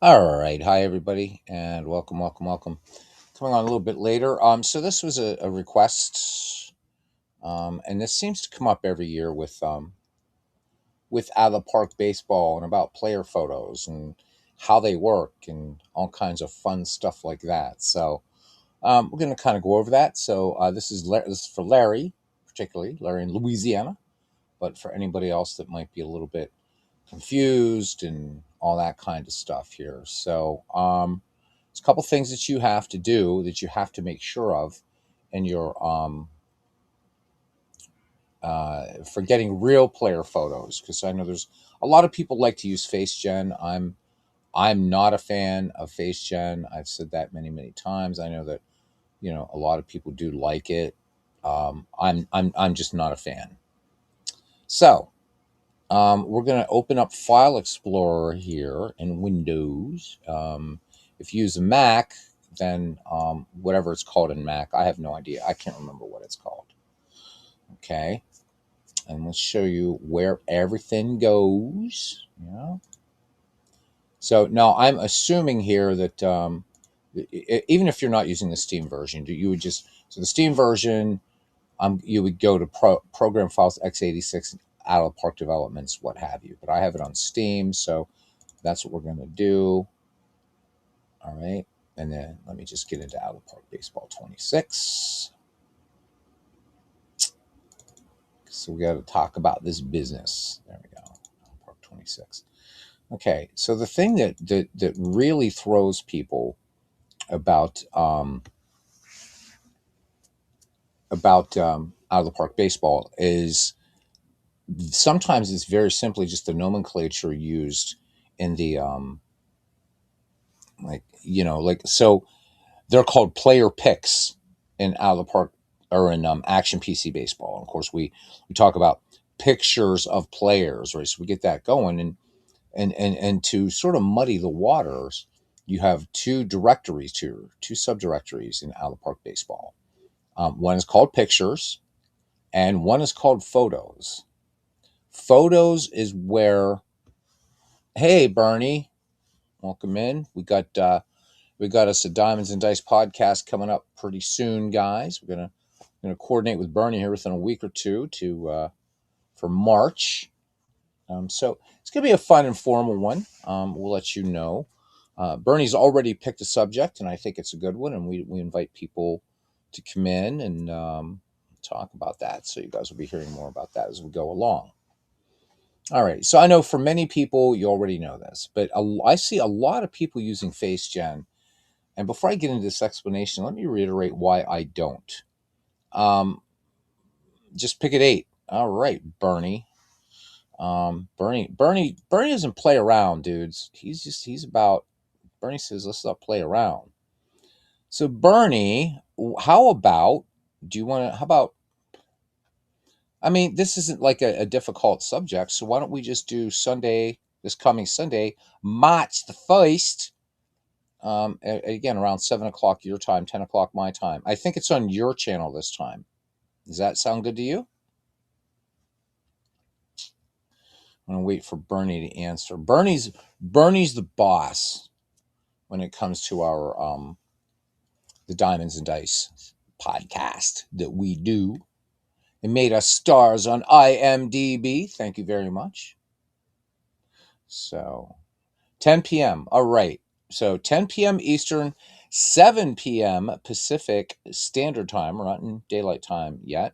All right. Hi, everybody, and welcome. Coming on a little bit later. So this was a request, and this seems to come up every year with out of the park baseball and about player photos and how they work and all kinds of fun stuff like that. So we're going to kind of go over that. So this is for Larry, particularly Larry in Louisiana, but for anybody else that might be a little bit confused and all that kind of stuff here. So, there's a couple things that you have to do that you have to make sure of in your for getting real player photos, because I know there's a lot of people like to use face gen. I'm not a fan of face gen. I've said that many times. I know that a lot of people do like it. I'm just not a fan. So we're going to open up File Explorer here in Windows. If you use a Mac, then whatever it's called in Mac, I have no idea. I can't remember what it's called. Okay. And let's show you where everything goes. Yeah. So now I'm assuming here that even if you're not using the Steam version, you would just, so the Steam version, you would go to program files x86 out of park developments, what have you. But I have it on Steam, so that's what we're going to do. All right. And then let me just get into out of park baseball 26. So we got to talk about this business. There we go. Park 26. Okay. So the thing that really throws people about out of the park baseball is sometimes it's very simply just the nomenclature used in the so they're called player picks in out of the park or in action PC baseball. And of course, we talk about pictures of players, right? So we get that going, and to sort of muddy the waters, you have two directories, two subdirectories in out of the park baseball. One is called pictures, and one is called photos. Photos is where, hey Bernie, welcome in. We got us a Diamonds and Dice podcast coming up pretty soon, guys. We're gonna coordinate with Bernie here within a week or two to for March. So it's gonna be a fun, informal one. We'll let you know. Bernie's already picked a subject, and I think it's a good one. And we invite people to come in and talk about that. So you guys will be hearing more about that as we go along. All right. So I know for many people, you already know this, but I see a lot of people using FaceGen. And before I get into this explanation, let me reiterate why I don't. Um, just pick at 8. All right, Bernie. Bernie doesn't play around, dudes. He's about. Bernie says, let's not play around. So Bernie, how about? Do you want to? How about? I mean, this isn't like a difficult subject, so why don't we just do Sunday, this coming Sunday, March the 1st, again around 7 o'clock your time, 10 o'clock my time. I think it's on your channel this time. Does that sound good to you? I'm gonna wait for Bernie to answer. Bernie's the boss when it comes to our the Diamonds and Dice podcast that we do. It made us stars on IMDb. Thank you very much. So 10 p.m. All right. So 10 p.m. Eastern, 7 p.m. Pacific Standard Time. We're not in daylight time yet.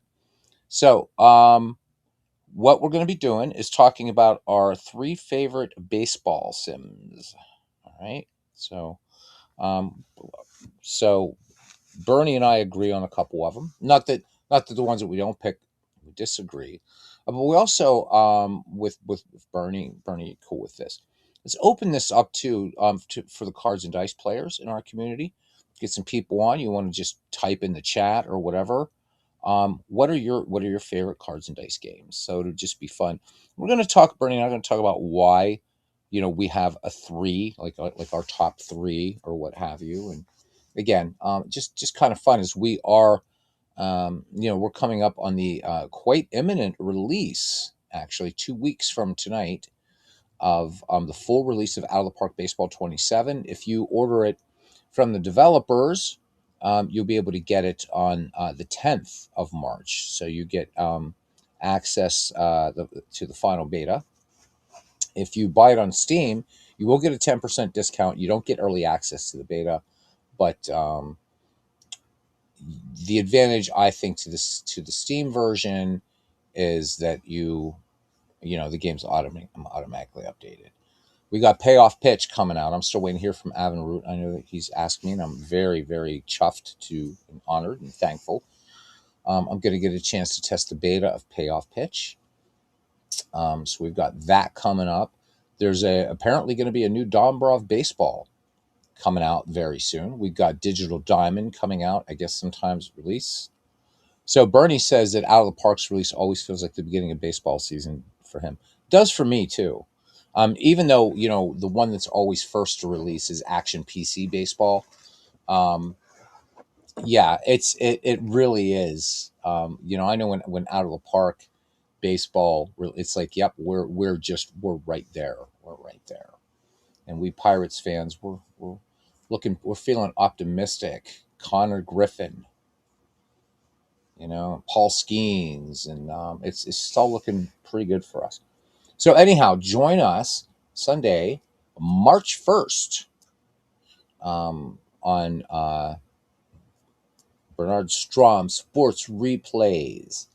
So what we're going to be doing is talking about our 3 favorite baseball sims. All right. Um, so Bernie and I agree on a couple of them. Not that the ones that we don't pick we disagree, but we also with Bernie cool with this. Let's open this up for the cards and dice players in our community. Get some people on. You want to just type in the chat or whatever. What are your favorite cards and dice games? So it'll just be fun. We're going to talk. Bernie and I are going to talk about why we have a three, like our top three or what have you. And again, just kind of fun as we are. We're coming up on the quite imminent release, actually 2 weeks from tonight, of the full release of Out of the Park Baseball 27. If you order it from the developers, you'll be able to get it on the 10th of March. So you get access to the final beta. If you buy it on Steam, you will get a 10% discount. You don't get early access to the beta, but the advantage I think to the Steam version is that the game's automatically updated. We got Payoff Pitch coming out. I'm still waiting to hear from Avon Root. I know that he's asked me, and I'm very, very chuffed and honored and thankful. I'm going to get a chance to test the beta of Payoff Pitch. So we've got that coming up. There's apparently going to be a new Dombrov baseball coming out very soon. We've got Digital Diamond coming out, I guess sometimes release. So Bernie says that Out of the Park's release always feels like the beginning of baseball season for him. Does for me too. Even though, the one that's always first to release is Action PC Baseball. Yeah, it really is. I know when Out of the Park Baseball, it's like, yep, we're right there. We're right there. And we Pirates fans, we're feeling optimistic. Connor Griffin, Paul Skeens, and it's all looking pretty good for us. So anyhow, join us Sunday, March 1st, on Bernard Strom Sports Replays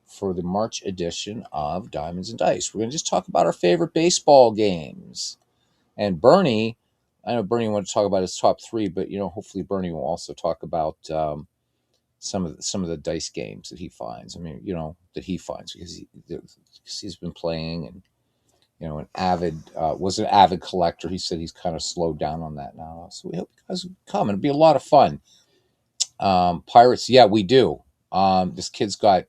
for the March edition of Diamonds and Dice. We're going to just talk about our favorite baseball games. And Bernie, I know Bernie wanted to talk about his top three, but hopefully Bernie will also talk about some of the dice games that he finds. I mean, because he's been playing, and an avid collector. He said he's kind of slowed down on that now. So we hope you guys come. It'll be a lot of fun. Pirates, yeah, we do. This kid's got,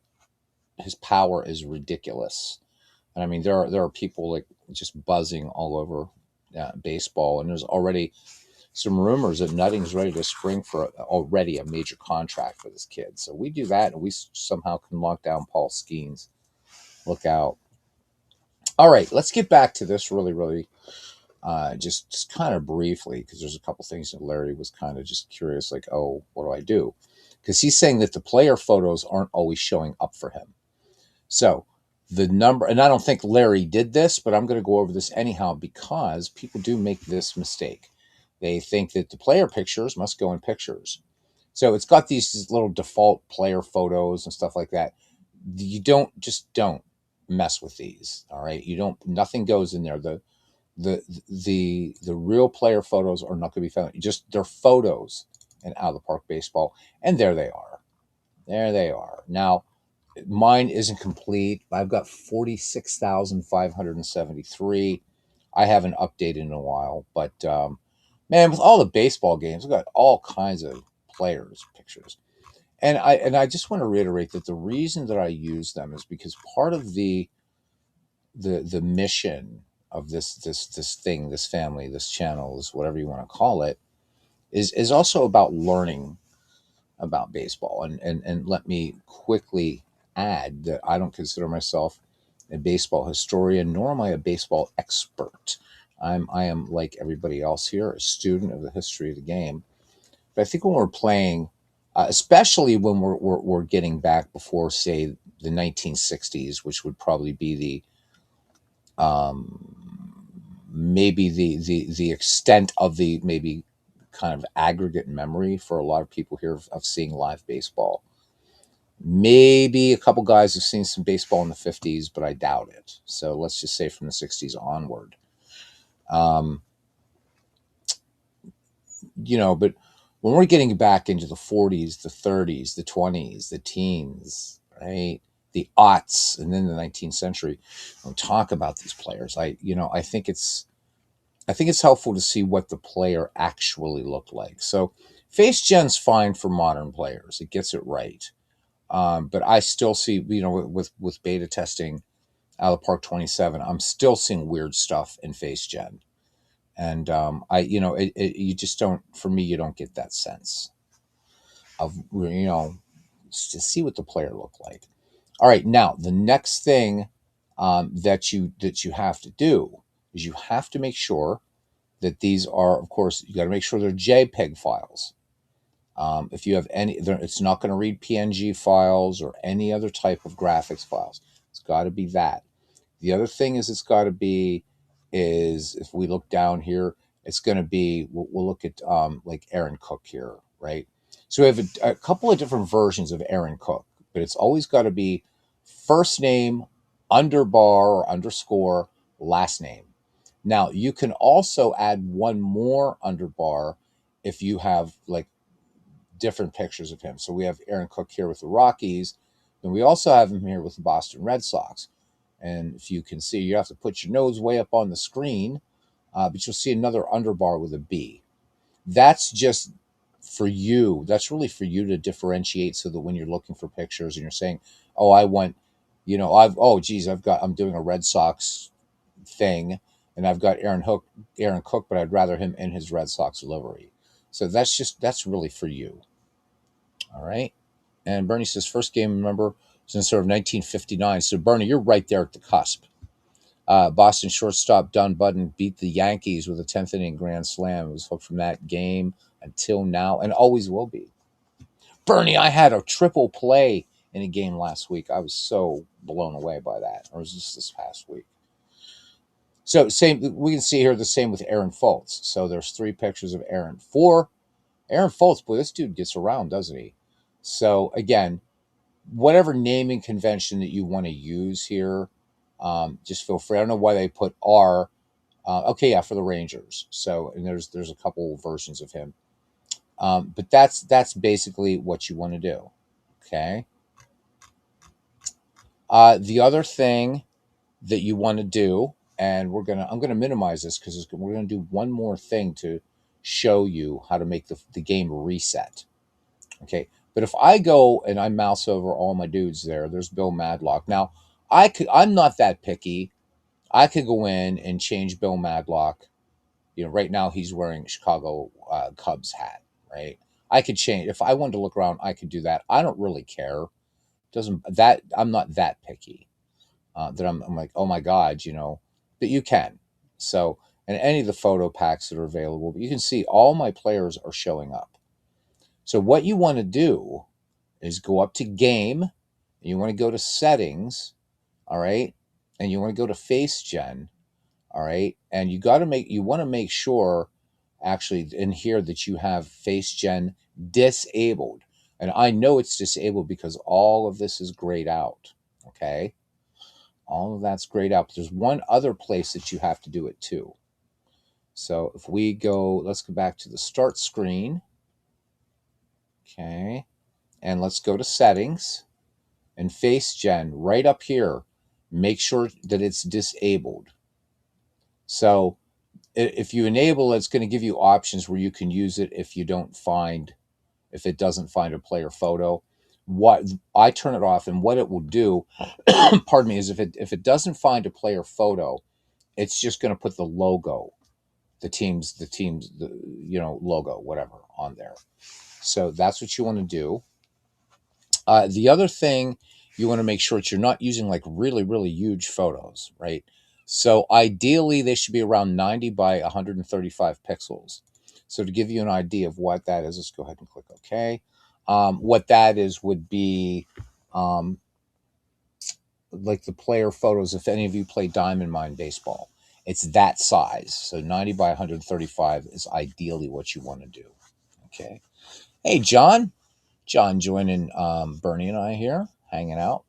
his power is ridiculous. And I mean, there are people like just buzzing all over baseball, and there's already some rumors that Nutting's ready to spring for already a major contract for this kid. So we do that, and we somehow can lock down Paul Skeens. Look out. All right, let's get back to this really, really just kind of briefly, because there's a couple things that Larry was kind of just curious, like, oh, what do I do? Because he's saying that the player photos aren't always showing up for him. So the number, and I don't think Larry did this, but I'm going to go over this anyhow, because people do make this mistake. They think that the player pictures must go in pictures. So it's got these little default player photos and stuff like that. You don't mess with these. All right. Nothing goes in there. The real player photos are not going to be found. They're photos in Out of the Park Baseball. And there they are. There they are. Now, mine isn't complete. I've got 46,573. I haven't updated in a while, but man, with all the baseball games, we've got all kinds of players' pictures. And I just want to reiterate that the reason that I use them is because part of the mission of this thing, this family, this channel, is whatever you want to call it, is also about learning about baseball. And let me quickly add that I don't consider myself a baseball historian, nor am I a baseball expert. I am, like everybody else here, a student of the history of the game. But I think when we're playing, especially when we're getting back before, say, the 1960s, which would probably be maybe the extent of the maybe kind of aggregate memory for a lot of people here of seeing live baseball. Maybe a couple guys have seen some baseball in the 50s, but I doubt it. So let's just say from the 60s onward. But when we're getting back into the 40s, the 30s, the 20s, the teens, right? The aughts, and then the 19th century, we'll talk about these players. I think it's helpful to see what the player actually looked like. So Face Gen's fine for modern players. It gets it right. But I still see, with beta testing Out of the Park 27, I'm still seeing weird stuff in Face Gen. And you just don't, for me, you don't get that sense of, to see what the player looked like. All right, now the next thing that you have to do is you have to make sure that these are, of course, you got to make sure they're JPEG files. If you have any, it's not going to read PNG files or any other type of graphics files. It's got to be that. The other thing is it's got to be, is if we look down here, it's going to be, we'll look at like Aaron Cook here, right? So we have a couple of different versions of Aaron Cook, but it's always got to be first name, underbar or underscore, last name. Now, you can also add one more underbar if you have like different pictures of him. So we have Aaron Cook here with the Rockies, and we also have him here with the Boston Red Sox. And if you can see, you have to put your nose way up on the screen, but you'll see another underbar with a B. That's just for you. That's really for you to differentiate so that when you're looking for pictures and you're saying, oh, I want, I'm doing a Red Sox thing and I've got Aaron Cook, but I'd rather him in his Red Sox livery. So that's really for you. All right. And Bernie says, first game, remember, since sort of 1959. So, Bernie, you're right there at the cusp. Boston shortstop Don Budden beat the Yankees with a 10th inning grand slam. It was hooked from that game until now and always will be. Bernie, I had a triple play in a game last week. I was so blown away by that. Or was this past week? So same, we can see here the same with Aaron Foltz. So there's 3 pictures of Aaron. 4, Aaron Foltz, boy, this dude gets around, doesn't he? So again, whatever naming convention that you want to use here, just feel free. I don't know why they put R. Okay, yeah, for the Rangers. So, and there's a couple versions of him, but that's basically what you want to do. Okay. The other thing that you want to do, and I'm gonna minimize this because we're gonna do one more thing to show you how to make the game reset. Okay. But if I go and I mouse over all my dudes there's Bill Madlock. Now, I'm not that picky. I could go in and change Bill Madlock. Right now he's wearing a Chicago Cubs hat, right? I could change if I wanted to look around. I could do that. I don't really care. Doesn't that I'm not that picky that I'm like, oh my god, that you can. So, and any of the photo packs that are available, but you can see all my players are showing up. So what you want to do is go up to game, and you want to go to settings, all right, and you want to go to face gen, all right, and you want to make sure actually in here that you have face gen disabled, and I know it's disabled because all of this is grayed out. Okay, all of that's grayed out, but there's one other place that you have to do it too. So if we go, let's go back to the start screen. Okay, and let's go to settings and face gen right up here. Make sure that it's disabled. So if you enable it, it's going to give you options where you can use it if it doesn't find a player photo. What I turn it off, and what it will do, pardon me, is if it doesn't find a player photo, it's just going to put the logo, the team's logo, whatever, on there. So that's what you want to do. The other thing you want to make sure that you're not using like really, really huge photos, right? So ideally they should be around 90 by 135 pixels. So to give you an idea of what that is, let's go ahead and click OK. What that is would be like the player photos. If any of you play Diamond Mine baseball, it's that size. So 90 by 135 is ideally what you want to do. Okay. Hey, John joining Bernie and I here, hanging out.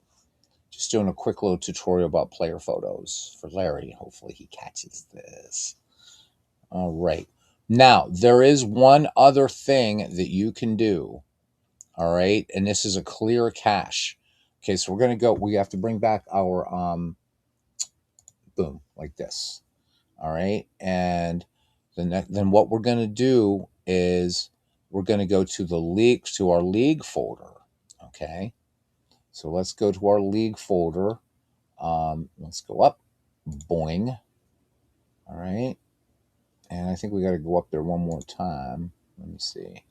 Just doing a quick little tutorial about player photos for Larry. Hopefully he catches this. All right. Now, there is one other thing that you can do. All right. And this is a clear cache. Okay, so we have to bring back our, boom, like this. All right. And then what we're going to do is we're going to go to our league folder. Okay. So let's go to our league folder. Let's go up. Boing. All right. And I think we got to go up there one more time. Let me see.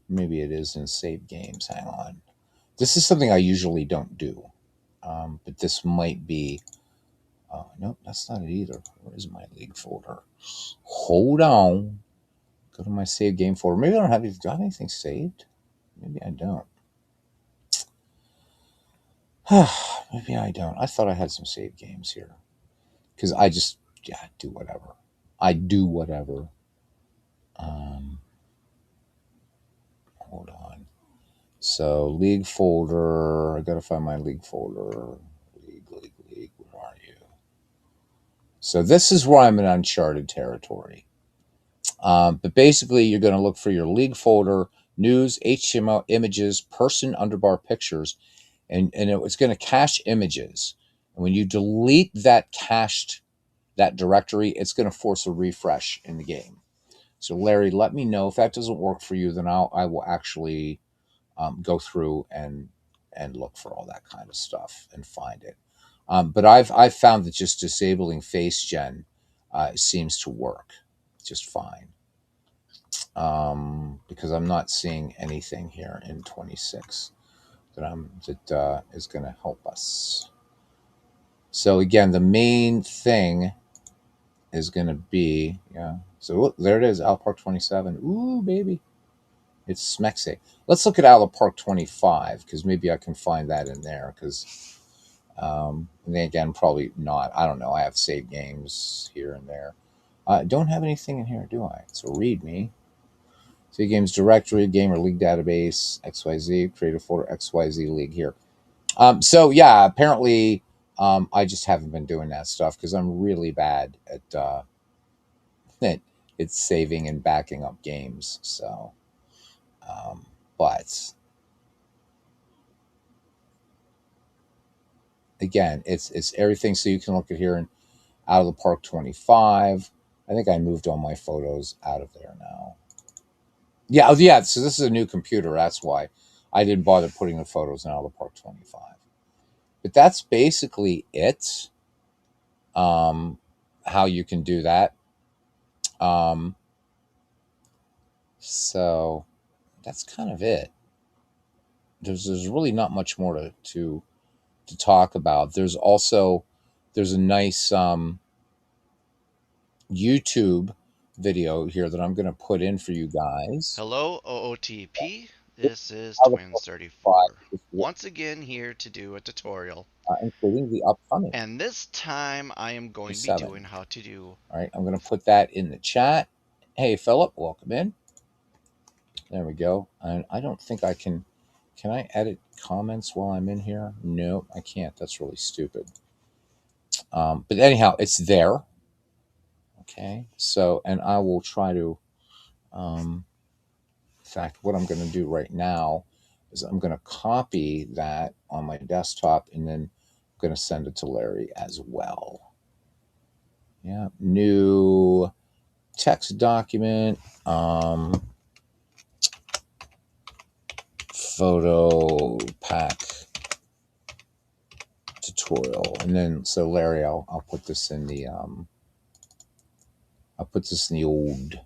Maybe it is in save games. Hang on. This is something I usually don't do. But this might be Oh, nope, that's not it either. Where is my league folder? Hold on. Go to my save game folder. Maybe I don't have, do I have anything saved? Maybe I don't. Maybe I don't. I thought I had some save games here. Because I just, yeah, do whatever. I do whatever. Hold on. So, league folder. I gotta find my league folder. League. Where are you? So, this is where I'm in uncharted territory. But basically, you're going to look for your league folder, news, HTML, images, person underbar pictures, and it's going to cache images. And when you delete that directory, it's going to force a refresh in the game. So, Larry, let me know if that doesn't work for you. Then I will actually go through and look for all that kind of stuff and find it. But I've found that just disabling face gen seems to work just fine, because I'm not seeing anything here in 26 that is going to help us. So again, the main thing is going to be, yeah. So look, there it is, Al Park 27. Ooh, baby. It's Smexe. Let's look at Al Park 25, because maybe I can find that in there. Because, and then again, probably not. I don't know. I have saved games here and there. Don't have anything in here, do I? So read me. Save games directory, gamer league database, XYZ, creative folder, XYZ league here. So yeah, apparently, I just haven't been doing that stuff because I'm really bad at it's saving and backing up games. So, but again, it's everything. So you can look at here and out of the park 25. I think I moved all my photos out of there now. Yeah, oh, yeah. So this is a new computer. That's why I didn't bother putting the photos in out of the park 25. But that's basically it. How you can do that. Um, so that's kind of it. There's really not much more to talk about. There's a nice YouTube video here that I'm going to put in for you guys. Hello, OOTP. This is How the Twins34. is Once again here to do a tutorial. including the upcoming And this time I am going to be 7. doing how to do... All right, I'm going to put that in the chat. Hey, Philip, welcome in. There we go. And I don't think I can. Can I edit comments while I'm in here? No, I can't. That's really stupid. But anyhow, it's there. Okay. So, and I will try to. In fact, what I'm going to do right now is I'm going to copy that on my desktop and then I'm going to send it to Larry as well. Yeah. New text document. Photo pack tutorial, and then so Larry, I'll put this in the I'll put this in the old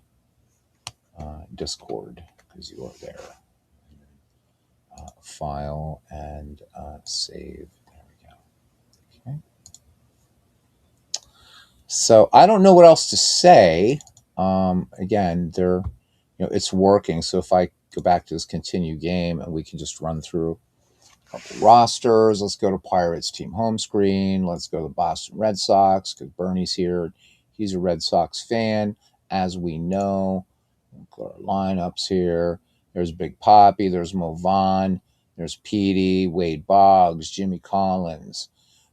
Discord because you are there. File and save. There we go. Okay. So I don't know what else to say. Again, it's working. So if I go back to this continue game and we can just run through couple rosters. Let's go to Pirates team home screen. Let's go to the Boston Red Sox because Bernie's here. He's a Red Sox fan, as we know. We'll go to our lineups here. There's Big Poppy. There's Mo Vaughn. There's Petey, Wade Boggs, Jimmy Collins.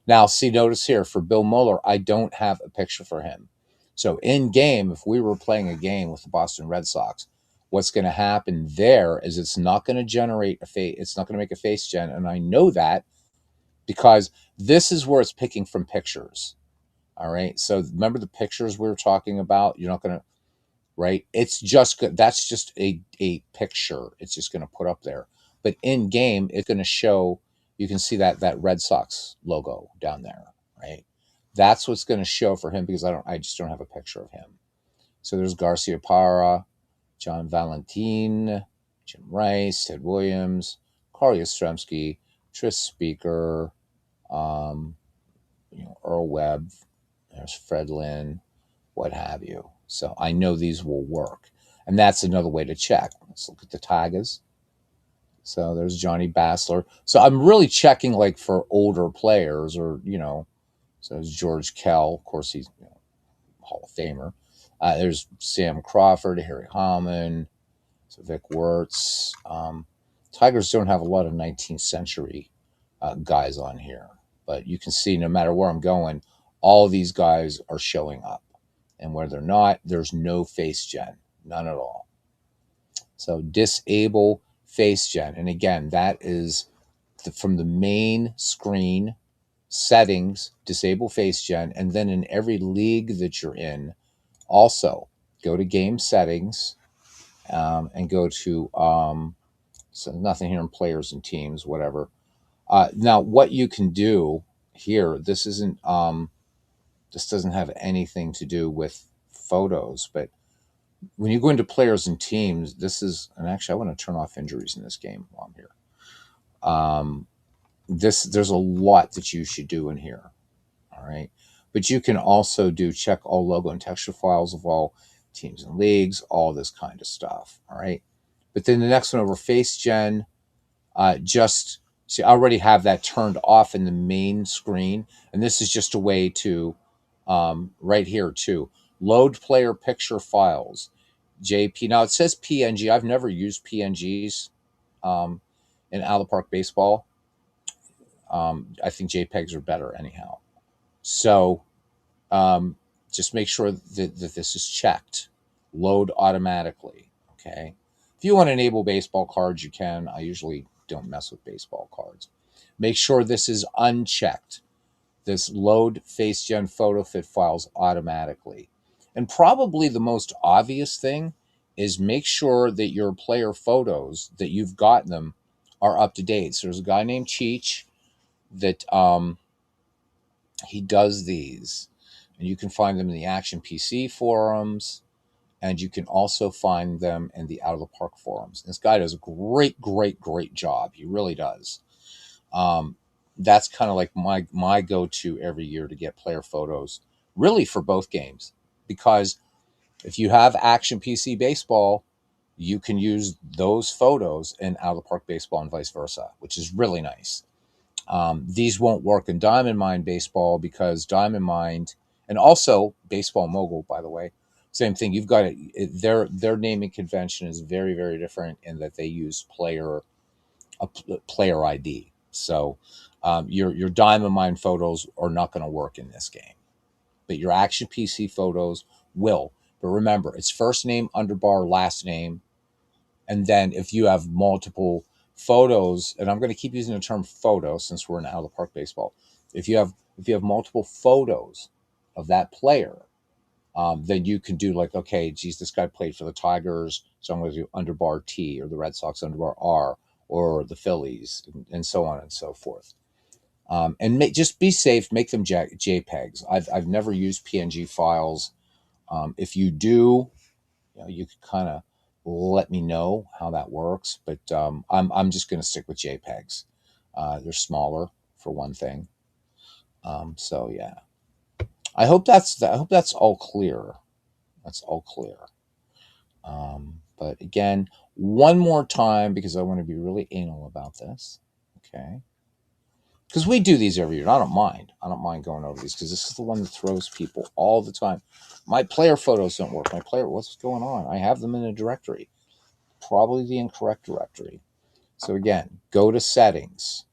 Now, see, notice here for Bill Mueller, I don't have a picture for him. So in game, if we were playing a game with the Boston Red Sox, what's going to happen there is it's not going to generate a face. It's not going to make a face gen. And I know that because this is where it's picking from pictures. All right. So remember the pictures we were talking about? You're not going to, right? It's just good. That's just a picture. It's just going to put up there. But in game, it's going to show, you can see that Red Sox logo down there, right? That's what's going to show for him because I just don't have a picture of him. So there's Garcia Parra, John Valentin, Jim Rice, Ted Williams, Carl Yastrzemski, Tris Speaker, Earl Webb, there's Fred Lynn, what have you. So I know these will work. And that's another way to check. Let's look at the Tigers. So there's Johnny Bassler. So I'm really checking like for older players or. So there's George Kell. Of course, he's Hall of Famer. There's Sam Crawford, Harry Holman, so Vic Wertz. Tigers don't have a lot of 19th century guys on here, but you can see no matter where I'm going, all of these guys are showing up. And where they're not, there's no face gen, none at all. So disable face gen. And again, that is from the main screen settings, disable face gen. And then in every league that you're in, also go to game settings and go to, so nothing here in players and teams, whatever. Now, what you can do here, this doesn't have anything to do with photos, but when you go into players and teams, and actually, I want to turn off injuries in this game while I'm here. There's a lot that you should do in here. All right. But you can also check all logo and texture files of all teams and leagues, all this kind of stuff. All right. But then the next one over face gen, just see, I already have that turned off in the main screen. And this is just a way to, right here too, load player picture files. JP. Now it says PNG. I've never used PNGs in Out of the Park Baseball. I think JPEGs are better anyhow. So just make sure that this is checked. Load automatically. Okay. If you want to enable baseball cards, you can. I usually don't mess with baseball cards. Make sure this is unchecked. This load face gen photo fit files automatically. And probably the most obvious thing is make sure that your player photos that you've gotten them are up to date. So there's a guy named Cheech that he does these, and you can find them in the Action PC forums, and you can also find them in the Out of the Park forums. This guy does a great job. He really does. That's kind of like my go-to every year to get player photos, really for both games, because if you have Action PC Baseball, you can use those photos in Out of the Park Baseball and vice versa, which is really nice. These won't work in Diamond Mine Baseball because Diamond Mine, and also Baseball Mogul, by the way, same thing. You've got their naming convention is very different in that they use player ID. So your Diamond Mine photos are not going to work in this game, but your Action PC photos will. But remember, it's first name underbar last name, and then if you have multiple photos, and I'm going to keep using the term photo since we're in Out of the Park Baseball. If you have multiple photos of that player, then you can do like, okay, geez, this guy played for the Tigers, so I'm going to do underbar T, or the Red Sox underbar R, or the Phillies, and so on and so forth. And just be safe. Make them JPEGs. I've never used PNG files. If you do, you could kind of let me know how that works. But I'm just going to stick with JPEGs. They're smaller for one thing. So yeah, I hope that's all clear. That's all clear. But again, one more time because I want to be really anal about this. Okay. Because we do these every year. And I don't mind. I don't mind going over these because this is the one that throws people all the time. My player photos don't work. What's going on? I have them in a directory. Probably the incorrect directory. So again, go to settings,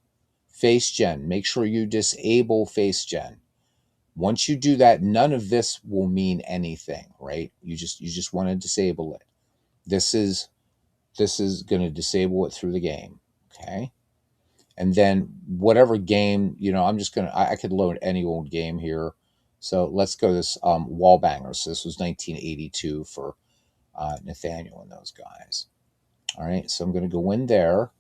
face gen. Make sure you disable face gen. Once you do that, none of this will mean anything, right? You just want to disable it. This is going to disable it through the game. Okay. And then whatever game, I'm just going to, I could load any old game here. So let's go this Wall Bangers. So this was 1982 for Nathaniel and those guys. All right. So I'm going to go in there,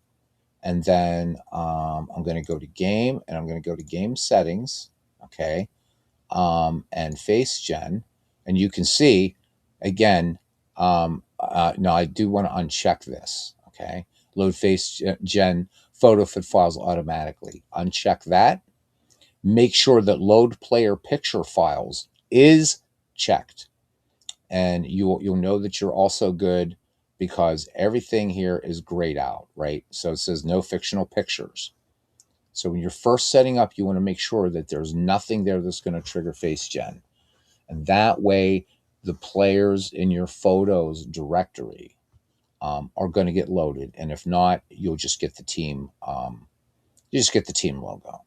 and then I'm going to go to game, and I'm going to go to game settings. Okay. And face gen. And you can see, again, now I do want to uncheck this. Okay. Load face gen photo fit files automatically. Uncheck that. make sure that load player picture files is checked, and you'll know that you're also good because everything here is grayed out, right? So it says no fictional pictures. So when you're first setting up, you want to make sure that there's nothing there that's going to trigger face gen. And that way, the players in your photos directory are going to get loaded. And if not, you'll just get the team. You just get the team logo.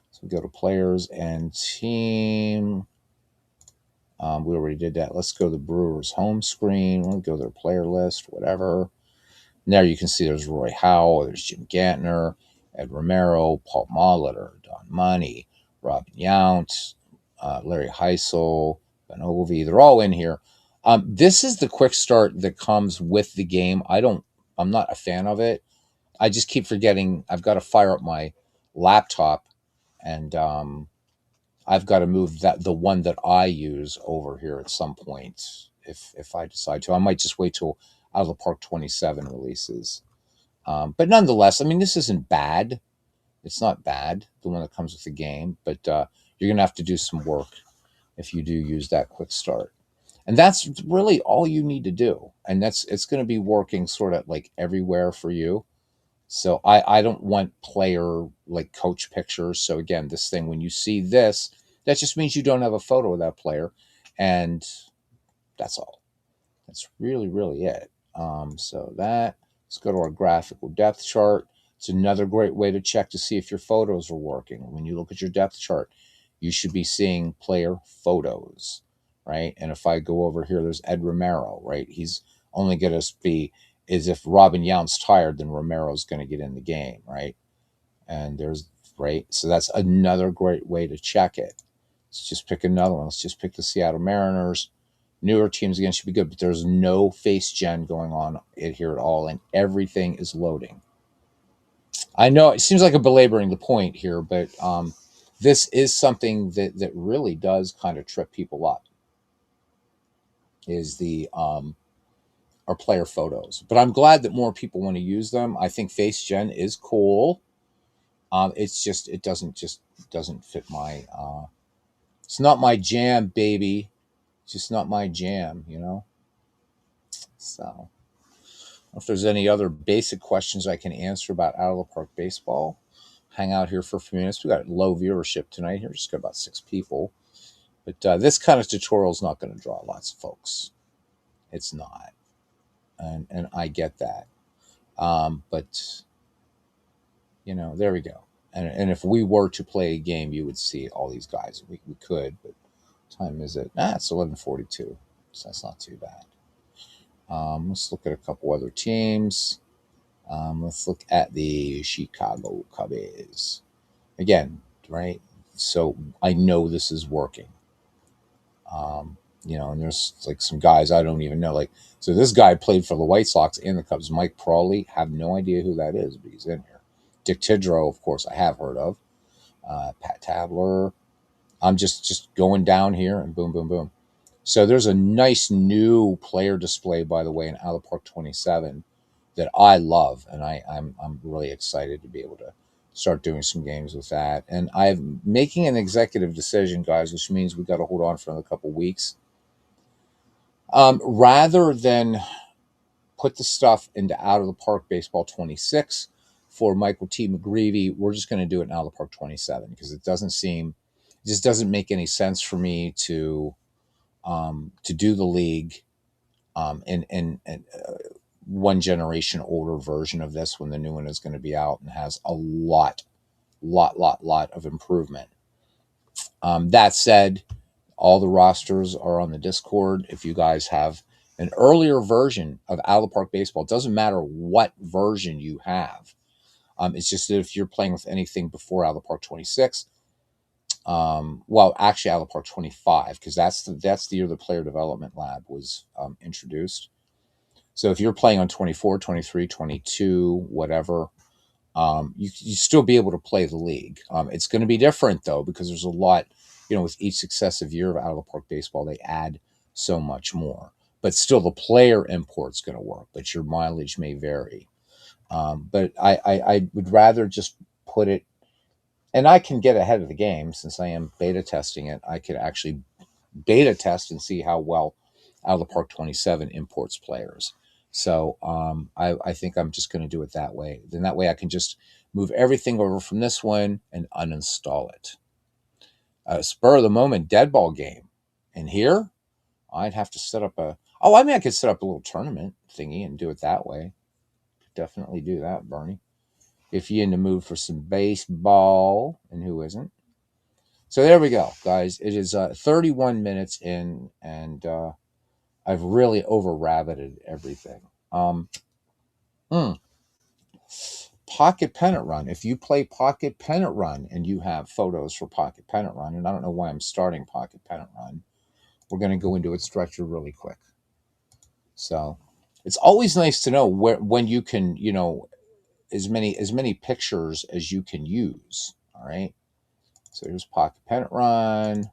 So we go to players and team. We already did that. Let's go to the Brewers home screen. We'll go to their player list, whatever. Now you can see there's Roy Howell, there's Jim Gantner, Ed Romero, Paul Molitor, Don Money, Robin Yount, Larry Heisel, Ben Oglivie. They're all in here. This is the quick start that comes with the game. I'm not a fan of it. I just keep forgetting I've got to fire up my laptop, and I've got to move the one that I use over here at some point if I decide to. I might just wait till Out of the Park 27 releases. But nonetheless, I mean, this isn't bad. It's not bad, the one that comes with the game, but you're going to have to do some work if you do use that quick start. And that's really all you need to do. And it's going to be working sort of like everywhere for you. So I don't want player like coach pictures. So again, this thing, when you see this, that just means you don't have a photo of that player. And that's all. That's really, really it. So let's go to our graphical depth chart. It's another great way to check to see if your photos are working. When you look at your depth chart, you should be seeing player photos, right? And if I go over here, there's Ed Romero, right? He's only going to be, is if Robin Yount's tired, then Romero's going to get in the game, right? And there's, right? So that's another great way to check it. Let's just pick another one. Let's just pick the Seattle Mariners. Newer teams again should be good, but there's no face gen going on here at all, and everything is loading. I know it seems like a belaboring the point here, but this is something that really does kind of trip people up. Is the our player photos, but I'm glad that more people want to use them. I think face gen is cool. It's just it doesn't fit my. It's not my jam, baby. It's just not my jam, you know. So, if there's any other basic questions I can answer about Out of the Park baseball, hang out here for a few minutes. We got low viewership tonight here, just got about 6 people. But this kind of tutorial is not going to draw lots of folks. It's not, and I get that. But you know, there we go. And if we were to play a game, you would see all these guys. We could, but time is it? It's 11:42, so that's not too bad. Let's look at a couple other teams. Let's look at the Chicago Cubs again, right? So I know this is working. You know, and there's like some guys I don't even know. Like, so this guy played for the White Sox and the Cubs. Mike Prawley, have no idea who that is, but he's in here. Dick Tidrow, of course, I have heard of. Pat Tabler. I'm just going down here and boom, boom, boom. So there's a nice new player display, by the way, in Out of the Park 27 that I love, and I'm really excited to be able to start doing some games with that. And I'm making an executive decision, guys, which means we got to hold on for another couple weeks. Rather than put the stuff into Out of the Park Baseball 26 for Michael T. McGreevy, we're just going to do it in Out of the Park 27 because it just doesn't make any sense for me to do the league in one generation older version of this when the new one is going to be out and has a lot of improvement. That said, all the rosters are on the Discord. If you guys have an earlier version of Out of the Park Baseball, it doesn't matter what version you have. It's just that if you're playing with anything before Out of the Park 26, well, actually Out of the Park 25, because that's the year the Player Development Lab was introduced. So if you're playing on 24, 23, 22, whatever, you still be able to play the league. It's going to be different, though, because there's a lot, you know, with each successive year of Out of the Park Baseball, they add so much more. But still, the player import's going to work, but your mileage may vary. But I would rather just put it, And I can get ahead of the game since I am beta testing it. I could actually beta test and see how well Out of the Park 27 imports players. So I think I'm just going to do it that way. Then that way I can just move everything over from this one and uninstall it. Spur of the moment dead ball game. And here, I'd have to set up a. Oh, I mean, I could set up a little tournament thingy and do it that way. Definitely do that, Bernie. If you're in the mood for some baseball, and who isn't? So there we go, guys. It is 31 minutes in, and I've really over rabbited everything. Hmm. Pocket Pennant Run. If you play Pocket Pennant Run and you have photos for Pocket Pennant Run, and I don't know why I'm starting Pocket Pennant Run, we're going to go into its structure really quick. So it's always nice to know where when you can, as many pictures as you can use. All right. So here's Pocket Pennant Run,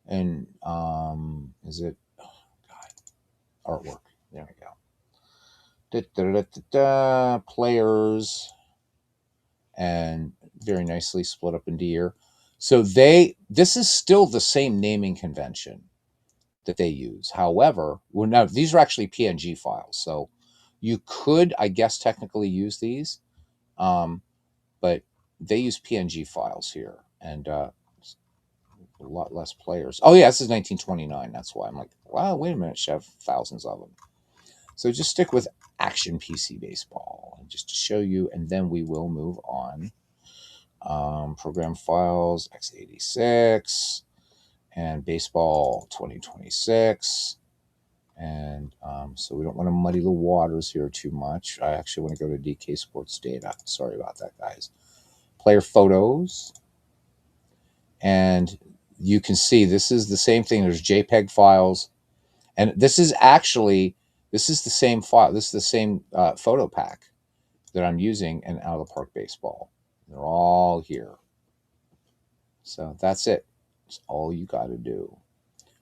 and is it? Oh, God, artwork. There we go. Da, da, da, da, da, players, and very nicely split up into here. So this is still the same naming convention that they use. However, well, now these are actually PNG files, so you could, I guess, technically use these, but they use PNG files here, and a lot less players. Oh yeah, this is 1929. That's why I'm like, wow, wait a minute, should have thousands of them. So just stick with Action PC Baseball just to show you, and then we will move on. Program files x86 and baseball 2026. And so we don't want to muddy the waters here too much. I actually want to go to DK Sports Data. Sorry about that, guys. Player photos. And you can see this is the same thing. There's JPEG files. And this is the same file. This is the same photo pack that I'm using in Out of the Park Baseball. They're all here. So that's it. That's all you got to do.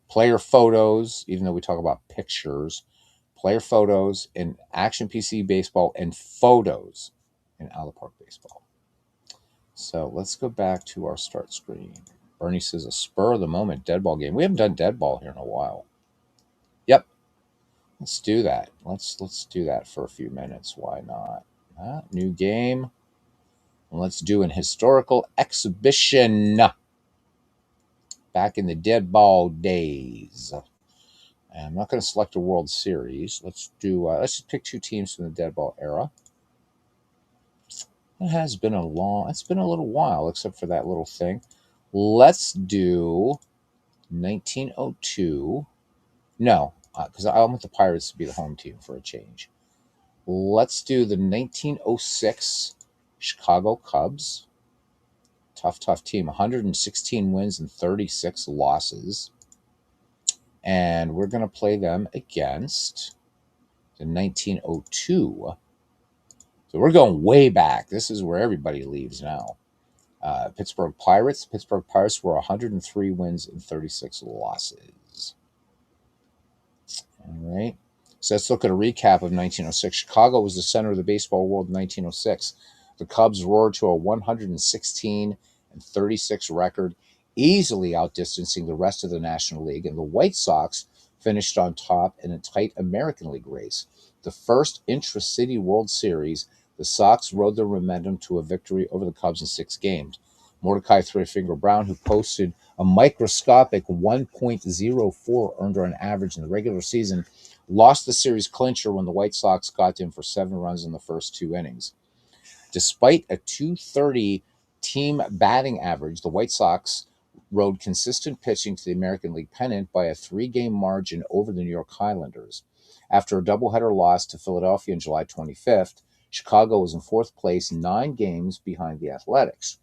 Player photos, even though we talk about pictures, player photos in Action PC Baseball and photos in Out of the Park Baseball. So let's go back to our start screen. Bernie says a spur of the moment dead ball game. We haven't done dead ball here in a while. Yep. Let's do that. Let's do that for a few minutes. Why not? New game. Let's do an historical exhibition back in the dead ball days. And I'm not going to select a World Series. Let's just pick two teams from the dead ball era. It's been a little while, except for that little thing. Let's do 1902. No, because I want the Pirates to be the home team for a change. Let's do the 1906 Chicago Cubs. Tough team. 116 wins and 36 losses. And we're going to play them against the 1902. So we're going way back. This is where everybody leaves now. Pittsburgh Pirates. Pittsburgh Pirates were 103 wins and 36 losses. All right. So let's look at a recap of 1906. Chicago was the center of the baseball world in 1906. The Cubs roared to a 116 and 36 record, easily outdistancing the rest of the National League, and the White Sox finished on top in a tight American League race. The first intra-city World Series, the Sox rode their momentum to a victory over the Cubs in 6 games. Mordecai Three-Finger Brown, who posted a microscopic 1.04 earned run average in the regular season, lost the series clincher when the White Sox got to him for 7 runs in the first 2 innings. Despite a .230 team batting average, the White Sox rode consistent pitching to the American League pennant by a 3-game margin over the New York Highlanders. After a doubleheader loss to Philadelphia on July 25th, Chicago was in 4th place, 9 games behind the Athletics.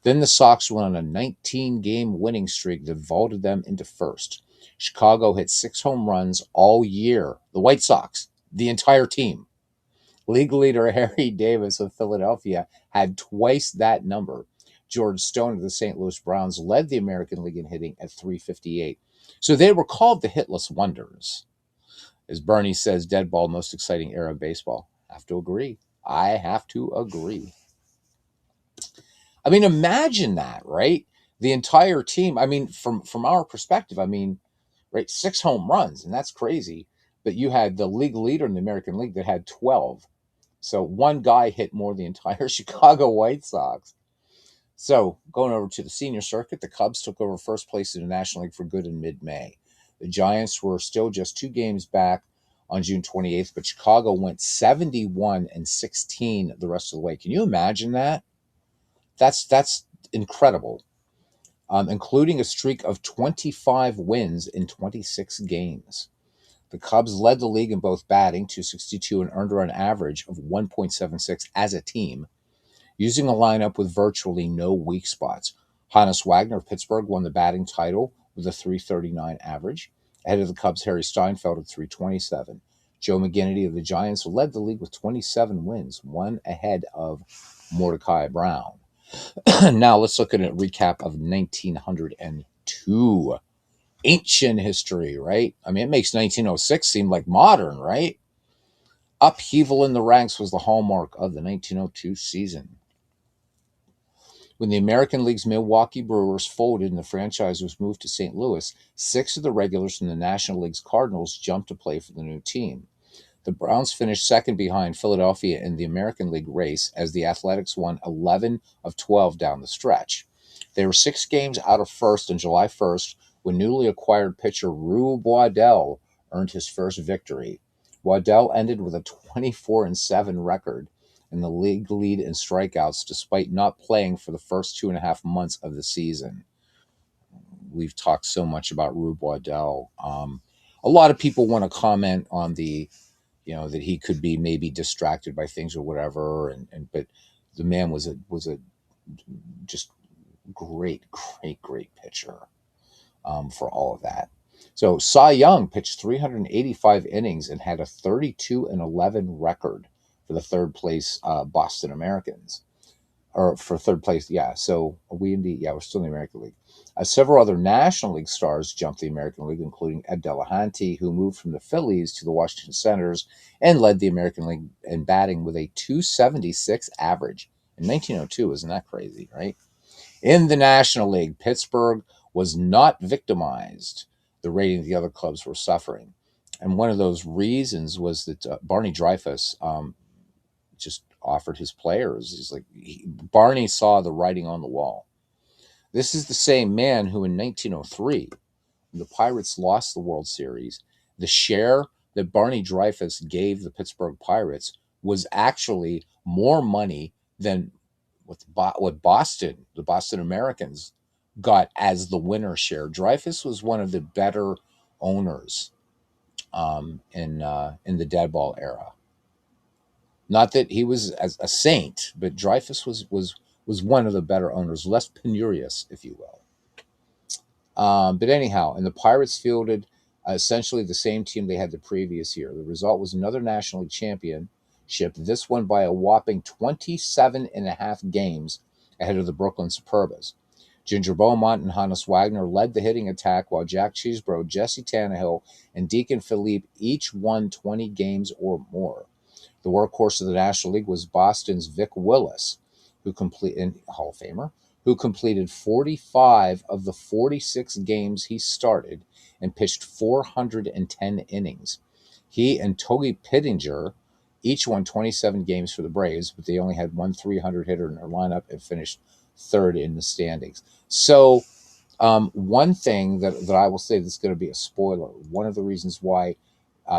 Then the Sox went on a 19-game winning streak that vaulted them into first. Chicago hit 6 home runs all year. The White Sox, the entire team. League leader Harry Davis of Philadelphia had twice that number. George Stone of the St. Louis Browns led the American League in hitting at .358. So they were called the Hitless Wonders. As Bernie says, dead ball, most exciting era of baseball. I have to agree. I mean, imagine that, right? The entire team. I mean, from our perspective, I mean, right, 6 home runs, and that's crazy. But you had the league leader in the American League that had 12. So one guy hit more than the entire Chicago White Sox. So going over to the senior circuit, the Cubs took over first place in the National League for good in mid-May. The Giants were still just 2 games back on June 28th, but Chicago went 71-16 the rest of the way. Can you imagine that? That's incredible. Including a streak of 25 wins in 26 games. The Cubs led the league in both batting, 262, and earned around an average of 1.76 as a team, using a lineup with virtually no weak spots. Hannes Wagner of Pittsburgh won the batting title with a 339 average, ahead of the Cubs' Harry Steinfeld at 327. Joe McGinnity of the Giants led the league with 27 wins, one ahead of Mordecai Brown. Now let's look at a recap of 1902. Ancient history, right? I mean, it makes 1906 seem like modern, right? Upheaval in the ranks was the hallmark of the 1902 season. When the American League's Milwaukee Brewers folded and the franchise was moved to St. Louis, 6 of the regulars from the National League's Cardinals jumped to play for the new team. The Browns finished second behind Philadelphia in the American League race as the Athletics won 11 of 12 down the stretch. They were 6 games out of first on July 1st when newly acquired pitcher Rue Waddell earned his first victory. Waddell ended with a 24-7 record and the league lead in strikeouts despite not playing for the first 2.5 months of the season. We've talked so much about Rube Waddell. A lot of people want to comment on the, that he could be maybe distracted by things or whatever, and but the man was a just great pitcher for all of that. So Cy Young pitched 385 innings and had a 32-11 record for the third place Boston Americans, or for third place. Yeah. So are we indeed? Yeah, we're still in the American League. Several other National League stars jumped the American League, including Ed Delahanty, who moved from the Phillies to the Washington Senators and led the American League in batting with a 276 average in 1902. Isn't that crazy, right? In the National League, Pittsburgh was not victimized. The rating the other clubs were suffering. And one of those reasons was that Barney Dreyfuss just offered his players. Barney saw the writing on the wall. This is the same man who in 1903, when the Pirates lost the World Series, the share that Barney Dreyfuss gave the Pittsburgh Pirates was actually more money than what the Boston Americans got as the winner share. Dreyfuss was one of the better owners in the dead ball era. Not that he was as a saint, but Dreyfuss was one of the better owners, less penurious, if you will. But anyhow, and the Pirates fielded essentially the same team they had the previous year. The result was another National League championship, this one by a whopping 27.5 games ahead of the Brooklyn Superbas. Ginger Beaumont and Hannes Wagner led the hitting attack, while Jack Cheesebro, Jesse Tannehill, and Deacon Philippe each won 20 games or more. The workhorse of the National League was Boston's Vic Willis, Hall of Famer, who completed 45 of the 46 games he started and pitched 410 innings. He and Togi Pittenger each won 27 games for the Braves, but they only had one 300 hitter in their lineup and finished third in the standings. So, one thing that I will say that's going to be a spoiler, one of the reasons why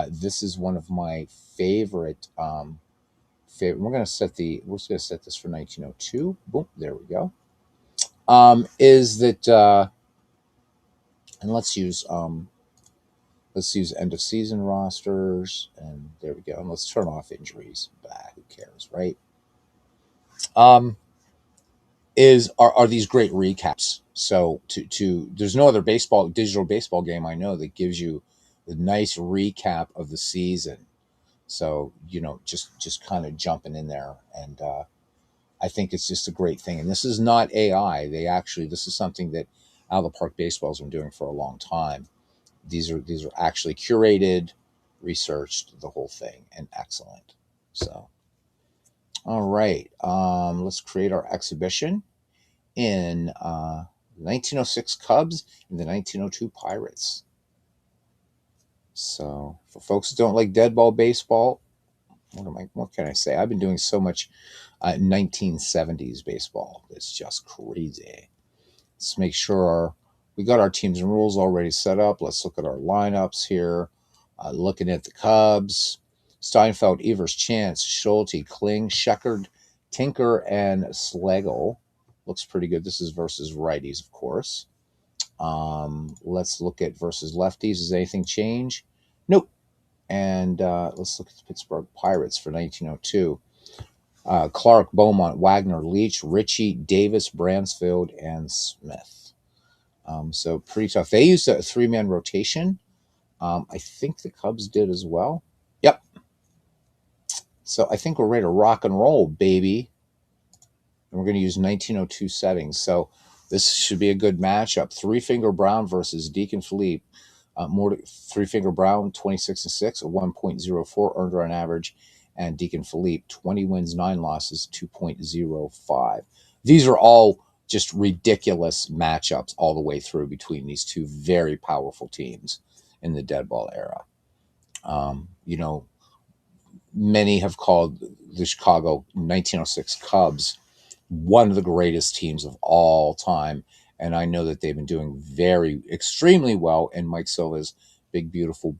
this is one of my favorite. We're just going to set this for 1902. Boom, there we go. Is that and let's use end of season rosters, and there we go. And let's turn off injuries. Bah, who cares, right? Are these great recaps? So there's no other digital baseball game I know that gives you the nice recap of the season. So just kind of jumping in there, and I think it's just a great thing. And this is not AI. This is something that Out of the Park Baseball's been doing for a long time. These are actually curated, researched, the whole thing, and excellent. So, all right, let's create our exhibition. in 1906 Cubs and the 1902 Pirates. So for folks who don't like dead ball baseball, what can I say? I've been doing so much 1970s baseball. It's just crazy. Let's make sure we got our teams and rules already set up. Let's look at our lineups here. Looking at the Cubs, Steinfeld, Evers, Chance, Schulte, Kling, Sheckard, Tinker, and Schlegel. Looks pretty good. This is versus righties, of course. Let's look at versus lefties. Does anything change? Nope. And let's look at the Pittsburgh Pirates for 1902. Clark, Beaumont, Wagner, Leach, Ritchie, Davis, Bransfield, and Smith. So pretty tough. They used a three-man rotation. I think the Cubs did as well. Yep. So I think we're ready to rock and roll, baby. And we're going to use 1902 settings. So this should be a good matchup. Three Finger Brown versus Deacon Philippe. Three Finger Brown, 26 and 6, a 1.04 earned run average, and Deacon Philippe, 20 wins, 9 losses, 2.05. These are all just ridiculous matchups all the way through between these two very powerful teams in the dead ball era. You know, many have called the Chicago 1906 Cubs one of the greatest teams of all time. And I know that they've been doing extremely well in Mike Silva's big, beautiful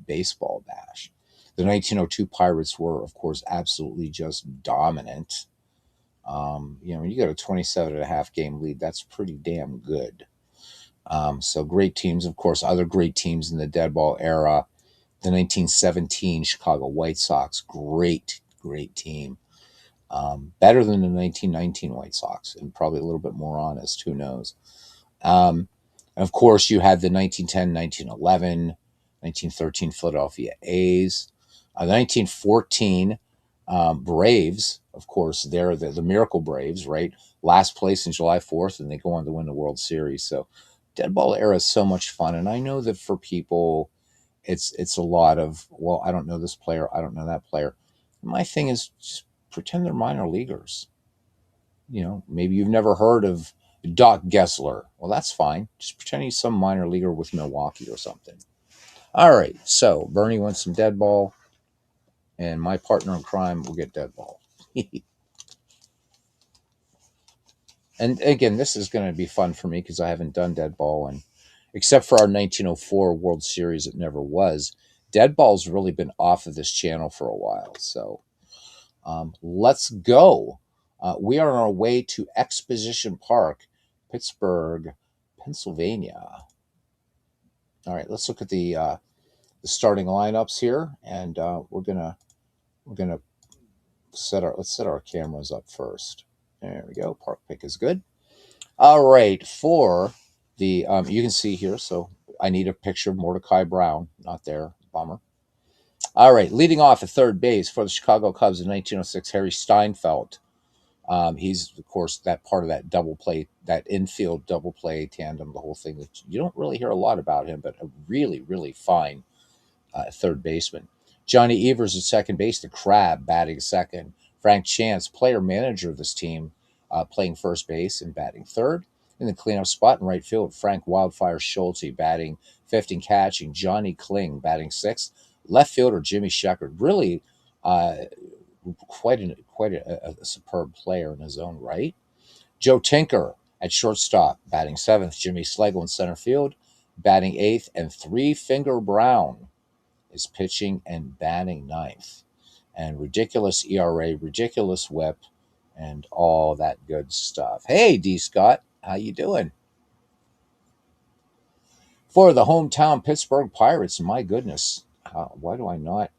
baseball bash. The 1902 Pirates were, of course, absolutely just dominant. When you got a 27 and a half game lead, that's pretty damn good. So great teams, of course, other great teams in the dead ball era. The 1917 Chicago White Sox, great, great team. Better than the 1919 White Sox, and probably a little bit more honest. Who knows? And of course, you had the 1910, 1911, 1913 Philadelphia A's, the 1914 Braves. Of course, they're the Miracle Braves, right? Last place in July 4th, and they go on to win the World Series. So, dead ball era is so much fun, and I know that for people, it's a lot of, well, I don't know this player, I don't know that player. My thing is just pretend they're minor leaguers. Maybe you've never heard of Doc Gessler. Well, that's fine. Just pretend he's some minor leaguer with Milwaukee or something. All right. So Bernie wants some dead ball, and my partner in crime will get dead ball. And again, this is going to be fun for me because I haven't done dead ball, and except for our 1904 World Series, it never was. Dead ball's really been off of this channel for a while. So let's go. We are on our way to Exposition Park, Pittsburgh, Pennsylvania. All right, let's look at the starting lineups here, and we're gonna let's set our cameras up first. There we go. Park pick is good. All right, for the you can see here. So I need a picture of Mordecai Brown. Not there. Bummer. All right, leading off at third base for the Chicago Cubs in 1906, Harry Steinfeld. He's, of course, that part of that double play, that infield double play tandem, the whole thing that you don't really hear a lot about him, but a really, really fine third baseman. Johnny Evers at second base, the Crab batting second. Frank Chance, player manager of this team, playing first base and batting third. In the cleanup spot in right field, Frank Wildfire Schulte batting fifth and catching. Johnny Kling batting sixth. Left fielder Jimmy Sheckard, really quite a superb player in his own right. Joe Tinker at shortstop, batting seventh. Jimmy Schlegel in center field, batting eighth. And Three Finger Brown is pitching and batting ninth. And ridiculous ERA, ridiculous whip, and all that good stuff. Hey, D. Scott, how you doing? For the hometown Pittsburgh Pirates, my goodness, why do I not?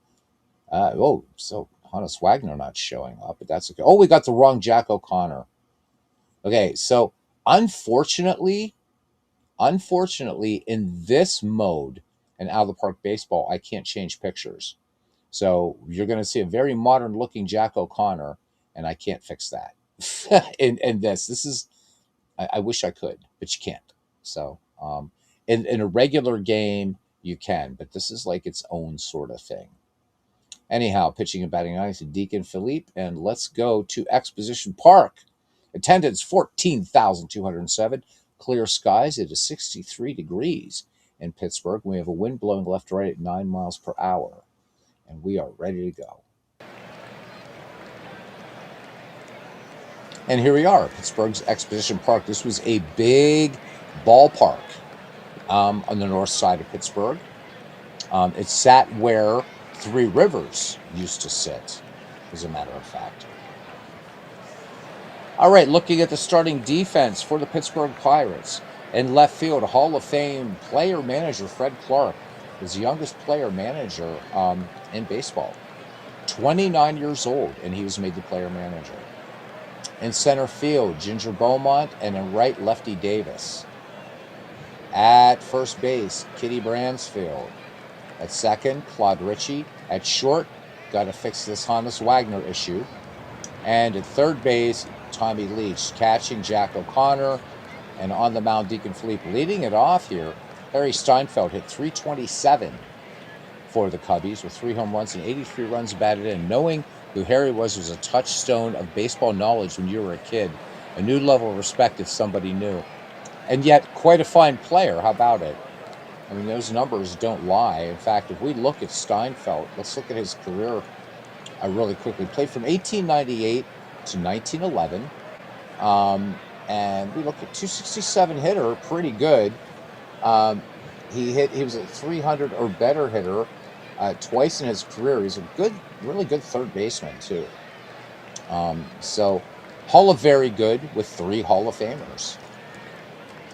So Hannes Wagner not showing up, but that's okay. Oh, we got the wrong Jack O'Connor. Okay, so unfortunately, in this mode in out of the park baseball, I can't change pictures. So you're going to see a very modern looking Jack O'Connor, and I can't fix that. and this is, I wish I could, but you can't. So in a regular game, you can, but this is like its own sort of thing. Anyhow, pitching and batting ninth, Deacon Philippe, and let's go to Exposition Park Attendance 14,207. Clear skies. It is 63 degrees in Pittsburgh. We have a wind blowing left to right at 9 miles per hour. And we are ready to go. And here we are, Pittsburgh's Exposition Park. This was a big ballpark on the north side of Pittsburgh. It sat where Three Rivers used to sit, as a matter of fact. All right, looking at the starting defense for the Pittsburgh Pirates. In left field, Hall of Fame player manager Fred Clark, his youngest player manager in baseball. 29 years old, and he was made the player manager. In center field, Ginger Beaumont, and in right, Lefty Davis. At first base, Kitty Bransfield. At second, Claude Ritchie. At short, got to fix this Hannes Wagner issue. And at third base, Tommy Leach. Catching, Jack O'Connor. And on the mound, Deacon Philippe. Leading it off here, Harry Steinfeld hit .327 for the Cubbies with 3 home runs and 83 runs batted in. Knowing who Harry was a touchstone of baseball knowledge when you were a kid. A new level of respect if somebody knew. And yet, quite a fine player. How about it? I mean, those numbers don't lie. In fact, if we look at Steinfeld, let's look at his career really quickly. Played from 1898 to 1911. And we look at 267 hitter, pretty good. He was a 300 or better hitter twice in his career. He's a really good third baseman too. So Hall of Very Good with 3 Hall of Famers.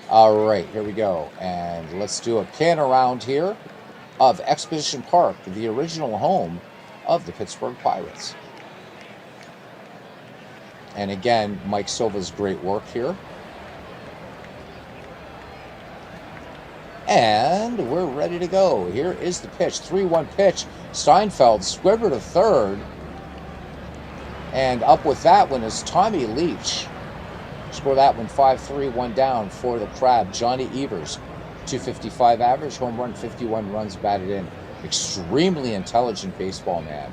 All right, here we go. And let's do a pan around here of Exposition Park, the original home of the Pittsburgh Pirates. And again, Mike Silva's great work here. And we're ready to go. Here is the pitch. 3-1 pitch. Steinfeld, squibber to third. And up with that one is Tommy Leach. Score that one 5-3, 1 down for the Crab. Johnny Evers, 255 average, home run, 51 runs batted in. Extremely intelligent baseball man.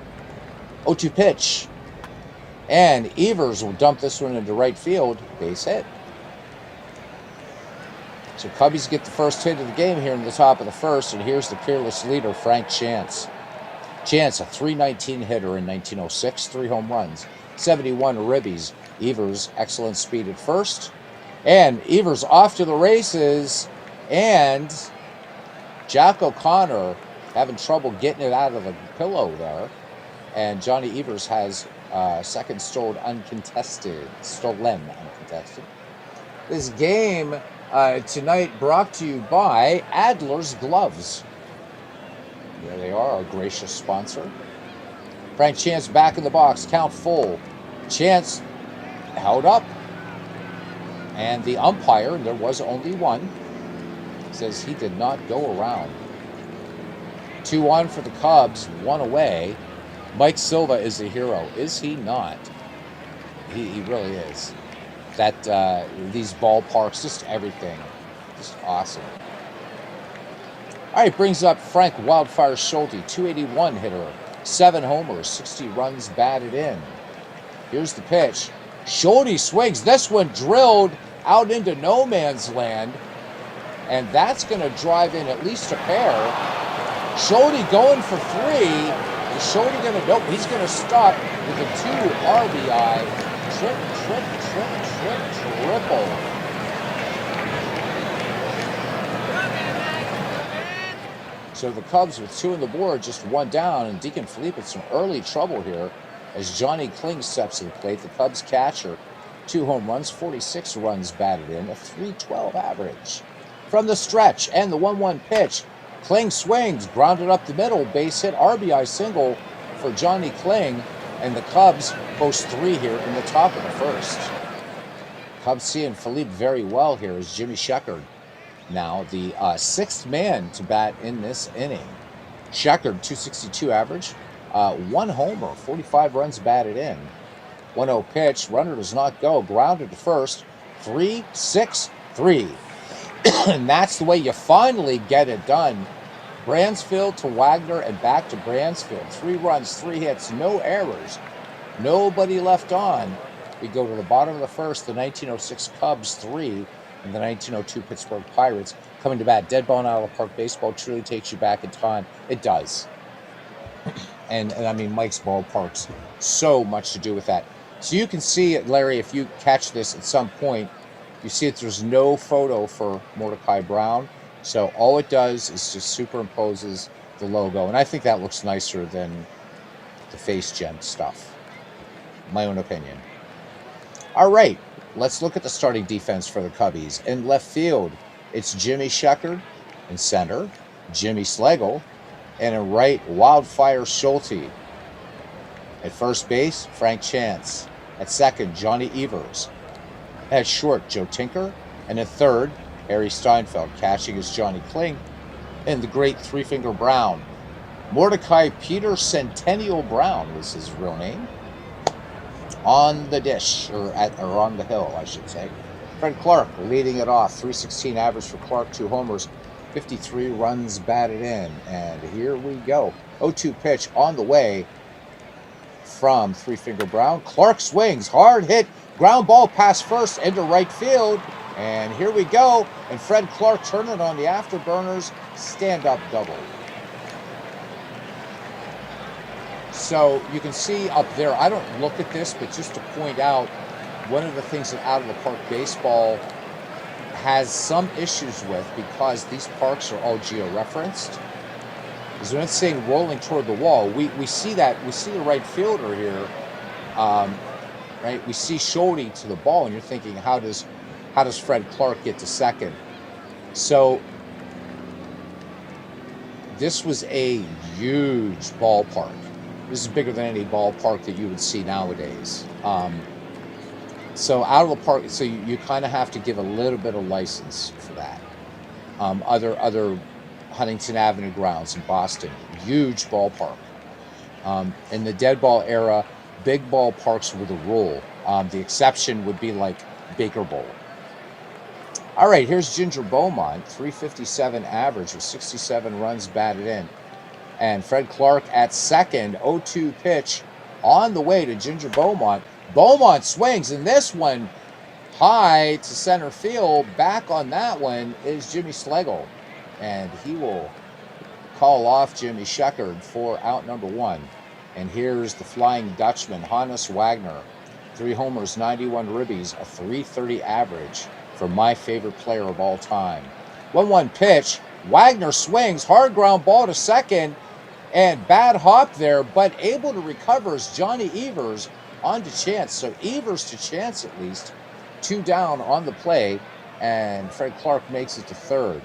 0-2 pitch. And Evers will dump this one into right field. Base hit. So Cubbies get the first hit of the game here in the top of the first, and here's the peerless leader, Frank Chance. Chance, a .319 hitter in 1906, 3 home runs, 71 ribbies. Evers, excellent speed at first. And Evers off to the races, and Jack O'Connor having trouble getting it out of the pillow there. And Johnny Evers has second stolen uncontested. This game tonight brought to you by Adler's Gloves. There they are, our gracious sponsor. Frank Chance back in the box, count full. Chance held up. And the umpire, and there was only one, says he did not go around. 2-1 for the Cubs, 1 away. Mike Silva is a hero. Is he not? He really is. That these ballparks, just everything, just awesome. All right, brings up Frank Wildfire Schulte, 281 hitter, 7 homers, 60 runs batted in. Here's the pitch. Schulte swings. This one drilled out into no man's land, and that's going to drive in at least a pair. Schulte going for 3. Is Schulte going to? Nope, he's going to stop with a 2 RBI. Triple. So the Cubs with 2 on the board, just 1 down, and Deacon Philippe had some early trouble here as Johnny Kling steps to the plate. The Cubs catcher, 2 home runs, 46 runs batted in, a .312 average. From the stretch and the 1-1 pitch, Kling swings, grounded up the middle, base hit, RBI single for Johnny Kling, and the Cubs post 3 here in the top of the first. Cubs seeing Philippe very well here is Jimmy Sheckard. Now the 6th man to bat in this inning. Sheckard, .262 average, 1 homer, 45 runs batted in. 1-0 pitch, runner does not go, grounded to first, 3-6-3. And that's the way you finally get it done. Bransfield to Wagner and back to Bransfield. 3 runs, 3 hits, no errors. Nobody left on. We go to the bottom of the first, the 1906 Cubs 3 and the 1902 Pittsburgh Pirates coming to bat. Dead ball and out of the park baseball truly takes you back in time. It does. And I mean, Mike's ballpark's so much to do with that. So you can see, Larry, if you catch this at some point, you see that there's no photo for Mordecai Brown. So all it does is just superimposes the logo. And I think that looks nicer than the face gen stuff. My own opinion. All right, let's look at the starting defense for the Cubbies. In left field, it's Jimmy Sheckard. In center, Jimmy Schlegel. And in right, Wildfire Schulte. At first base, Frank Chance. At second, Johnny Evers. At short, Joe Tinker. And at third, Harry Steinfeld. Catching is Johnny Kling. And the great Three-Finger Brown. Mordecai Peter Centennial Brown was his real name. On the dish, or on the hill, I should say. Fred Clark leading it off. 316 average for Clark, 2 homers. 53 runs batted in, and here we go. 0-2 pitch on the way from Three-Finger Brown. Clark swings, hard hit, ground ball past first into right field, and here we go. And Fred Clark turning on the afterburners, stand-up double. So you can see up there, I don't look at this, but just to point out, one of the things that Out of the Park Baseball has some issues with, because these parks are all geo-referenced, is when it's saying rolling toward the wall, we see that, we see the right fielder here, right? We see Schulte to the ball, and you're thinking, how does Fred Clark get to second? So this was a huge ballpark. This is bigger than any ballpark that you would see nowadays. So Out of the Park, so you kind of have to give a little bit of license for that. Other Huntington Avenue grounds in Boston, huge ballpark. In the dead ball era, big ballparks were the rule. The exception would be like Baker Bowl. All right, here's Ginger Beaumont, 357 average with 67 runs batted in. And Fred Clark at second, 0-2 pitch on the way to Ginger Beaumont. Beaumont swings, and this one high to center field. Back on that one is Jimmy Schlegel, and he will call off Jimmy Sheckard for out number 1. And here's the Flying Dutchman, Hannes Wagner. 3 homers, 91 ribbies, a 330 average for my favorite player of all time. 1-1 pitch. Wagner swings, hard ground ball to second, and bad hop there, but able to recover is Johnny Evers on to Chance. So Evers to Chance at least. 2 down on the play, and Fred Clark makes it to third.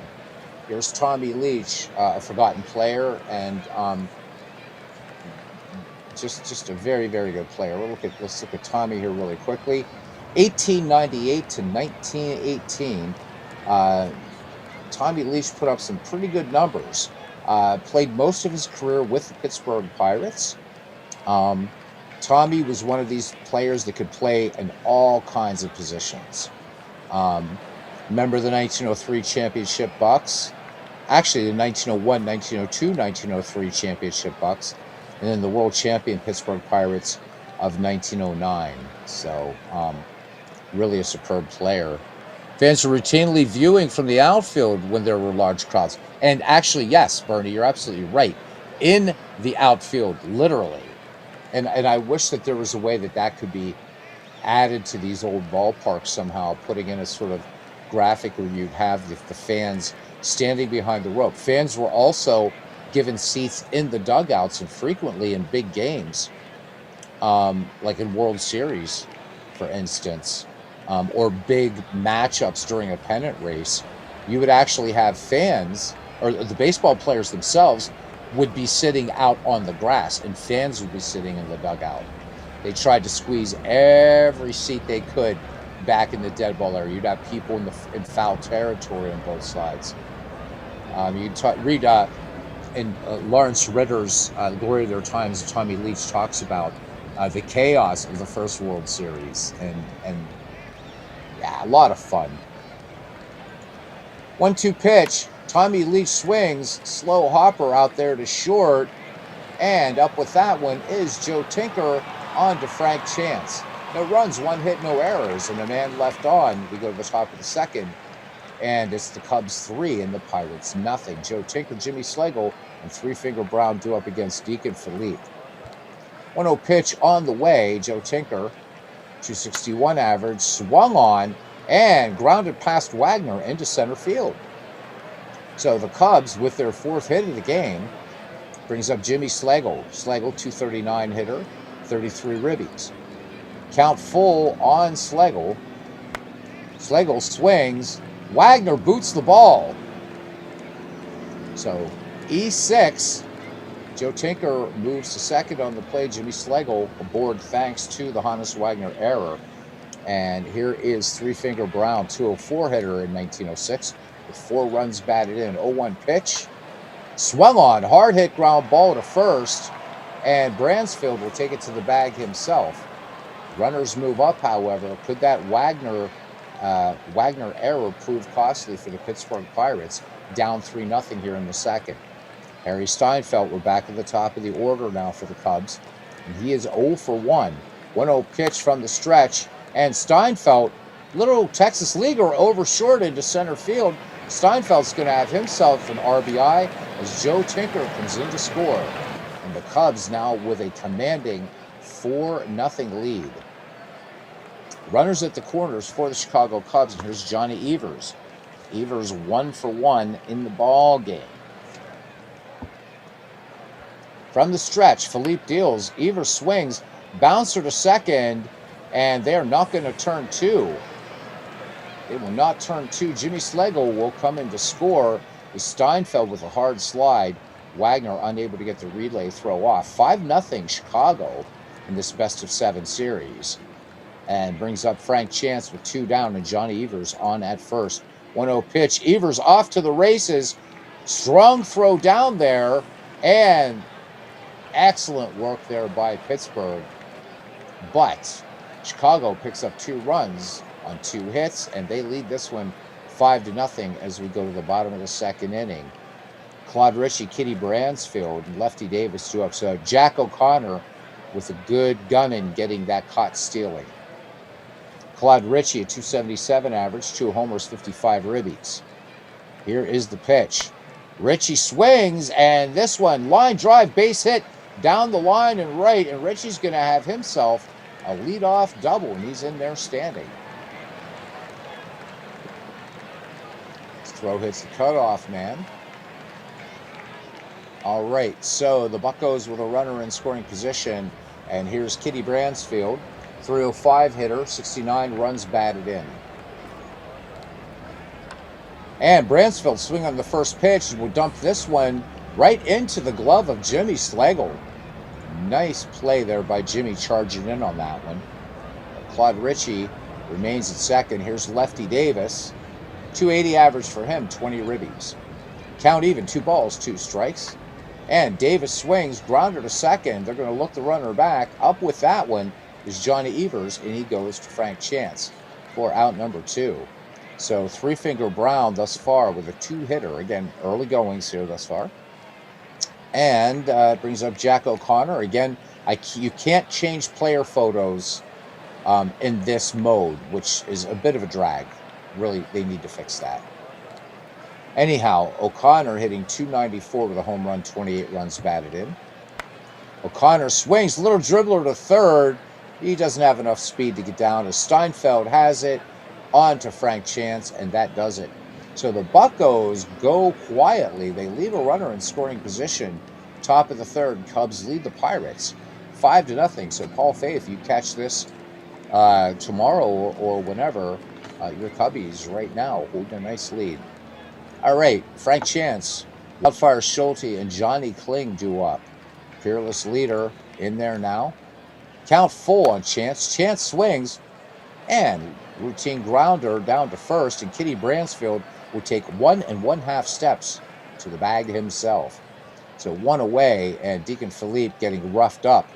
Here's Tommy Leach, a forgotten player, and just a very, very good player. Let's look at Tommy here really quickly. 1898 to 1918. Tommy Leach put up some pretty good numbers. Played most of his career with the Pittsburgh Pirates. Tommy was one of these players that could play in all kinds of positions. Remember the 1903 championship Bucks? Actually, the 1901, 1902, 1903 championship Bucks, and then the world champion Pittsburgh Pirates of 1909. So, really a superb player. Fans were routinely viewing from the outfield when there were large crowds. And actually, yes, Bernie, you're absolutely right. In the outfield, literally. And I wish that there was a way that could be added to these old ballparks somehow, putting in a sort of graphic where you'd have the fans standing behind the rope. Fans were also given seats in the dugouts, and frequently in big games, like in World Series, for instance, or big matchups during a pennant race. You would actually have fans, or the baseball players themselves, would be sitting out on the grass, and fans would be sitting in the dugout. They tried to squeeze every seat they could back in the dead ball area. You'd have people in foul territory on both sides. You'd read in Lawrence Ritter's Glory of Their Times, Tommy Leach talks about the chaos of the first World Series, and yeah, a lot of fun. 1-2 pitch. Tommy Leach swings, slow hopper out there to short, and up with that one is Joe Tinker on to Frank Chance. No runs, 1 hit, no errors, and a man left on. We go to the top of the second, and it's the Cubs 3 and the Pirates nothing. Joe Tinker, Jimmy Schlegel, and Three Finger Brown do up against Deacon Philippe. 1-0 pitch on the way. Joe Tinker, 261 average, swung on and grounded past Wagner into center field. So the Cubs, with their 4th hit of the game, brings up Jimmy Schlegel. Schlegel, 239 hitter, 33 ribbies. Count full on Schlegel. Schlegel swings. Wagner boots the ball. So E6. Joe Tinker moves to second on the play. Jimmy Schlegel aboard thanks to the Hannes Wagner error. And here is Three Finger Brown, 204 hitter in 1906, with 4 runs batted in. 0-1 pitch. Swung on, hard hit ground ball to first, and Bransfield will take it to the bag himself. Runners move up, however. Could that Wagner error prove costly for the Pittsburgh Pirates? Down 3-0 here in the second. Harry Steinfeld, we're back at the top of the order now for the Cubs, and he is 0 for 1. 1-0 pitch from the stretch, and Steinfeld, little Texas leaguer, overshort into center field. Steinfeld's going to have himself an RBI as Joe Tinker comes in to score. And the Cubs now with a commanding 4-0 lead. Runners at the corners for the Chicago Cubs, and here's Johnny Evers. Evers 1 for 1 in the ball game. From the stretch, Philippe deals. Evers swings, bouncer to second, and they're not going to turn 2. They will not turn 2. Jimmy Schlegel will come in to score. With Steinfeld with a hard slide. Wagner unable to get the relay throw off. 5-0 Chicago in this best-of-7 series. And brings up Frank Chance with 2 down and Johnny Evers on at first. 1-0 pitch. Evers off to the races. Strong throw down there. And excellent work there by Pittsburgh. But Chicago picks up 2 runs on 2 hits, and they lead this one 5-0 as we go to the bottom of the second inning. Claude Ritchie, Kitty Bransfield, and Lefty Davis do up. So Jack O'Connor with a good gunning getting that caught stealing. Claude Ritchie, a 277 average, 2 homers, 55 ribbies. Here is the pitch. Ritchie swings, and this one, line drive, base hit down the line and right, and Ritchie's going to have himself a leadoff double, and he's in there standing. This throw hits the cutoff man. All right, so the Buccos with a runner in scoring position, and here's Kitty Bransfield, 305 hitter, 69 runs batted in. And Bransfield swing on the first pitch will dump this one right into the glove of Jimmy Schlegel. Nice play there by Jimmy charging in on that one. Claude Ritchie remains at second. Here's Lefty Davis. 280 average for him, 20 ribbies. Count even, 2 balls, 2 strikes. And Davis swings, grounder to second. They're going to look the runner back. Up with that one is Johnny Evers, and he goes to Frank Chance for out number 2. So Three Finger Brown thus far with a 2-hitter. Again, early goings here thus far. And brings up Jack O'Connor. Again, you can't change player photos in this mode, which is a bit of a drag. Really, they need to fix that. Anyhow, O'Connor hitting 294 with a home run, 28 runs batted in. O'Connor swings, little dribbler to third. He doesn't have enough speed to get down as Steinfeld has it. On to Frank Chance, and that does it. So the Buccos go quietly. They leave a runner in scoring position. Top of the third, Cubs lead the Pirates 5-0. So Paul Fay, if you catch this tomorrow or whenever, your Cubbies right now holding a nice lead. All right, Frank Chance, Wildfire Schulte, and Johnny Kling do up. Fearless leader in there now. Count full on Chance. Chance swings, and routine grounder down to first, and Kitty Bransfield will take 1 1/2 steps to the bag himself. So 1 away, and Deacon Philippe getting roughed up.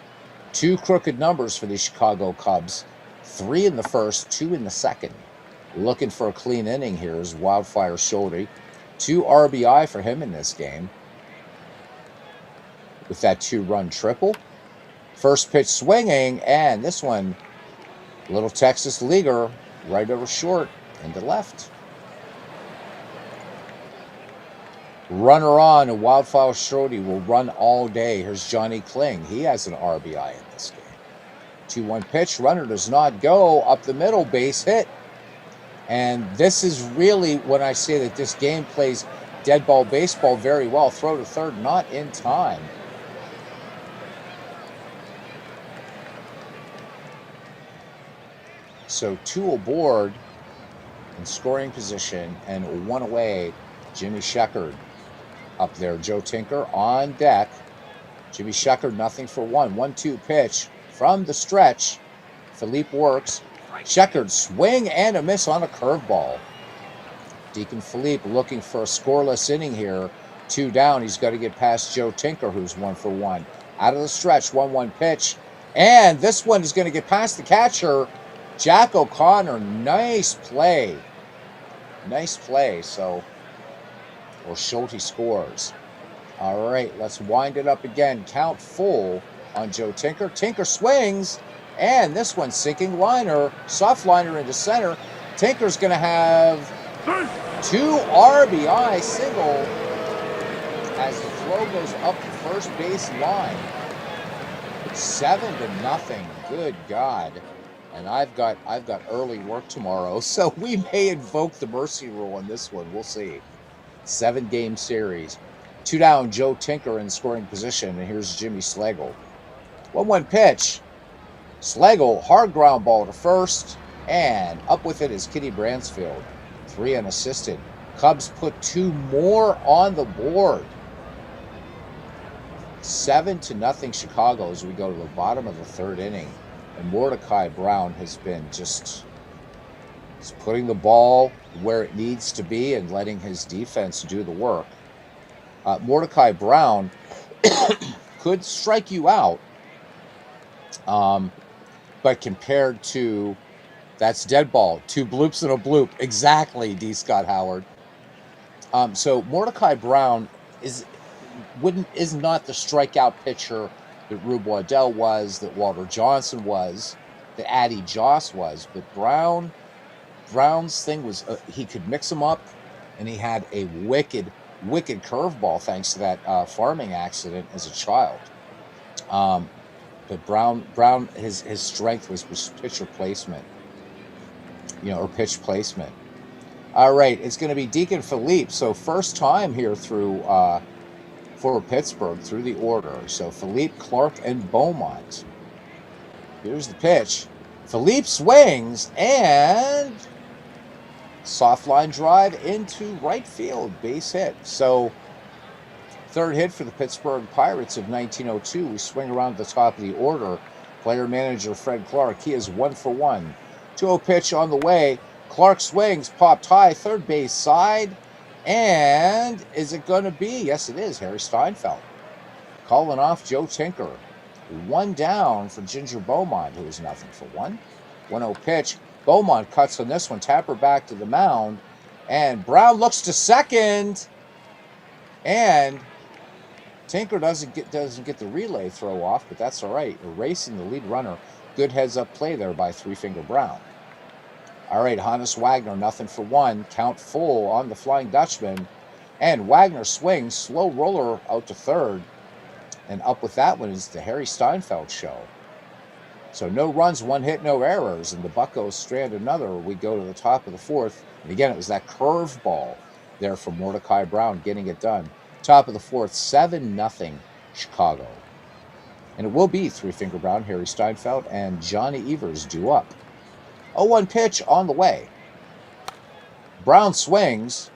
2 crooked numbers for the Chicago Cubs. 3 in the first, 2 in the second. Looking for a clean inning here is Wildfire Schulte. 2 RBI for him in this game with that 2-run triple. First pitch swinging, and this one Little Texas leaguer, right over short, into left. Runner on, and Wildflower Strode will run all day. Here's Johnny Kling. He has an RBI in this game. 2-1 pitch. Runner does not go. Up the middle, base hit. And this is really when I say that this game plays dead ball baseball very well. Throw to third, not in time. So 2 aboard in scoring position and 1 away. Jimmy Sheckard up there. Joe Tinker on deck. Jimmy Sheckard, nothing for 1. 1-2 pitch from the stretch. Philippe works. Sheckard, swing and a miss on a curveball. Deacon Philippe looking for a scoreless inning here. 2 down. He's got to get past Joe Tinker, who's 1 for 1. Out of the stretch, 1-1 pitch. And this one is going to get past the catcher, Jack O'Connor. Nice play. Nice play. So, or Schulte scores. All right, let's wind it up again. Count full on Joe Tinker. Tinker swings, and this one sinking liner, soft liner into center. Tinker's going to have 2 RBI single as the throw goes up the first base line. 7-0. Good God. And I've got early work tomorrow, so we may invoke the mercy rule on this one. We'll see. 7-game series. 2 down, Joe Tinker in scoring position, and here's Jimmy Slagle. 1-1 pitch. Slagle, hard ground ball to first, and up with it is Kitty Bransfield. 3 unassisted. Cubs put 2 more on the board. 7-0 Chicago as we go to the bottom of the 3rd inning. And Mordecai Brown has been just putting the ball where it needs to be and letting his defense do the work. Mordecai Brown could strike you out, but compared to, that's dead ball, 2 bloops and a bloop. Exactly, D. Scott Howard. So Mordecai Brown is not the strikeout pitcher that Rube Waddell was, that Walter Johnson was, that Addie Joss was, but Brown's thing was he could mix them up, and he had a wicked curveball thanks to that farming accident as a child. But Brown, his strength was pitcher placement, or pitch placement. All right, it's going to be Deacon Philippe. So first time here through for Pittsburgh through the order. So Philippe, Clark, and Beaumont. Here's the pitch. Philippe swings and soft line drive into right field, base hit. So 3rd hit for the Pittsburgh Pirates of 1902. We swing around the top of the order. Player manager Fred Clark, he is 1 for 1. 2-0 pitch on the way. Clark swings, popped high, third base side. And is it going to be? Yes, it is. Harry Steinfeld calling off Joe Tinker. 1 down for Ginger Beaumont, who is nothing for 1. 1-0 pitch. Beaumont cuts on this one. Tapper back to the mound. And Brown looks to second. And Tinker doesn't get the relay throw off, but that's all right. Erasing the lead runner. Good heads-up play there by Three Finger Brown. All right, Hannes Wagner, nothing for 1. Count full on the Flying Dutchman. And Wagner swings, slow roller out to third. And up with that one is the Harry Steinfeld show. So no runs, 1 hit, no errors. And the Buccos strand another. We go to the top of the 4th. And again, it was that curveball there from Mordecai Brown getting it done. Top of the 4th, 7-0 Chicago. And it will be Three Finger Brown, Harry Steinfeld, and Johnny Evers due up. 0-1 pitch on the way. Brown swings,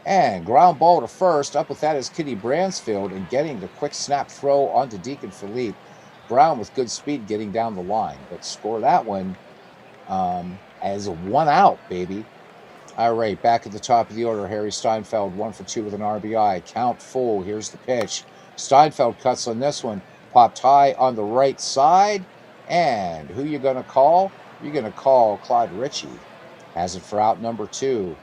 and ground ball to first. Up with that is Kitty Bransfield, and getting the quick snap throw onto Deacon Philippe. Brown with good speed getting down the line, but score that one as a 1 out, baby. All right, back at the top of the order, Harry Steinfeld, 1 for 2 with an RBI. Count full. Here's the pitch. Steinfeld cuts on this one. Popped high on the right side. And who you going to call? You're going to call Clyde Ritchie. Has it for out number 2.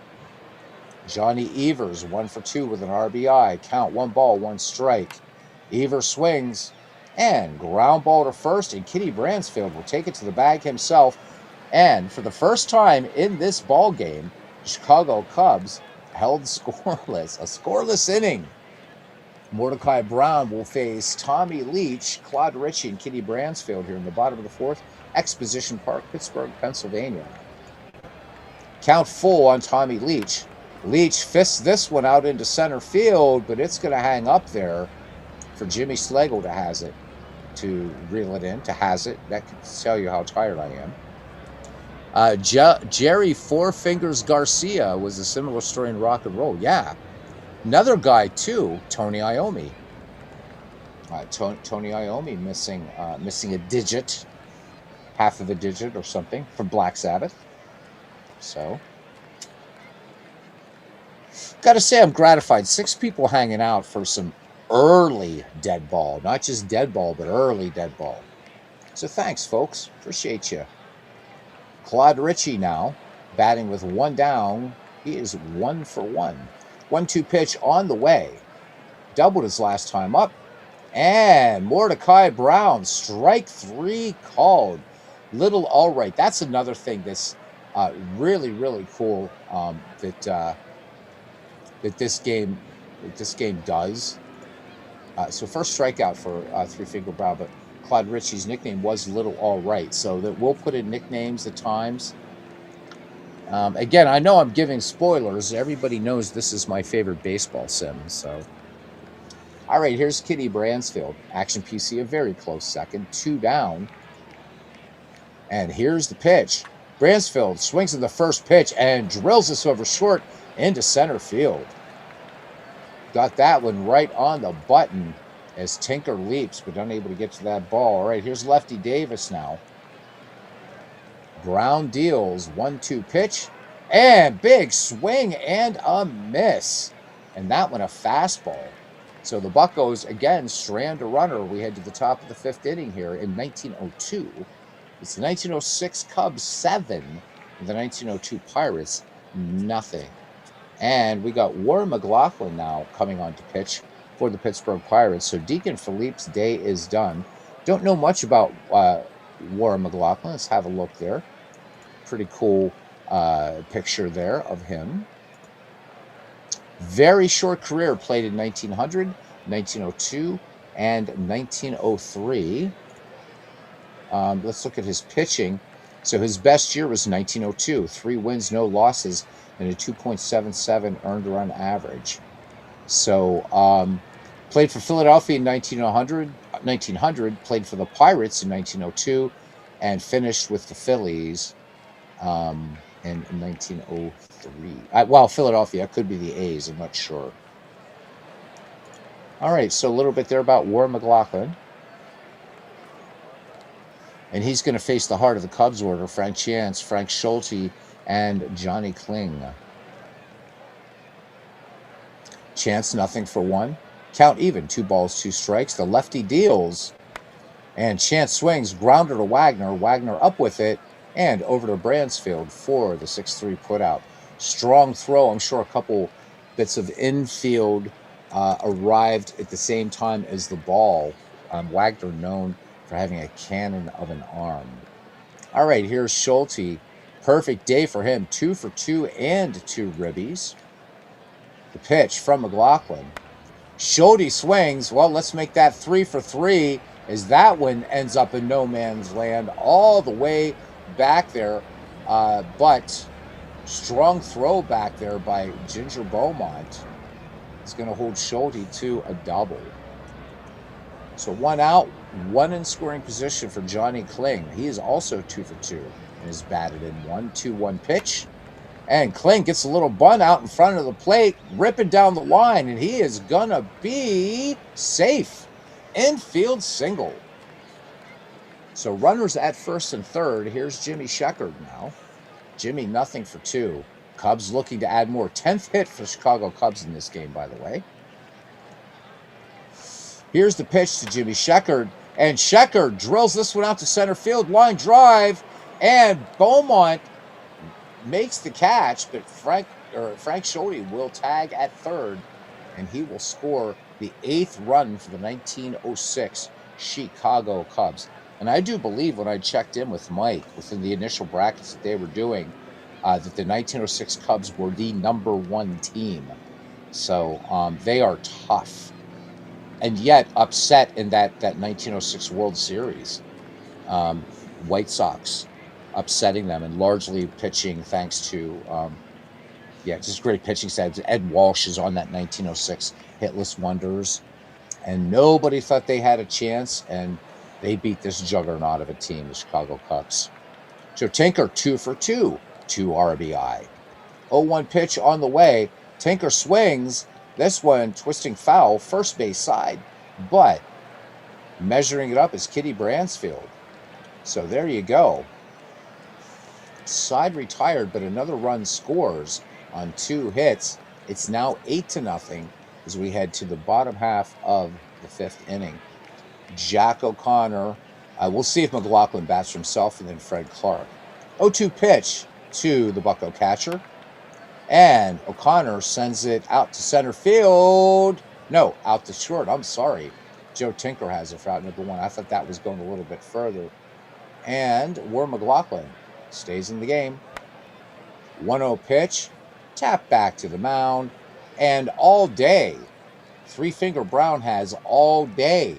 Johnny Evers, 1 for 2 with an RBI. Count 1 ball, 1 strike. Evers swings and ground ball to first. And Kitty Bransfield will take it to the bag himself. And for the first time in this ball game, Chicago Cubs held scoreless, a scoreless inning. Mordecai Brown will face Tommy Leach, Claude Ritchie, and Kitty Bransfield here in the bottom of the fourth. Exposition Park, Pittsburgh, Pennsylvania. Count full on Tommy Leach. Leach fists this one out into center field, but it's going to hang up there for Jimmy Slagle to has it, to reel it in, to has it. That can tell you how tired I am. Jerry Four Fingers Garcia was a similar story in rock and roll. Yeah. Another guy, too, Tony Iommi. Tony Iommi missing a digit, half of a digit or something from Black Sabbath. So, got to say I'm gratified. 6 people hanging out for some early dead ball. Not just dead ball, but early dead ball. So thanks, folks. Appreciate you. Claude Ritchie now, batting with 1 down. He is 1 for 1. 1-2 pitch on the way. Doubled his last time up. And Mordecai Brown, strike 3 called. Little all right. That's another thing that's really, really cool that this game does. So first strikeout for 3 Finger Brown, but Claude Ritchie's nickname was Little All Right. So that we'll put in nicknames at times. Again, I know I'm giving spoilers. Everybody knows this is my favorite baseball sim. So, all right, here's Kitty Bransfield. Action PC, a very close second. 2 down. And here's the pitch. Bransfield swings at the first pitch and drills this over short into center field. Got that one right on the button as Tinker leaps, but unable to get to that ball. All right, here's Lefty Davis now. Brown deals 1-2 pitch and big swing and a miss. And that one a fastball. So the Buccos again strand a runner. We head to the top of the 5th inning here in 1902. It's the 1906 Cubs 7 and the 1902 Pirates nothing. And we got Warren McLaughlin now coming on to pitch for the Pittsburgh Pirates. So Deacon Philippe's day is done. Don't know much about Warren McLaughlin. Let's have a look there. Pretty cool picture there of him. Very short career, played in 1900, 1902, and 1903. Let's look at his pitching. So his best year was 1902. 3 wins, no losses, and a 2.77 earned run average. So played for Philadelphia in 1900, played for the Pirates in 1902, and finished with the Phillies in 1903. Well, Philadelphia, could be the A's, I'm not sure. All right, so a little bit there about Warren McLaughlin. And he's going to face the heart of the Cubs order, Frank Chance, Frank Schulte, and Johnny Kling. Chance, nothing for 1. Count even, 2 balls, 2 strikes. The lefty deals. And Chance swings, grounder to Wagner. Wagner up with it. And over to Bransfield for the 6-3 putout. Strong throw. I'm sure a couple bits of infield arrived at the same time as the ball. Wagner known for having a cannon of an arm. All right, here's Schulte. Perfect day for him. 2 for 2 and 2 ribbies. The pitch from McLaughlin. Schulte swings. Well, let's make that 3 for 3 as that one ends up in no man's land all the way back there. But strong throw back there by Ginger Beaumont. It's going to hold Schulte to a double. So 1 out, 1 in scoring position for Johnny Kling. He is also 2 for 2 and is batted in 1-2-1 pitch. And Kling gets a little bunt out in front of the plate, ripping down the line, and he is going to be safe. Infield single. So runners at first and third. Here's Jimmy Sheckard now. Jimmy, nothing for 2. Cubs looking to add more. 10th hit for Chicago Cubs in this game, by the way. Here's the pitch to Jimmy Sheckard. And Sheckard drills this one out to center field. Line drive. And Beaumont makes the catch, but Frank Schulte will tag at third, and he will score the 8th run for the 1906 Chicago Cubs. And I do believe when I checked in with Mike within the initial brackets that they were doing, that the 1906 Cubs were the #1 team. So they are tough, and yet upset in that 1906 World Series. Um, White Sox upsetting them and largely pitching thanks to just great pitching stats. Ed Walsh is on that 1906 hitless wonders, and nobody thought they had a chance, and they beat this juggernaut of a team, the Chicago Cubs. Joe Tinker 2 for 2, 2 RBI. 0-1 pitch on the way. Tinker swings. This one twisting foul, first base side, but measuring it up is Kitty Bransfield. So there you go. Side retired, but another run scores on 2 hits. It's now 8-0 as we head to the bottom half of the 5th inning. Jack O'Connor. We'll see if McLaughlin bats for himself, and then Fred Clark. 0-2 pitch to the Bucko catcher. And O'Connor sends it out to center field. No, out to short. I'm sorry. Joe Tinker has it for out #1. I thought that was going a little bit further. And War McLaughlin stays in the game. 1-0 pitch. Tap back to the mound. And all day, Three Finger Brown has all day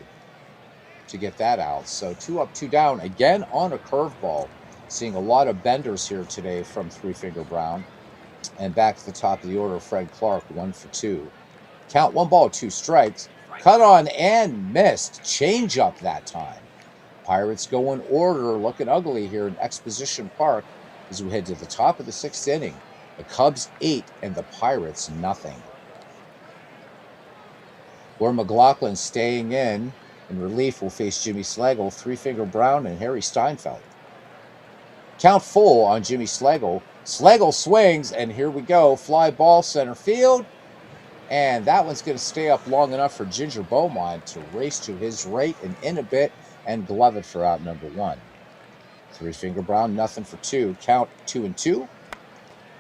to get that out. So 2 up, 2 down. Again on a curveball. Seeing a lot of benders here today from Three Finger Brown. And back to the top of the order, Fred Clark, 1 for 2. Count 1 ball, 2 strikes. Cut on and missed. Change up that time. Pirates go in order, looking ugly here in Exposition Park as we head to the top of the 6th inning. The Cubs 8 and the Pirates nothing. War McLaughlin staying in relief will face Jimmy Slagle, Three Finger Brown, and Harry Steinfeld. Count full on Jimmy Slagle. Slagle swings, and here we go. Fly ball center field. And that one's going to stay up long enough for Ginger Beaumont to race to his right and in a bit and glove it for out #1. Three Finger Brown, nothing for 2. Count 2-2.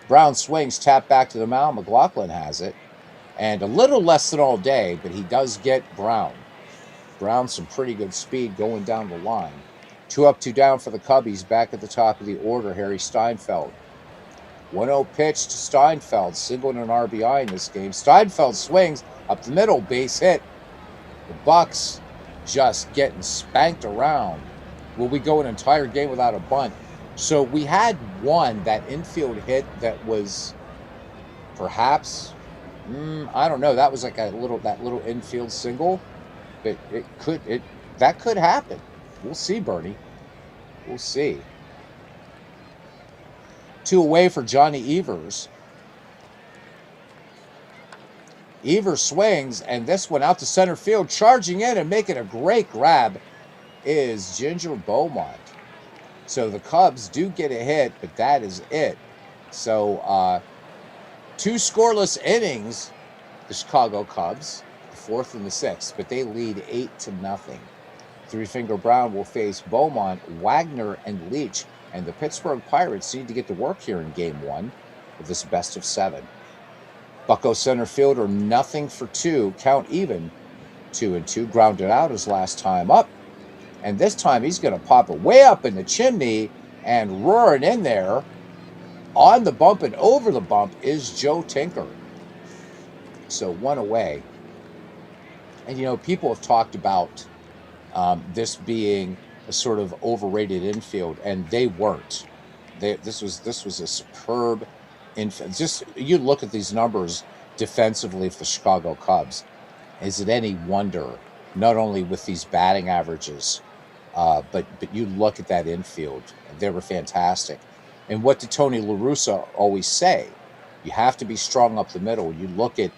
Brown swings, tap back to the mound. McLaughlin has it. And a little less than all day, but he does get Brown. Brown, some pretty good speed going down the line. 2 up, 2 down for the Cubbies. Back at the top of the order, Harry Steinfeld. 1-0 pitch to Steinfeld. Single and an RBI in this game. Steinfeld swings up the middle, base hit. The Bucks just getting spanked around. Will we go an entire game without a bunt? So we had one, that infield hit that was perhaps, I don't know. That was like that little infield single. But that could happen. We'll see, Bernie. We'll see. 2 away for Johnny Evers. Evers swings, and this one out to center field, charging in and making a great grab is Ginger Beaumont. So the Cubs do get a hit, but that is it. So 2 scoreless innings, the Chicago Cubs, the 4th and the 6th, but they lead 8-0. Three Finger Brown will face Beaumont, Wagner, and Leach. And the Pittsburgh Pirates need to get to work here in Game 1 of this best of 7. Bucko center fielder, nothing for 2. Count even, 2-2. Grounded out his last time up. And this time he's going to pop it way up in the chimney and roaring in there. On the bump and over the bump is Joe Tinker. So 1 away. And, people have talked about this being a sort of overrated infield, and they weren't. This was a superb infield. Just you look at these numbers defensively for the Chicago Cubs. Is it any wonder? Not only with these batting averages, but you look at that infield. They were fantastic. And what did Tony La Russa always say? You have to be strong up the middle. You look at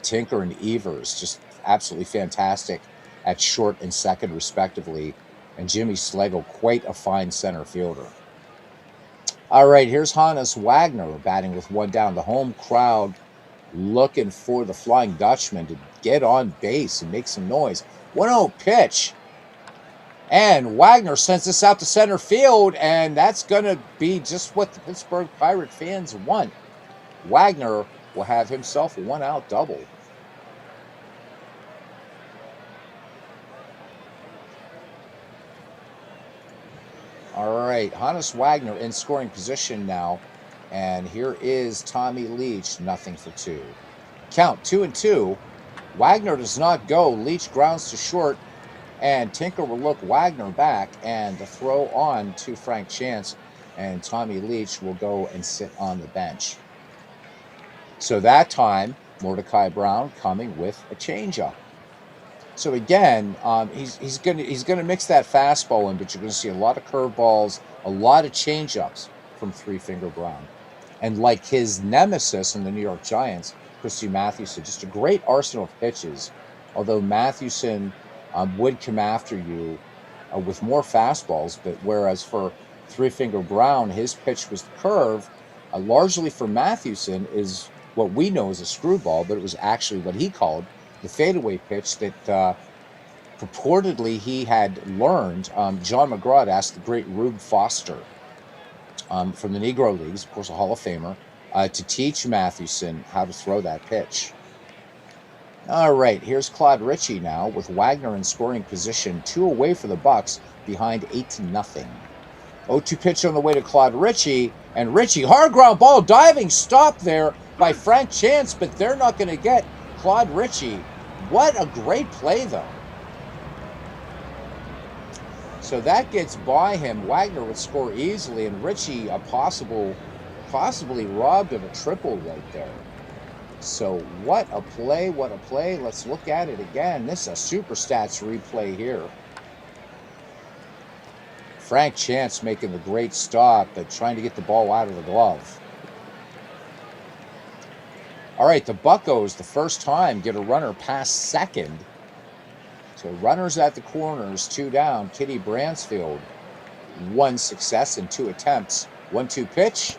Tinker and Evers, just absolutely fantastic at short and second, respectively. And Jimmy Slagle, quite a fine center fielder. All right, here's Hannes Wagner batting with 1 down. The home crowd looking for the Flying Dutchman to get on base and make some noise. 1-0 pitch. And Wagner sends this out to center field, and that's going to be just what the Pittsburgh Pirate fans want. Wagner will have himself a 1-out double. right, Hannes Wagner in scoring position now. And here is Tommy Leach, nothing for two. Count 2-2. Wagner does not go. Leach grounds to short, and Tinker will look Wagner back, and the throw on to Frank Chance, and Tommy Leach will go and sit on the bench. So that time, Mordecai Brown coming with a changeup. So again, he's gonna mix that fastball in, but you're gonna see a lot of curveballs, a lot of changeups from Three Finger Brown, and like his nemesis in the New York Giants, Christy Mathewson, just a great arsenal of pitches. Although Mathewson would come after you with more fastballs, but whereas for Three Finger Brown, his pitch was the curve. Largely for Mathewson is what we know as a screwball, but it was actually what he called the fadeaway pitch that purportedly he had learned. John McGraw asked the great Rube Foster from the Negro Leagues, of course a Hall of Famer, to teach Mathewson how to throw that pitch. All right, here's Claude Ritchie now with Wagner in scoring position, 2 away for the Bucks, behind 8-0. 0-2 pitch on the way to Claude Ritchie, and Ritchie, hard ground ball, diving stop there by Frank Chance, but they're not going to get Claude Ritchie. What a great play, though. So that gets by him. Wagner would score easily, and Ritchie possibly robbed of a triple right there. So what a play, what a play. Let's look at it again. This is a super stats replay here. Frank Chance making the great stop, but trying to get the ball out of the glove. All right, the Buccos, the first time, get a runner past second. So runners at the corners, 2 down. Kitty Bransfield, 1 success in 2 attempts. 1-2 pitch.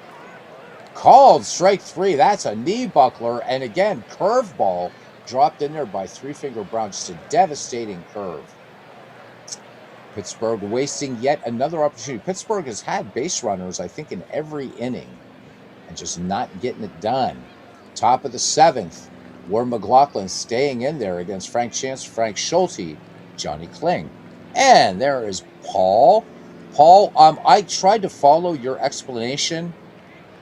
Called strike 3. That's a knee buckler. And again, curveball dropped in there by Three Finger Brown. Just a devastating curve. Pittsburgh wasting yet another opportunity. Pittsburgh has had base runners, I think, in every inning and just not getting it done. Top of the 7th, Warren McLaughlin staying in there against Frank Chance, Frank Schulte, Johnny Kling. And there is Paul. Paul, I tried to follow your explanation.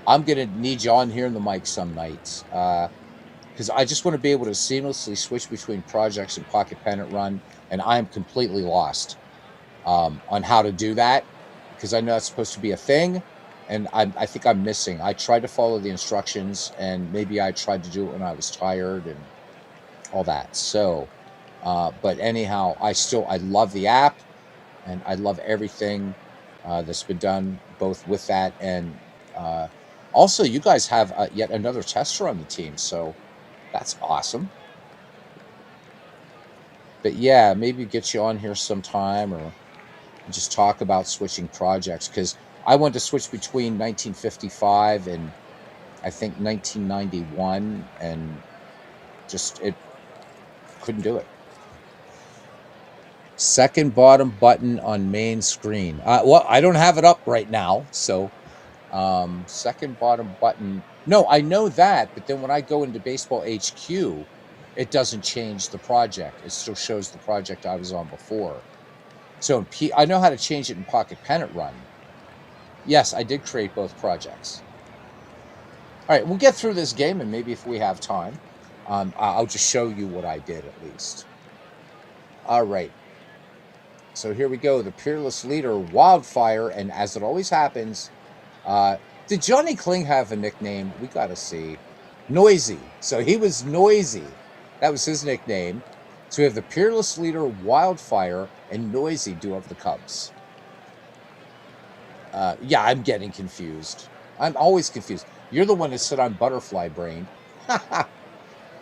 I'm going to need you on here in the mic some nights because I just want to be able to seamlessly switch between projects and Pocket Pennant Run, and I'm completely lost on how to do that because I know that's supposed to be a thing. And I think I'm missing. I tried to follow the instructions, and maybe I tried to do it when I was tired and all that. So, but anyhow, I love the app, and I love everything that's been done both with that and also you guys have yet another tester on the team, so that's awesome. But yeah, maybe get you on here sometime or just talk about switching projects because I wanted to switch between 1955 and I think 1991 and just it couldn't do it. Second bottom button on main screen. Well, I don't have it up right now, so second bottom button. No, I know that, but then when I go into Baseball HQ, it doesn't change the project. It still shows the project I was on before. So I know how to change it in Pocket Pennant Run. Yes, I did create both projects. All right, we'll get through this game, and maybe if we have time, I'll just show you what I did at least. All right. So here we go. The Peerless Leader, Wildfire, and as it always happens, did Johnny Kling have a nickname? We got to see. Noisy. So he was Noisy. That was his nickname. So we have the Peerless Leader, Wildfire, and Noisy do of the Cubs. Yeah, I'm getting confused. I'm always confused. You're the one that said I'm butterfly brained.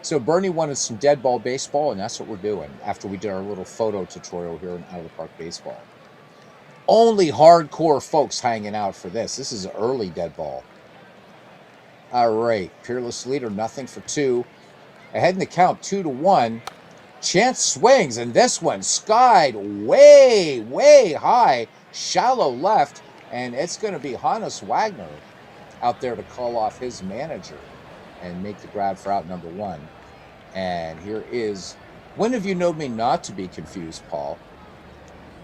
So Bernie wanted some dead ball baseball, and that's what we're doing after we did our little photo tutorial here in Out of the Park Baseball. Only hardcore folks hanging out for this. This is early dead ball. All right, Peerless Leader, nothing for 2. Ahead in the count, 2-1. Chance swings, and this one skied way, way high, shallow left, and it's going to be Hannes Wagner out there to call off his manager and make the grab for out number 1. And here is, when have you known me not to be confused, Paul?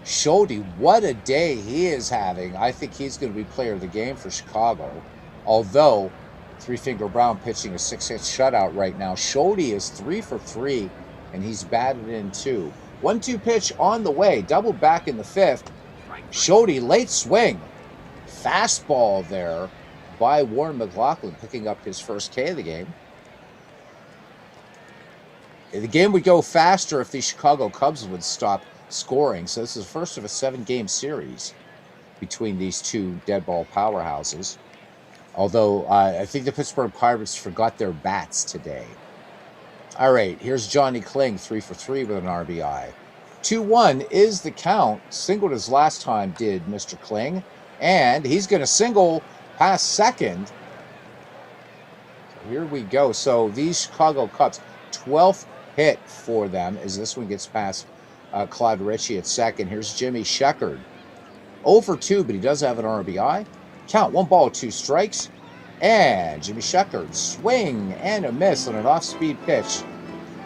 Schulte, what a day he is having. I think he's going to be player of the game for Chicago. Although, Three Finger Brown pitching a 6-hit shutout right now. Schulte is 3 for 3, and he's batted in 2. 1-2 pitch on the way. Double back in the 5th. Schulte, late swing. Fastball there by Warren McLaughlin, picking up his first K of the game. The game would go faster if the Chicago Cubs would stop scoring. So this is the first of a 7-game series between these two dead ball powerhouses. Although I think the Pittsburgh Pirates forgot their bats today. All right, here's Johnny Kling, 3 for 3 with an RBI. 2-1 is the count. Singled his last time, did Mr. Kling. And he's going to single past second. So here we go. So these Chicago Cubs, 12th hit for them as this one gets past Claude Ritchie at second. Here's Jimmy Sheckard. 0 for 2, but he does have an RBI. Count, 1 ball, 2 strikes. And Jimmy Sheckard, swing and a miss on an off-speed pitch.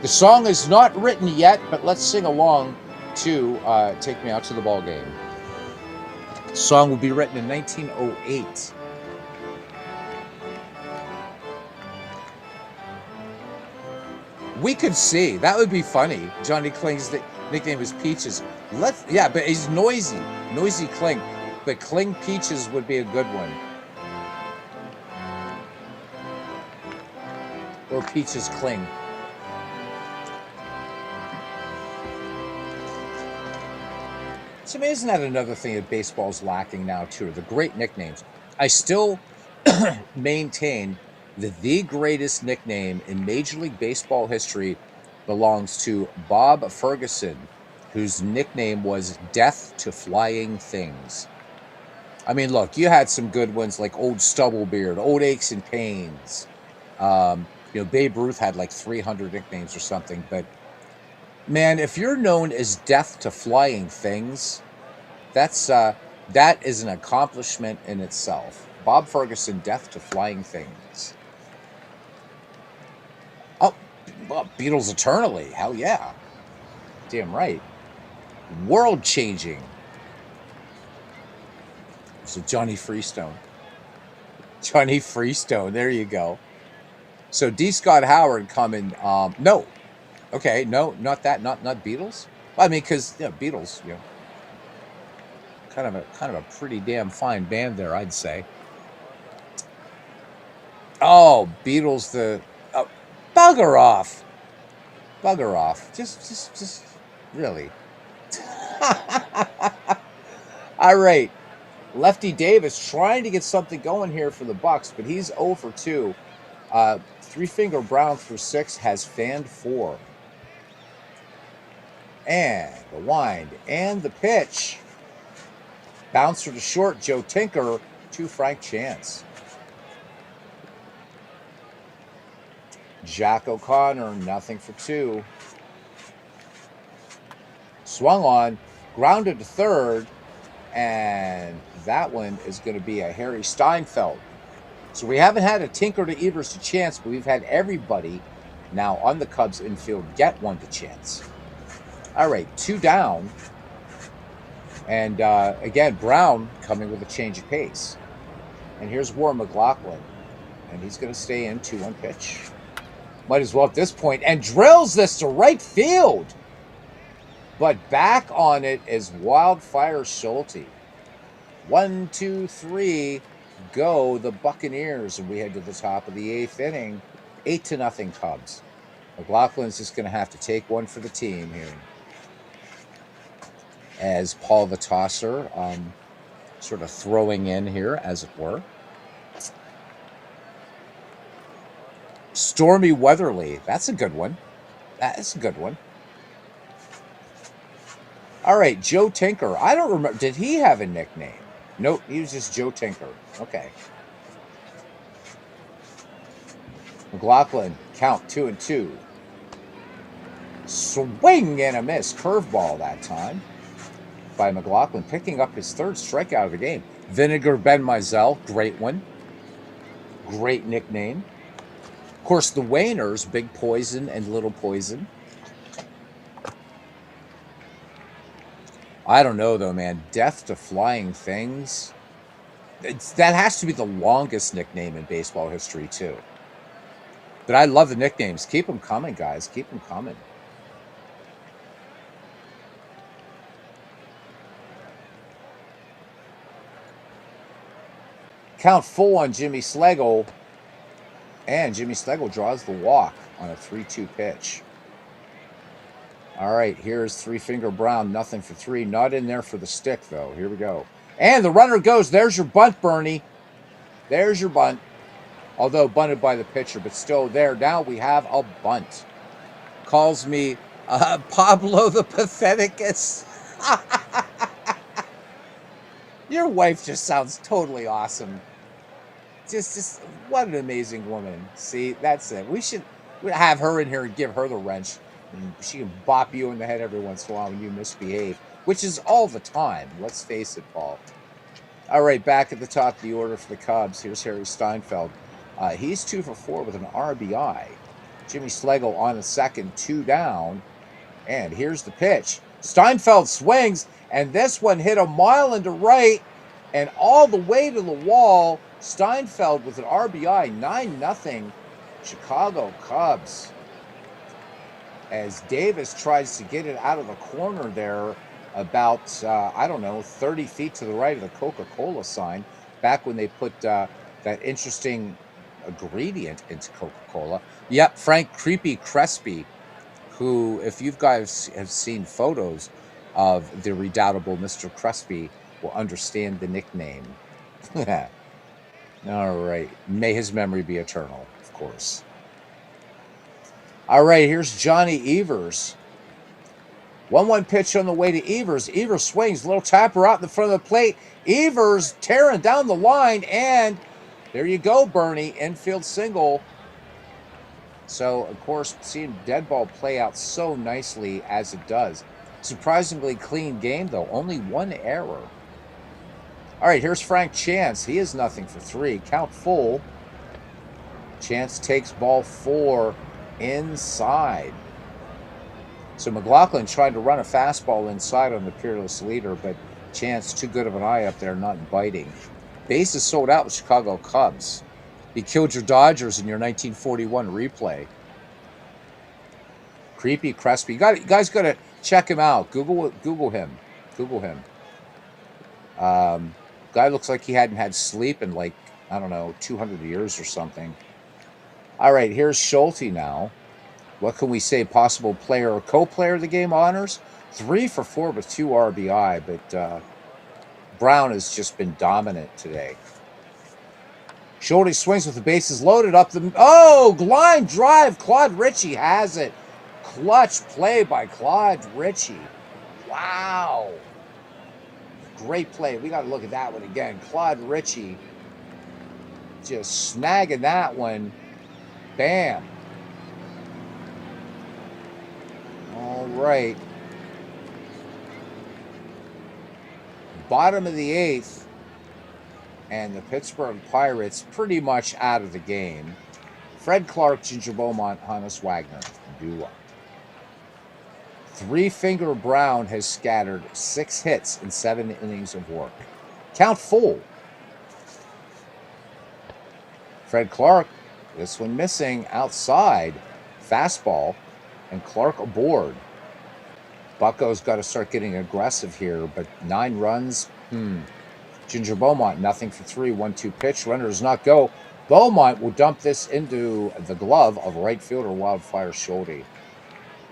The song is not written yet, but let's sing along to Take Me Out to the Ball Game. The song will be written in 1908. We could see. That would be funny. Johnny Kling's nickname is Peaches. Yeah, but he's noisy. Noisy Kling. But Kling Peaches would be a good one. Or Peaches Kling. So I mean, isn't that another thing that baseball's lacking now too? The great nicknames. I still maintain that the greatest nickname in Major League Baseball history belongs to Bob Ferguson, whose nickname was Death to Flying Things. I mean, look, you had some good ones like Old Stubblebeard, Old Aches and Pains. Babe Ruth had like 300 nicknames or something. But, man, if you're known as Death to Flying Things, that is an accomplishment in itself. Bob Ferguson, Death to Flying Things. Oh, well, Beatles Eternally. Hell yeah. Damn right. World changing. So Johnny Freestone. Johnny Freestone. There you go. So D. Scott Howard coming. No. Okay, no, not that. Not Beatles. Well, I mean, because Beatles, kind of a pretty damn fine band there, I'd say. Oh, Beatles. Bugger off. Bugger off. Just really. All right. Lefty Davis trying to get something going here for the Bucks, but he's 0 for 2. Three Finger Brown through 6 has fanned 4. And the wind and the pitch. Bouncer to short, Joe Tinker to Frank Chance. Jack O'Connor, nothing for 2. Swung on, grounded to third, and that one is going to be a Harry Steinfeld. So we haven't had a Tinker to Evers to Chance, but we've had everybody now on the Cubs infield get one to Chance. All right, 2 down. And again, Brown coming with a change of pace. And here's Warren McLaughlin. And he's going to stay in 2-1 pitch. Might as well at this point. And drills this to right field. But back on it is Wildfire Schulte. 1, 2, 3, go the Buccaneers. And we head to the top of the 8th inning. 8-0 Cubs. McLaughlin's just going to have to take one for the team here. As Paul the Tosser sort of throwing in here, as it were. Stormy Weatherly. That's a good one. That's a good one. All right, Joe Tinker. I don't remember. Did he have a nickname? Nope, he was just Joe Tinker. Okay. McLaughlin, count 2-2. Swing and a miss. Curveball that time by McLaughlin, picking up his 3rd strikeout of the game. Vinegar Ben Mizell, great one. Great nickname. Of course, the Wainers, Big Poison and Little Poison. I don't know though, man. Death to Flying Things. That has to be the longest nickname in baseball history too. But I love the nicknames. Keep them coming, guys. Keep them coming. Count full on Jimmy Schlegel, and Jimmy Schlegel draws the walk on a 3-2 pitch. All right, here's Three Finger Brown, nothing for three. Not in there for the stick, though. Here we go. And the runner goes. There's your bunt, Bernie. There's your bunt. Although bunted by the pitcher, but still there. Now we have a bunt. Calls me Pablo the Patheticus. Your wife just sounds totally awesome. Just what an amazing woman. See, that's it. We should have her in here and give her the wrench. And she can bop you in the head every once in a while when you misbehave, which is all the time. Let's face it, Paul. All right, back at the top of the order for the Cubs. Here's Harry Steinfeld. He's 2 for 4 with an RBI. Jimmy Schlegel on the second, 2 down. And here's the pitch. Steinfeld swings, and this one hit a mile into right and all the way to the wall. Steinfeld with an RBI, 9-0 Chicago Cubs. As Davis tries to get it out of the corner there about, 30 feet to the right of the Coca-Cola sign, back when they put that interesting ingredient into Coca-Cola. Yep, Frank Creepy Crespi, who, if you guys have seen photos of the redoubtable Mr. Crespi, will understand the nickname. All right. May his memory be eternal, of course. All right, here's Johnny Evers. 1-1 pitch on the way to Evers. Evers swings, little tapper out in the front of the plate. Evers tearing down the line, and there you go, Bernie. Infield single. So, of course, seeing dead ball play out so nicely as it does. Surprisingly clean game, though. Only 1 error. All right, here's Frank Chance. He is nothing for 3. Count full. Chance takes ball 4 inside. So McLaughlin tried to run a fastball inside on the peerless leader, but Chance too good of an eye up there, not biting. Base is sold out with Chicago Cubs. He killed your Dodgers in your 1941 replay. Creepy Crespi. You guys got to check him out. Google him. Google him. Guy looks like he hadn't had sleep in 200 years or something. All right, here's Schulte now. What can we say? Possible player or co-player of the game honors? 3 for 4 with 2 RBI, but Brown has just been dominant today. Schulte swings with the bases loaded up the... Oh, line drive. Claude Ritchie has it. Clutch play by Claude Ritchie. Wow. Great play. We got to look at that one again. Claude Ritchie just snagging that one. Bam. All right. Bottom of the 8th. And the Pittsburgh Pirates pretty much out of the game. Fred Clark, Ginger Beaumont, Hannes Wagner, do up. Three Finger Brown has scattered 6 hits in 7 innings of work. Count full. Fred Clark, this one missing outside. Fastball, and Clark aboard. Bucco's got to start getting aggressive here, but 9 runs, Ginger Beaumont, nothing for 3, 1-2 pitch. Runner does not go. Beaumont will dump this into the glove of right fielder Wildfire Schulte.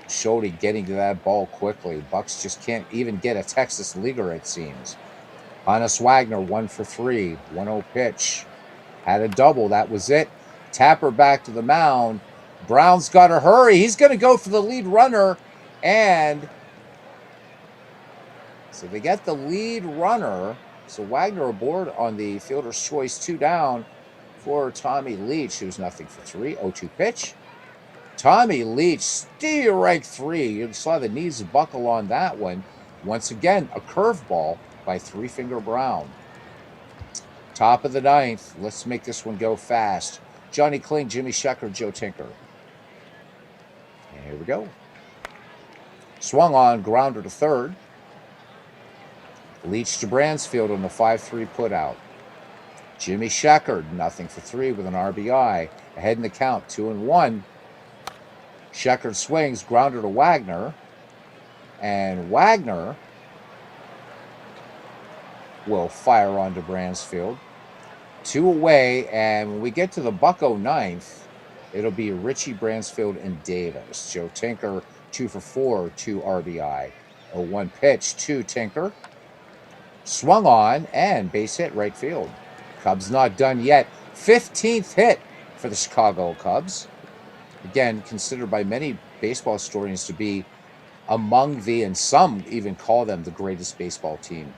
Schulte getting to that ball quickly. Bucks just can't even get a Texas leaguer, it seems. Hannes Wagner, 1 for 3, 1-0 pitch. Had a double, that was it. Tapper back to the mound. Brown's got to hurry. He's going to go for the lead runner, and so they get the lead runner. So Wagner aboard on the fielder's choice, 2 down for Tommy Leach, who's nothing for 3. 0-2 pitch. Tommy Leach, steal right 3. You saw the knees buckle on that one. Once again, a curveball by Three Finger Brown. Top of the 9th. Let's make this one go fast. Johnny Kling, Jimmy Shecker, Joe Tinker. And here we go. Swung on, grounder to third. Leach to Bransfield on the 5-3 putout. Jimmy Sheckard, nothing for 3 with an RBI. Ahead in the count, 2-1. Sheckard swings, grounder to Wagner. And Wagner will fire onto Bransfield. 2 away, and when we get to the Bucko ninth, it'll be Richie, Bransfield, and Davis. Joe Tinker, 2 for 4, 2 RBI. 0-1 pitch to Tinker. Swung on, and base hit right field. Cubs not done yet. 15th hit for the Chicago Cubs. Again, considered by many baseball historians to be among the, and some even call them the greatest baseball team.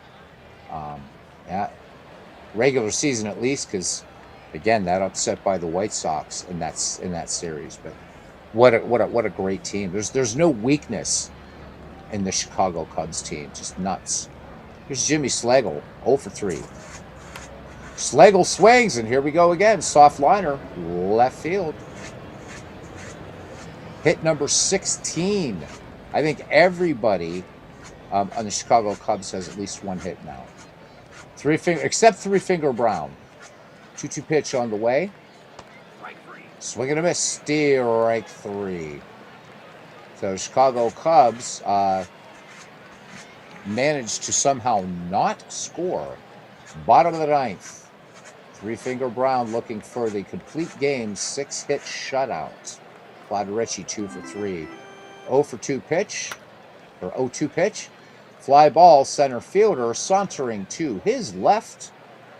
Yeah, regular season at least, because again, that upset by the White Sox in that series. But what a great team. There's no weakness in the Chicago Cubs team. Just nuts. Here's Jimmy Slagle, 0 for 3. Slagle swings, and here we go again. Soft liner, left field. Hit number 16. I think everybody on the Chicago Cubs has at least 1 hit now. Except Three Finger Brown. 2-2 pitch on the way. Swing and a miss. Strike 3. So Chicago Cubs managed to somehow not score. Bottom of the 9th. Three Finger Brown looking for the complete game 6-hit shutout. Claude Ritchie 2 for 3. 0 for 2 pitch, or 0-2 pitch. Fly ball, center fielder sauntering to his left.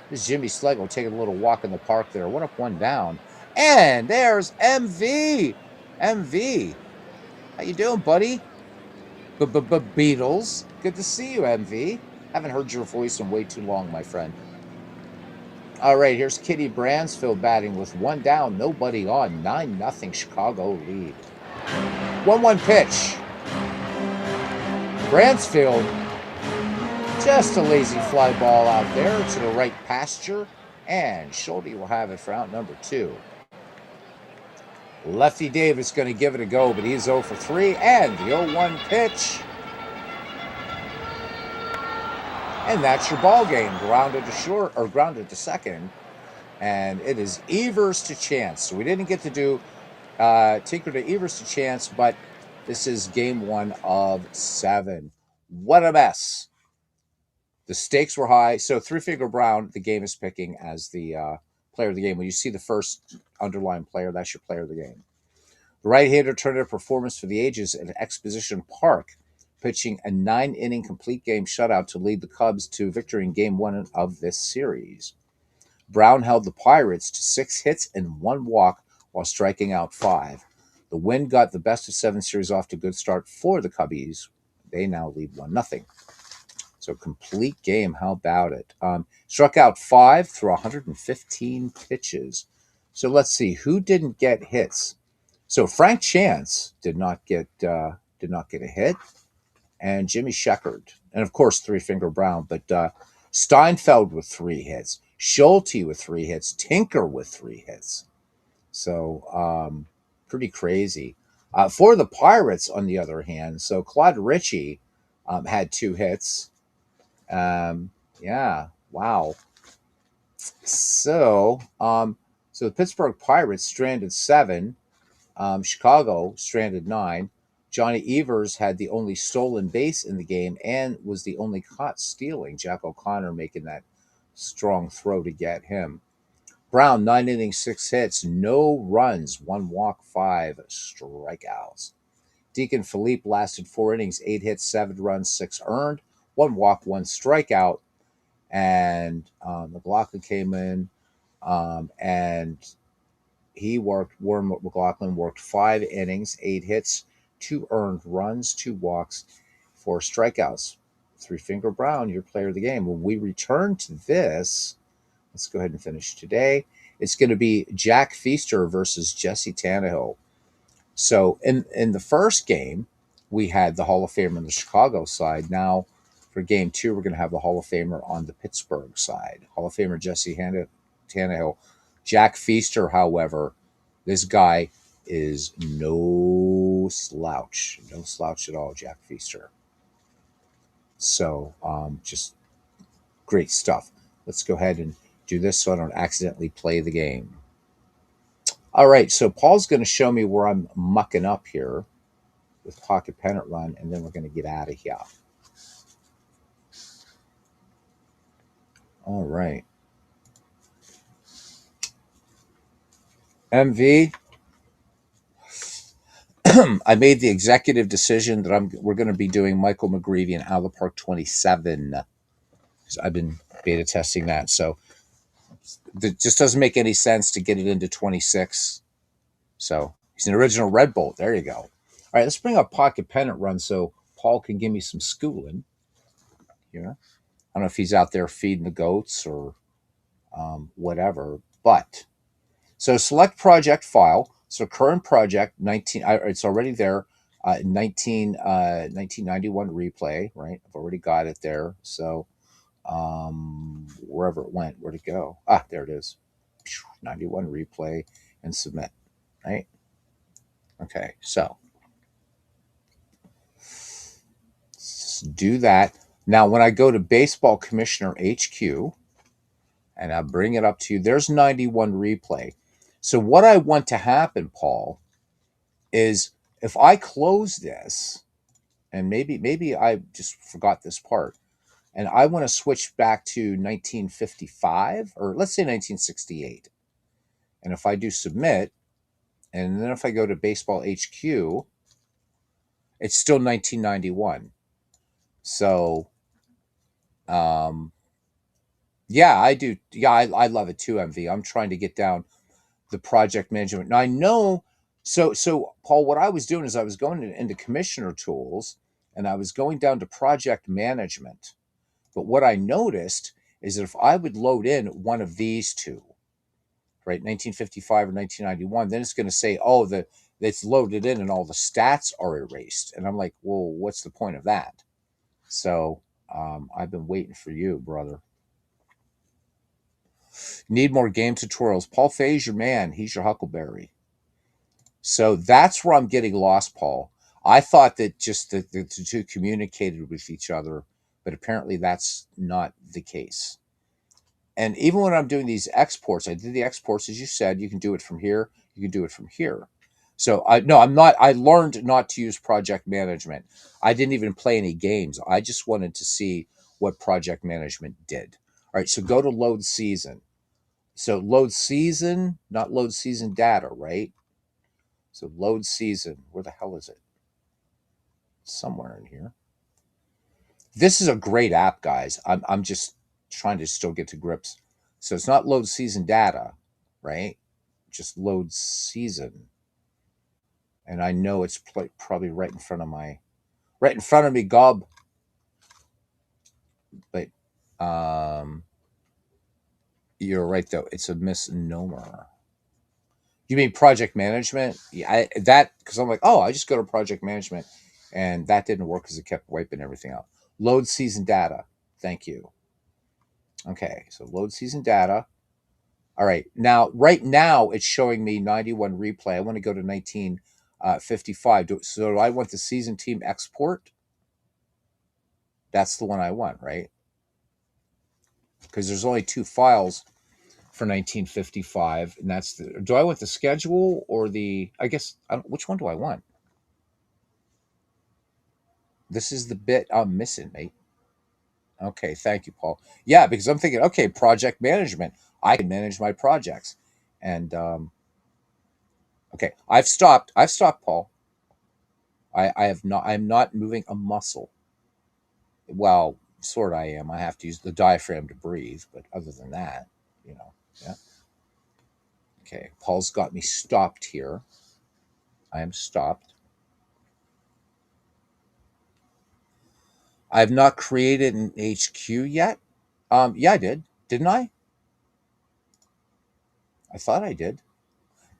This is Jimmy Slagle taking a little walk in the park there. 1 up, 1 down. And there's MV. MV. How you doing, buddy? Beatles. Good to see you, MV. Haven't heard your voice in way too long, my friend. All right, here's Kitty Bransfield batting with 1 down, nobody on. 9-0 Chicago lead. 1-1 pitch. Bransfield, just a lazy fly ball out there to the right pasture, and Schulte will have it for out number 2. Lefty Davis going to give it a go, but he's 0 for 3, and the 0-1 pitch. And that's your ball game. Grounded to short, or grounded to second, and it is Evers to Chance. So we didn't get to do Tinker to Evers to Chance, but this is game 1 of 7. What a mess. The stakes were high. So Three Finger Brown, the game is picking as the player of the game. When you see the first underlined player, that's your player of the game. The right-hander turned in a performance for the ages at Exposition Park, pitching a 9-inning complete game shutout to lead the Cubs to victory in game 1 of this series. Brown held the Pirates to 6 hits and 1 walk while striking out 5. The win got the best of 7 series off to a good start for the Cubbies. They now lead 1-0. So complete game. How about it? Struck out 5 through 115 pitches. So let's see who didn't get hits. So Frank Chance did not get a hit, and Jimmy Sheckard, and of course Three Finger Brown. But Steinfeld with 3 hits, Schulte with 3 hits, Tinker with 3 hits. So pretty crazy. For the Pirates, on the other hand, so Claude Ritchie had 2 hits. Yeah, wow. So the Pittsburgh Pirates stranded 7. Chicago stranded 9. Johnny Evers had the only stolen base in the game and was the only caught stealing. Jack O'Connor making that strong throw to get him. Brown, 9 innings, 6 hits, no runs, 1 walk, 5 strikeouts. Deacon Philippe lasted 4 innings, 8 hits, 7 runs, 6 earned, 1 walk, 1 strikeout. And McLaughlin came in and Warren McLaughlin worked 5 innings, 8 hits, 2 earned runs, 2 walks, 4 strikeouts. Three Finger Brown, your player of the game. When we return to this, let's go ahead and finish today. It's going to be Jack Feaster versus Jesse Tannehill. So in the first game, we had the Hall of Famer on the Chicago side. Now for game 2, we're going to have the Hall of Famer on the Pittsburgh side. Hall of Famer Jesse Tannehill. Jack Feaster, however, this guy is no slouch. No slouch at all, Jack Feaster. So just Great stuff. Let's go ahead and do this so I don't accidentally play the game. All right, so Paul's going to show me where I'm mucking up here with Pocket Pennant Run, and then we're going to get out of here. All right. MV, I made the executive decision that we're going to be doing Michael McGreevy in Out of the Park 27. I've been beta testing that, so it just doesn't make any sense to get it into 26. So he's an original Red Bolt. There you go. All right, let's bring up Pocket Pennant Run so Paul can give me some schooling here. I don't know if he's out there feeding the goats or whatever, but so select project file. So current project 19. It's already there. 1991 replay. Right. I've already got it there. So wherever it went, where'd it go? Ah, there it is. 91 replay and submit. Right. Okay. So let's do that. Now, when I go to Baseball Commissioner HQ and I bring it up to you, there's 91 replay. So what I want to happen, Paul, is if I close this, and maybe I just forgot this part, and I want to switch back to 1955, or let's say 1968. And if I do submit, and then if I go to Baseball HQ, it's still 1991. So, yeah, I do. Yeah, I love it too, MV. I'm trying to get down the project management. Now I know. So Paul, what I was doing is I was going into Commissioner Tools, and I was going down to project management. But what I noticed is that if I would load in one of these two, right, 1955 or 1991, then it's going to say, oh, it's loaded in and all the stats are erased. And I'm like, well, what's the point of that? So I've been waiting for you, brother. Need more game tutorials. Paul Fay's your man. He's your Huckleberry. So that's where I'm getting lost, Paul. I thought that just the two communicated with each other, but apparently that's not the case. And even when I'm doing these exports, I did the exports, as you said, you can do it from here, you can do it from here. So I'm not, I learned not to use project management. I didn't even play any games. I just wanted to see what project management did. All right, so go to load season. So load season, not load season data, right? So load season, where the hell is it? Somewhere in here. This is a great app, guys. I'm just trying to still get to grips. So it's not load season data, right? Just load season. And I know it's probably right in front of me, Gob. But you're right though. It's a misnomer. You mean project management? Yeah, because I'm like, oh, I just go to project management, and that didn't work because it kept wiping everything out. Load season data. Thank you. Okay, so load season data. All right, right now it's showing me 91 replay. I want to go to 1955. So do I want the season team export? That's the one I want, right? Because there's only two files for 1955, and that's the. Do I want the schedule or the? I guess which one do I want? This is the bit I'm missing, mate. Okay, thank you, Paul. Yeah, because I'm thinking, okay, project management. I can manage my projects, and okay, I've stopped. I've stopped, Paul. I have not. I'm not moving a muscle. Well, sort of I am. I have to use the diaphragm to breathe, but other than that, yeah. Okay, Paul's got me stopped here. I am stopped. I have not created an HQ yet. Yeah, I did. Didn't I? I thought I did.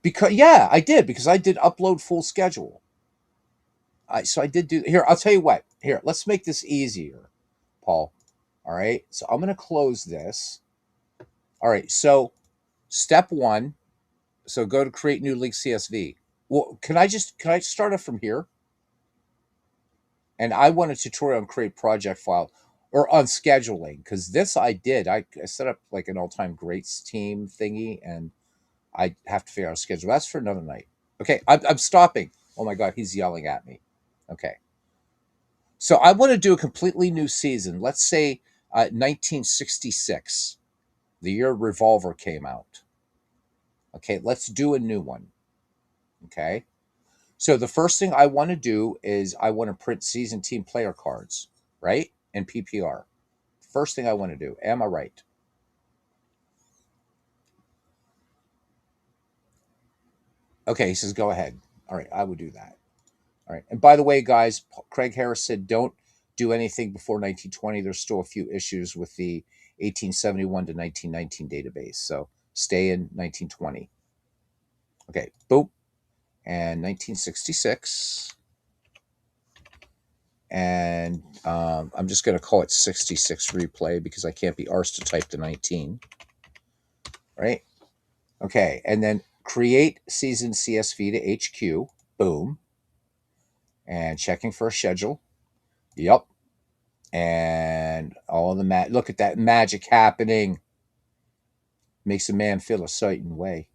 Because yeah, I did because I did upload full schedule. So I did do here. I'll tell you what. Here, let's make this easier, Paul. All right. So I'm going to close this. All right. So step one. So go to create new league CSV. Well, can I start it from here? And I want a tutorial on create project file. or on scheduling, because this I did. I set up like an all-time greats team thingy, and I have to figure out a schedule. That's for another night. Okay, I'm stopping. Oh my god, he's yelling at me. Okay, so I want to do a completely new season. Let's say 1966, the year Revolver came out. Okay, let's do a new one. Okay, so the first thing I want to do is I want to print season team player cards, right? And PPR. First thing I want to do. Am I right? Okay, he says go ahead. All right, I would do that. All right. And by the way, guys, Craig Harris said don't do anything before 1920. There's still a few issues with the 1871 to 1919 database. So stay in 1920. Okay, boom. And 1966. And I'm just going to call it 66 replay because I can't be arsed to type the 19. Right? Okay. And then create season CSV to HQ. Boom. And checking for a schedule. Yep. And all the look at that magic happening. Makes a man feel a certain way.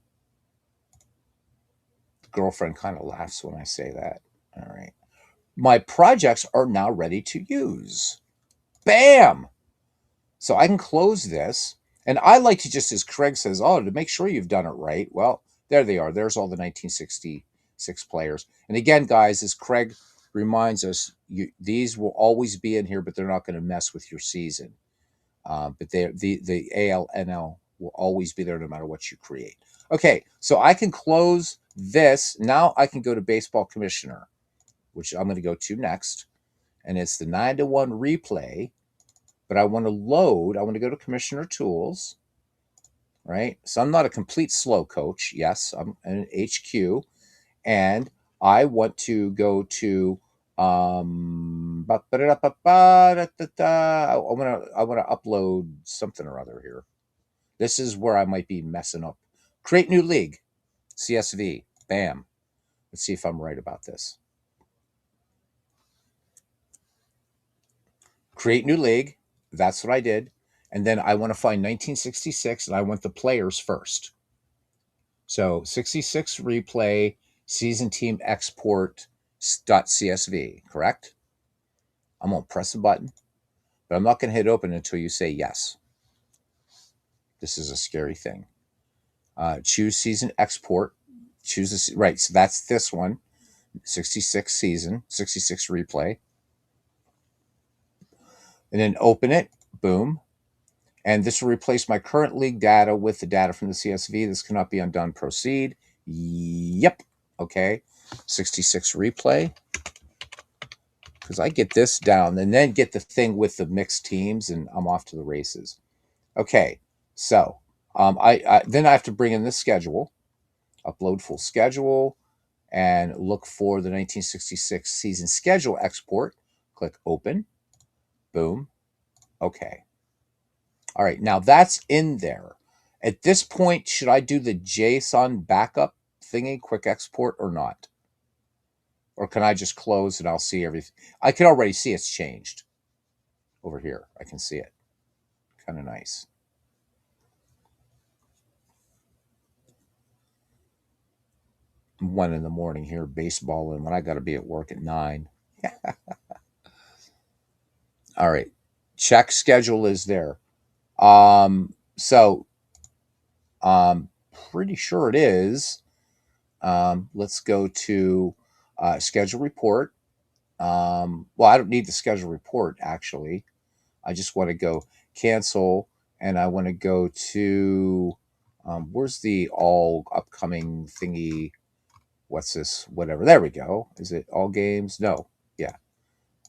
The girlfriend kind of laughs when I say that. All right. My projects are now ready to use. Bam! So I can close this. And I like to just, as Craig says, oh, to make sure you've done it right. Well, there they are. There's all the 1966 players. And again, guys, as Craig reminds us, these will always be in here, but they're not going to mess with your season. But the ALNL will always be there no matter what you create. Okay, so I can close this. Now I can go to Baseball Commissioner, which I'm going to go to next. And it's the 9-to-1 replay. But I want to load. I want to go to Commissioner Tools. Right? So I'm not a complete slow coach. Yes, I'm an HQ. And I want to go to I want to upload something or other here. This is where I might be messing up. Create new league, CSV. Bam. Let's see if I'm right about this. Create new league. That's what I did. And then I want to find 1966 and I want the players first. So 66 replay season team export .csv, correct? I'm going to press a button, but I'm not going to hit open until you say yes. This is a scary thing. Choose season export. Choose this. Right. So that's this one. 66 season, 66 replay. And then open it. Boom. And this will replace my current league data with the data from the CSV. This cannot be undone. Proceed. Yep. Okay. 66 replay. Because I get this down and then get the thing with the mixed teams and I'm off to the races. Okay. So then I have to bring in this schedule, upload full schedule, and look for the 1966 season schedule export. Click open. Boom. Okay. All right. Now that's in there. At this point, should I do the JSON backup thingy, quick export, or not? Or can I just close and I'll see everything? I can already see it's changed over here. I can see it. Kind of nice. 1 in the morning here, baseball, and when I got to be at work at 9. All right. Check schedule is there. So pretty sure it is. Let's go to schedule report. Well, I don't need the schedule report actually. I just want to go cancel, and I want to go to where's the all upcoming thingy? What's this? Whatever. There we go. Is it all games? No. Yeah.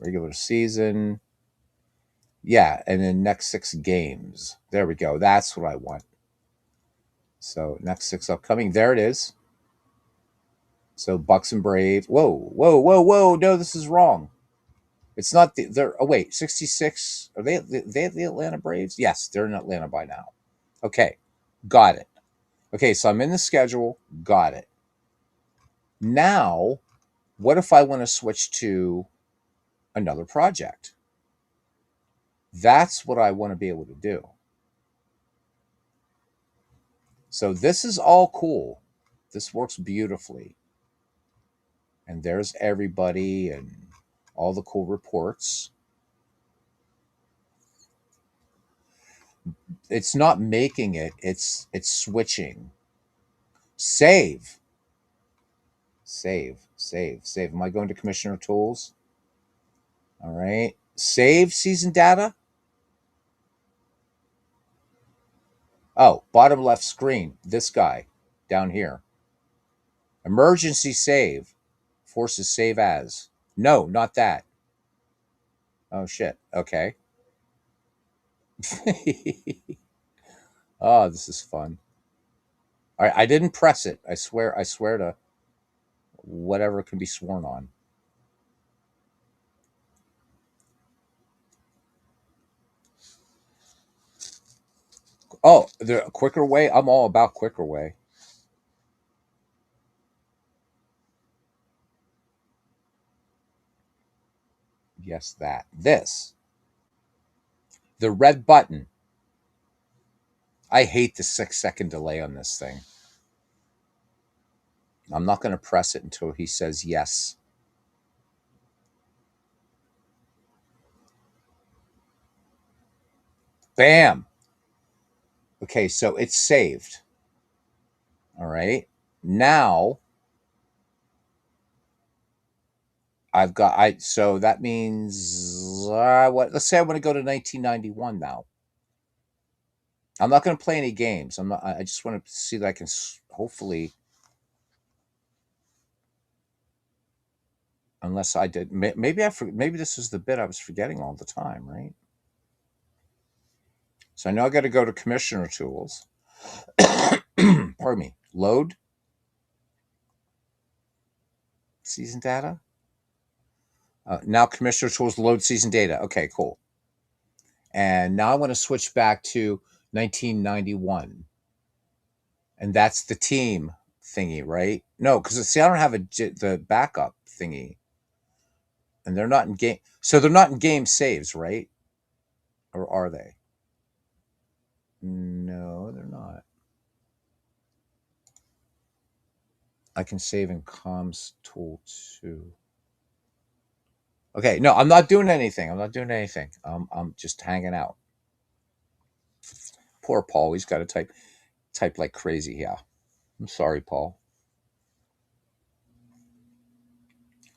Regular season. Yeah, and then next 6 games. There we go. That's what I want. So next 6 upcoming. There it is. So Bucks and Braves. Whoa, whoa, whoa, whoa! No, this is wrong. It's not the. They're. Oh wait, 66. Are they the Atlanta Braves? Yes, they're in Atlanta by now. Okay, got it. Okay, so I'm in the schedule. Got it. Now, what if I want to switch to another project? That's what I want to be able to do. So this is all cool. This works beautifully. And there's everybody and all the cool reports. It's not making it, it's switching. Save. Save. Am I going to Commissioner Tools? All right. Save season data. Oh, bottom left screen. This guy down here. Emergency save. Forces save as. No, not that. Oh, shit. Okay. Oh, this is fun. All right. I didn't press it. I swear to whatever can be sworn on. Oh, the quicker way. I'm all about quicker way. Yes, that. This. The red button. I hate the 6-second delay on this thing. I'm not going to press it until he says yes. Bam. Okay, so it's saved. All right. Now so that means what? Let's say I want to go to 1991 now. I'm not going to play any games. I'm not. I just want to see that I can hopefully, unless I did, maybe maybe this is the bit I was forgetting all the time, right? So I know I got to go to Commissioner Tools. Pardon me. Load season data. Now Commissioner Tools load season data. Okay, cool. And now I want to switch back to 1991. And that's the team thingy, right? No, because see, I don't have the backup thingy. And they're not in game. So they're not in game saves, right? Or are they? No, they're not. I can save in comms tool too. Okay, no, I'm not doing anything. I'm not doing anything. I'm just hanging out. Poor Paul. He's got to type like crazy. Yeah. I'm sorry, Paul.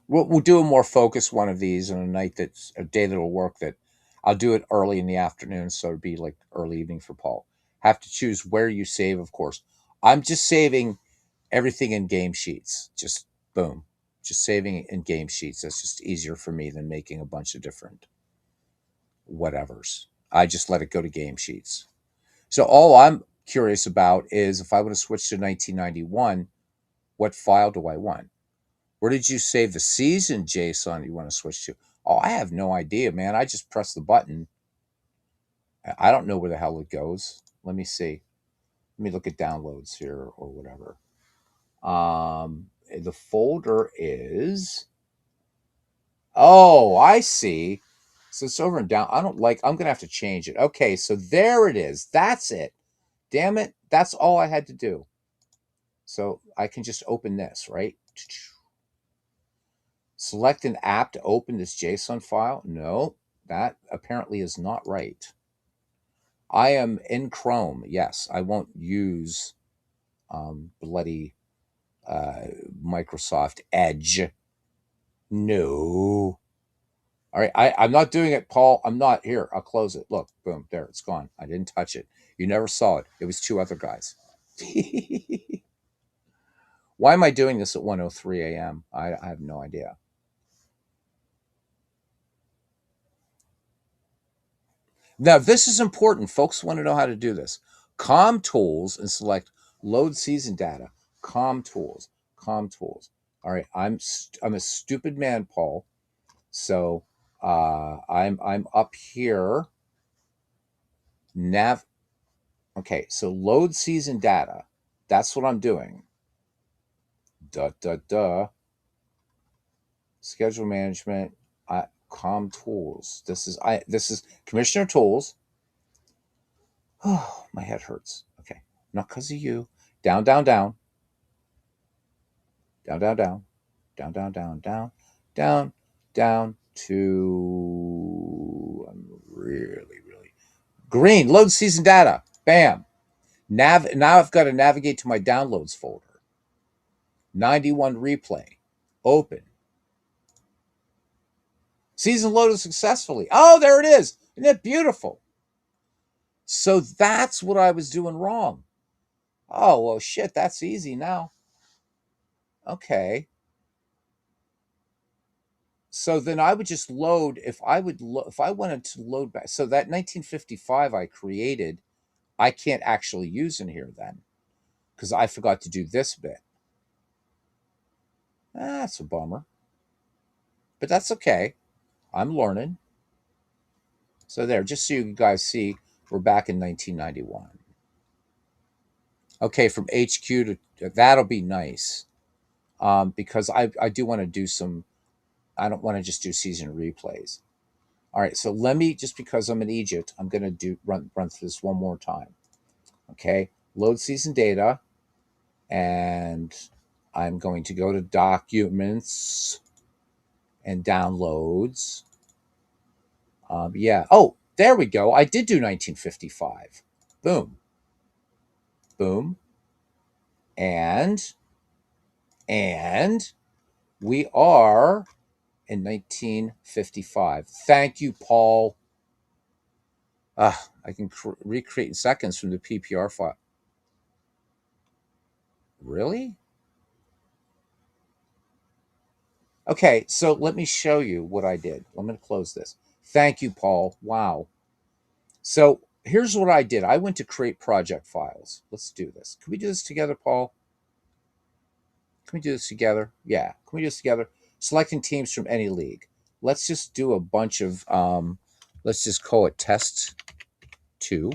We'll do a more focused one of these on a night that's a day that'll work. That I'll do it early in the afternoon, so it'd be like early evening for Paul. Have to choose where you save, of course. I'm just saving everything in game sheets. Just boom, just saving in game sheets. That's just easier for me than making a bunch of different whatevers. I just let it go to game sheets. So all I'm curious about is if I want to switch to 1991, what file do I want? Where did you save the season JSON you want to switch to? Oh, I have no idea, man. I just press the button. I don't know where the hell it goes. Let me see. Let me look at downloads here or whatever. The folder is. Oh, I see. So it's over and down. I don't like. I'm gonna have to change it. Okay, so there it is. That's it. Damn it. That's all I had to do. So I can just open this, right? Select an app to open this JSON file. No, that apparently is not right. I am in Chrome. Yes, I won't use bloody Microsoft Edge. No. All right, I'm not doing it, Paul. I'm not here. I'll close it. Look, boom, there, it's gone. I didn't touch it. You never saw it. It was two other guys. Why am I doing this at 1:03 a.m.? I have no idea. Now, this is important. Folks want to know how to do this. Com tools and select load season data. Com tools. Com tools. All right, I'm a stupid man, Paul. So I'm up here. Nav. Okay, so load season data. That's what I'm doing. Duh. Schedule management. Com Tools. This is Commissioner Tools. Oh, my head hurts. Okay. Not because of you. Down, down, down. Down, down, down. Down, down, down, down. Down, down to really, really green. Load season data. Bam. Now I've got to navigate to my downloads folder. 91 replay. Open. Season loaded successfully. Oh, there it is. Isn't it beautiful? So that's what I was doing wrong. Oh, well, shit, that's easy now. Okay. So then I would just load if I wanted to load back. So that 1955 I created, I can't actually use in here then because I forgot to do this bit. That's a bummer. But that's okay. I'm learning. So there, just so you guys see, we're back in 1991. Okay, from HQ to that'll be nice. Because I do want to do some. I don't want to just do season replays. All right, so let me just because I'm in Egypt, I'm going to run through this one more time. Okay, load season data, and I'm going to go to documents and downloads. Yeah. Oh, there we go. I did do 1955. Boom. Boom. And we are in 1955. Thank you, Paul. I can recreate in seconds from the PPR file. Really? Okay, so let me show you what I did. I'm going to close this. Thank you, Paul. Wow. So here's what I did. I went to create project files. Let's do this. Can we do this together, Paul? Can we do this together? Yeah. Can we do this together? Selecting teams from any league. Let's just do a bunch of, let's just call it test 2.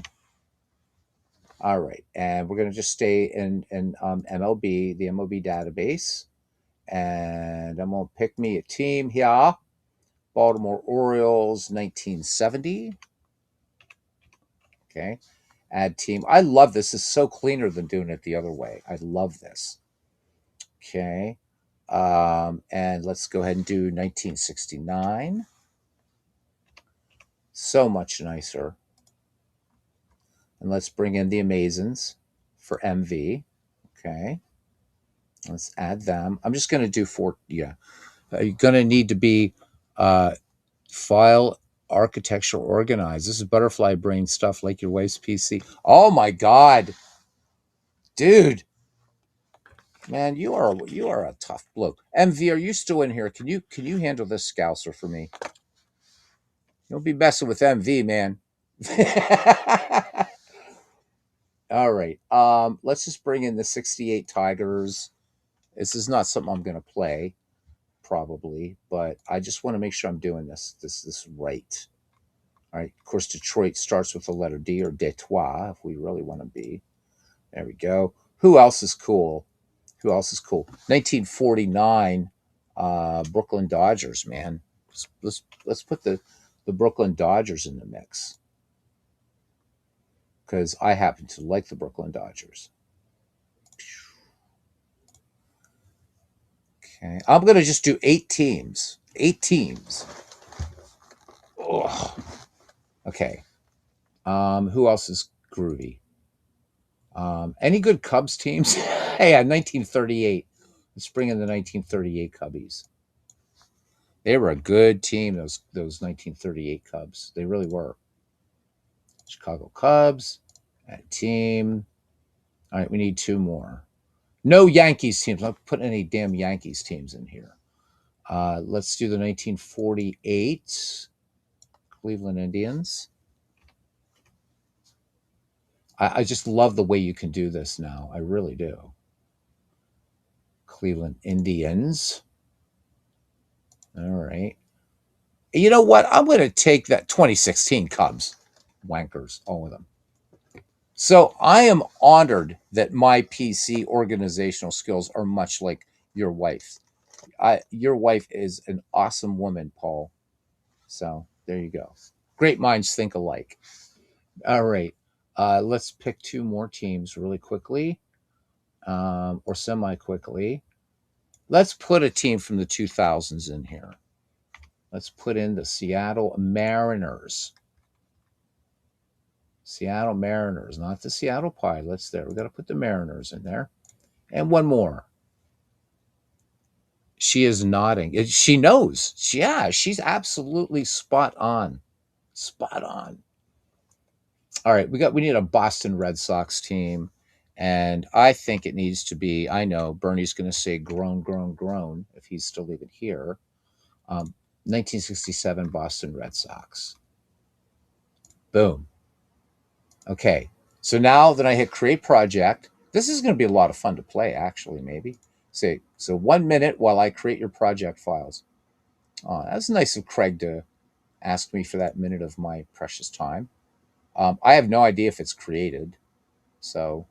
All right. And we're going to just stay in MLB, the MLB database. And I'm going to pick me a team here. Baltimore Orioles, 1970. Okay. Add team. I love this. It's so cleaner than doing it the other way. I love this. Okay. And let's go ahead and do 1969. So much nicer. And let's bring in the Amazons for MV. Okay. Let's add them. I'm just going to do 4. Yeah. You're going to need to be file architecture organized. This is butterfly brain stuff like your wife's PC. Oh my God. Dude. Man, you are a tough bloke. MV, are you still in here? Can you handle this scouser for me? Don't be messing with MV, man. All right. Let's just bring in the 68 Tigers. This is not something I'm gonna play, probably, but I just want to make sure I'm doing this right. All right. Of course, Detroit starts with the letter D or Detroit if we really want to be. There we go. Who else is cool? 1949, Brooklyn Dodgers, man. Let's put the Brooklyn Dodgers in the mix because I happen to like the Brooklyn Dodgers. Okay, I'm gonna just do 8 teams. 8 teams. Ugh. Okay. Who else is groovy? Any good Cubs teams? Hey, 1938. Let's bring in the 1938 Cubbies. They were a good team. Those 1938 Cubs. They really were. Chicago Cubs. That team. All right, we need 2 more. No Yankees teams. I'm not putting any damn Yankees teams in here. Let's do the 1948 Cleveland Indians. I just love the way you can do this now. I really do. Cleveland Indians. All right. You know what? I'm going to take that 2016 Cubs. Wankers, all of them. So I am honored that my PC organizational skills are much like your wife's. Your wife is an awesome woman, Paul. So there you go. Great minds think alike. All right. Let's pick two more teams really quickly, or semi quickly. Let's put a team from the 2000s in here. Let's put in the Seattle Mariners. Seattle Mariners, not the Seattle Pilots. There, we got to put the Mariners in there. And one more. She is nodding. She knows. Yeah, she's absolutely spot on. Spot on. All right, we need a Boston Red Sox team, and I think it needs to be. I know Bernie's going to say groan, groan, groan if he's still even here. 1967 Boston Red Sox. Boom. Okay, so now that I hit create project, this is going to be a lot of fun to play. Actually, maybe say so. 1 minute while I create your project files. Oh, that's nice of Craig to ask me for that minute of my precious time. I have no idea if it's created. So,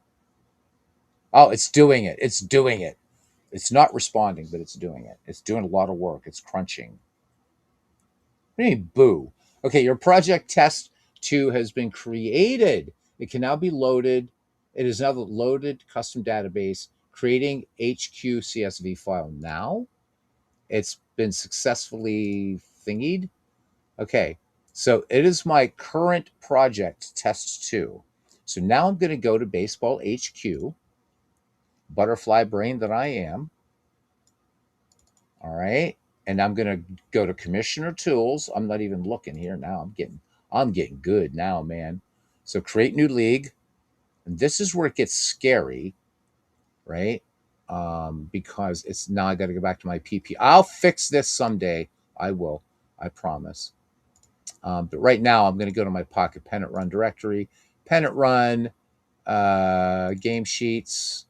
oh, it's doing it. It's doing it. It's not responding, but it's doing it. It's doing a lot of work. It's crunching. Hey, boo. Okay, your project test 2 has been created. It can now be loaded. It is now the loaded custom database, creating HQ CSV file now. It's been successfully thingied. Okay, so it is my current project test 2. So now I'm going to go to Baseball HQ, butterfly brain that I am. All right. And I'm going to go to Commissioner Tools. I'm not even looking here now. I'm getting good now, man. So create new league. And this is where it gets scary, right? Because it's now I got to go back to my PP. I'll fix this someday. I will. I promise. But right now I'm going to go to my Pocket Pennant Run directory. Pennant Run, game sheets.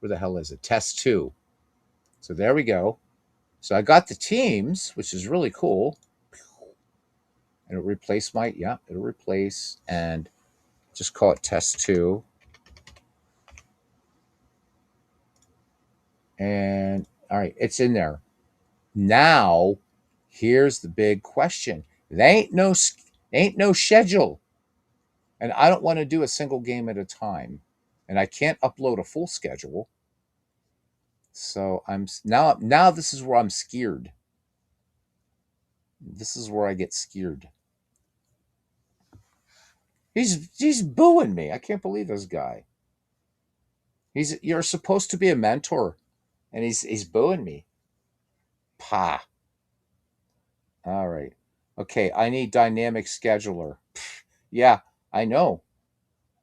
Where the hell is it? Test 2. So there we go. So I got the teams, which is really cool. And it'll replace it'll replace and just call it test 2. And all right, it's in there. Now, here's the big question. There ain't no schedule. And I don't want to do a single game at a time. And I can't upload a full schedule. So I'm now this is where I'm scared. This is where I get scared. He's booing me. I can't believe this guy. You're supposed to be a mentor, and he's booing me. Pa. All right. Okay, I need dynamic scheduler. Yeah, I know.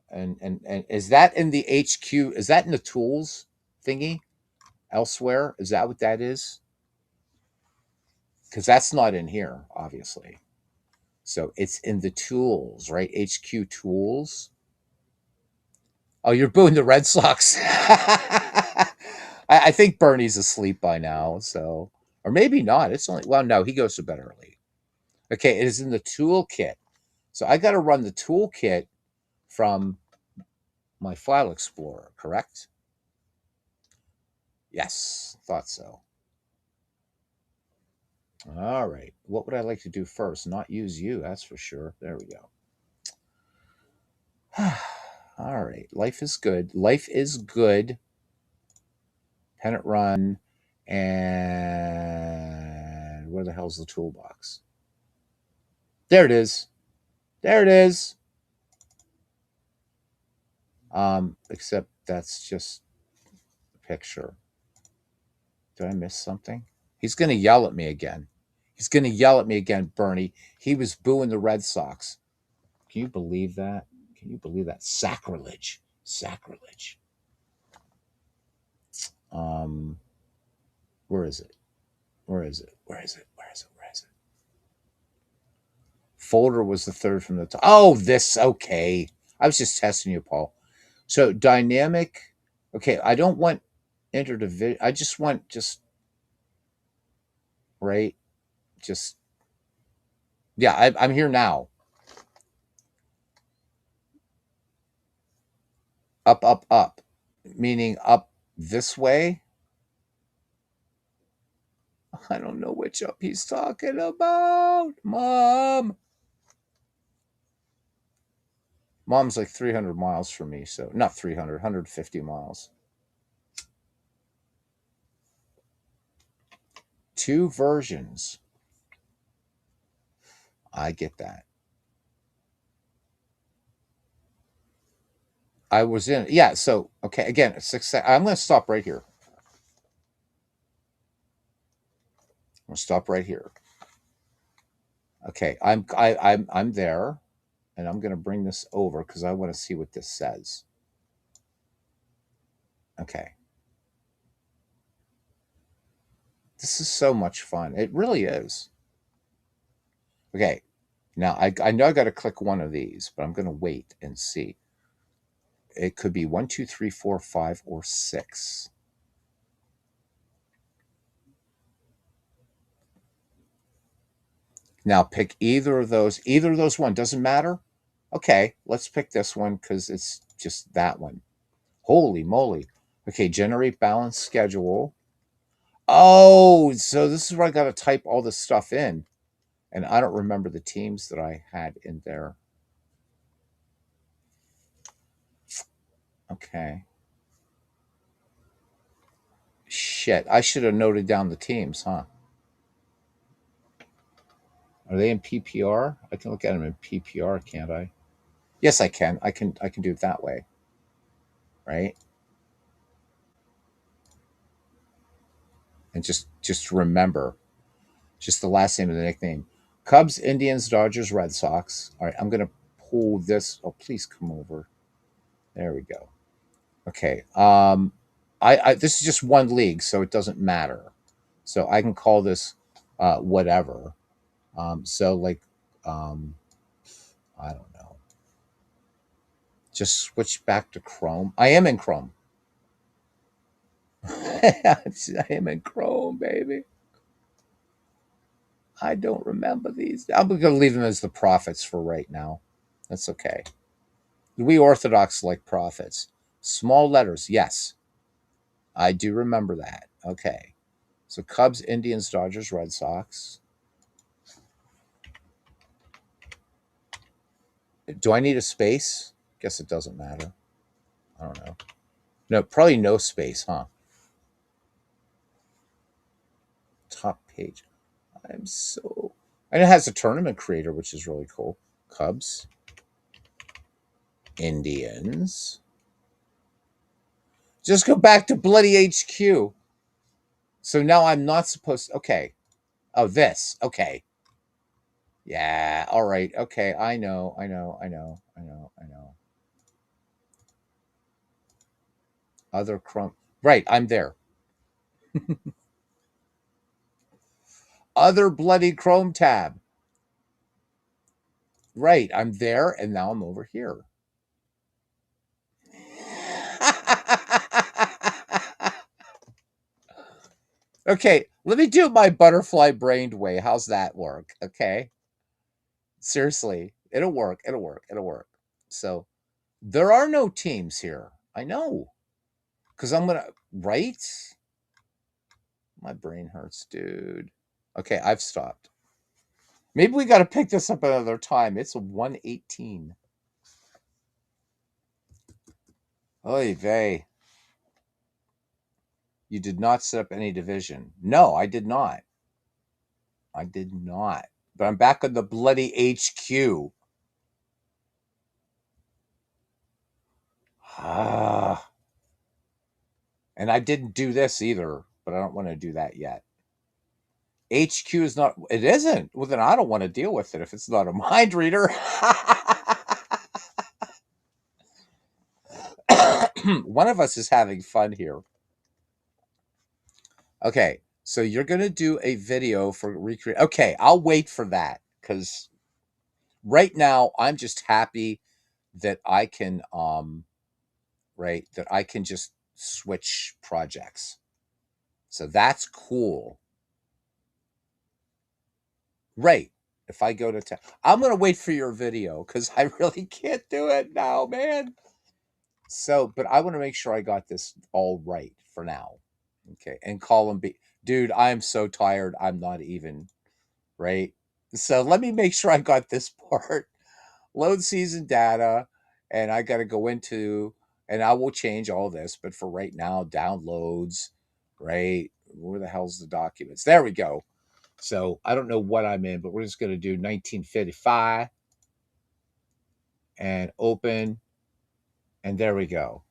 And is that in the HQ? Is that in the tools thingy elsewhere? Is that what that is? Because that's not in here, obviously. So it's in the tools, right? HQ tools. Oh, you're booing the Red Sox. I think Bernie's asleep by now, so or maybe not. It's only well, no, he goes to bed early. Okay, it is in the toolkit. So I got to run the toolkit from my file explorer, correct? Yes, thought so. All right. What would I like to do first? Not use you, that's for sure. There we go. All right. Life is good. Life is good. Pennant run. And where the hell's the toolbox? There it is. There it is. Except that's just a picture. Did I miss something? He's going to yell at me again. He's going to yell at me again, Bernie. He was booing the Red Sox. Can you believe that? Can you believe that? Sacrilege. Sacrilege. Um, where is it? Where is it? Where is it? Where is it? Where is it? Folder was the third from the top. Oh, this. Okay. I was just testing you, Paul. So dynamic. Okay, I don't want interdivision. I just want just right. Just yeah. I'm here now. Up, up, up, meaning up this way. I don't know which up he's talking about. Mom. Mom's like 300 miles from me, so not 300, 150 miles. Two versions. I get that. I was in, yeah. So, okay, again, success. I'm going to stop right here. I'm going to stop right here. Okay, I'm there, and I'm going to bring this over because I want to see what this says. Okay, this is so much fun. It really is. Okay, now I know I got to click one of these, but I'm going to wait and see. It could be one, two, three, four, five, or six. Now pick either of those. Either of those one doesn't matter. Okay, let's pick this one because it's just that one. Holy moly! Okay, generate balance schedule. Oh, so this is where I got to type all this stuff in, and I don't remember the teams that I had in there. Okay. Shit, I should have noted down the teams, huh? Are they in PPR? I can look at them in PPR, can't I? Yes, I can. I can do it that way, right? And just remember, just the last name of the nickname. Cubs, Indians, Dodgers, Red Sox. All right, I'm gonna pull this. Oh, please come over. There we go. Okay. I this is just one league, so it doesn't matter. So I can call this whatever. So like, um, I don't know. Just switch back to Chrome. I am in Chrome. I am in Chrome, baby. I don't remember these. I'm going to leave them as the profits for right now. That's okay. We Orthodox like profits. Small letters, yes. I do remember that. Okay. So Cubs, Indians, Dodgers, Red Sox. Do I need a space? Guess it doesn't matter. I don't know. No, probably no space, huh? Top page. I'm so. And it has a tournament creator, which is really cool. Cubs, Indians. Just go back to bloody HQ. So now I'm not supposed to. Okay. Oh, this. Okay. Yeah. All right. Okay. I know. I know. I know. I know. I know. Other Chrome. Right. I'm there. Other bloody Chrome tab. Right. I'm there. And now I'm over here. Okay. Let me do my butterfly brained way. How's that work? Okay. Seriously. It'll work. It'll work. It'll work. So there are no teams here. I know. Because I'm going to. Right? My brain hurts, dude. Okay, I've stopped. Maybe we got to pick this up another time. It's a 118. Oy vey. You did not set up any division. No, I did not. I did not. But I'm back on the bloody HQ. Ah. And I didn't do this either, but I don't want to do that yet. HQ is not, it isn't. Well, then I don't want to deal with it if it's not a mind reader. One of us is having fun here. Okay, so you're gonna do a video for recreate. Okay, I'll wait for that because right now I'm just happy that I can right that I can just switch projects. So that's cool. Right. If I go to I'm gonna wait for your video because I really can't do it now, man. So, but I want to make sure I got this all right for now. Okay, and column B. dude, I'm so tired. I'm not even right. So let me make sure I got this part. Load season data, and I got to go into, and I will change all this. But for right now, downloads, right? Where the hell's the documents? There we go. So I don't know what I'm in, but we're just going to do 1955 and open, and there we go.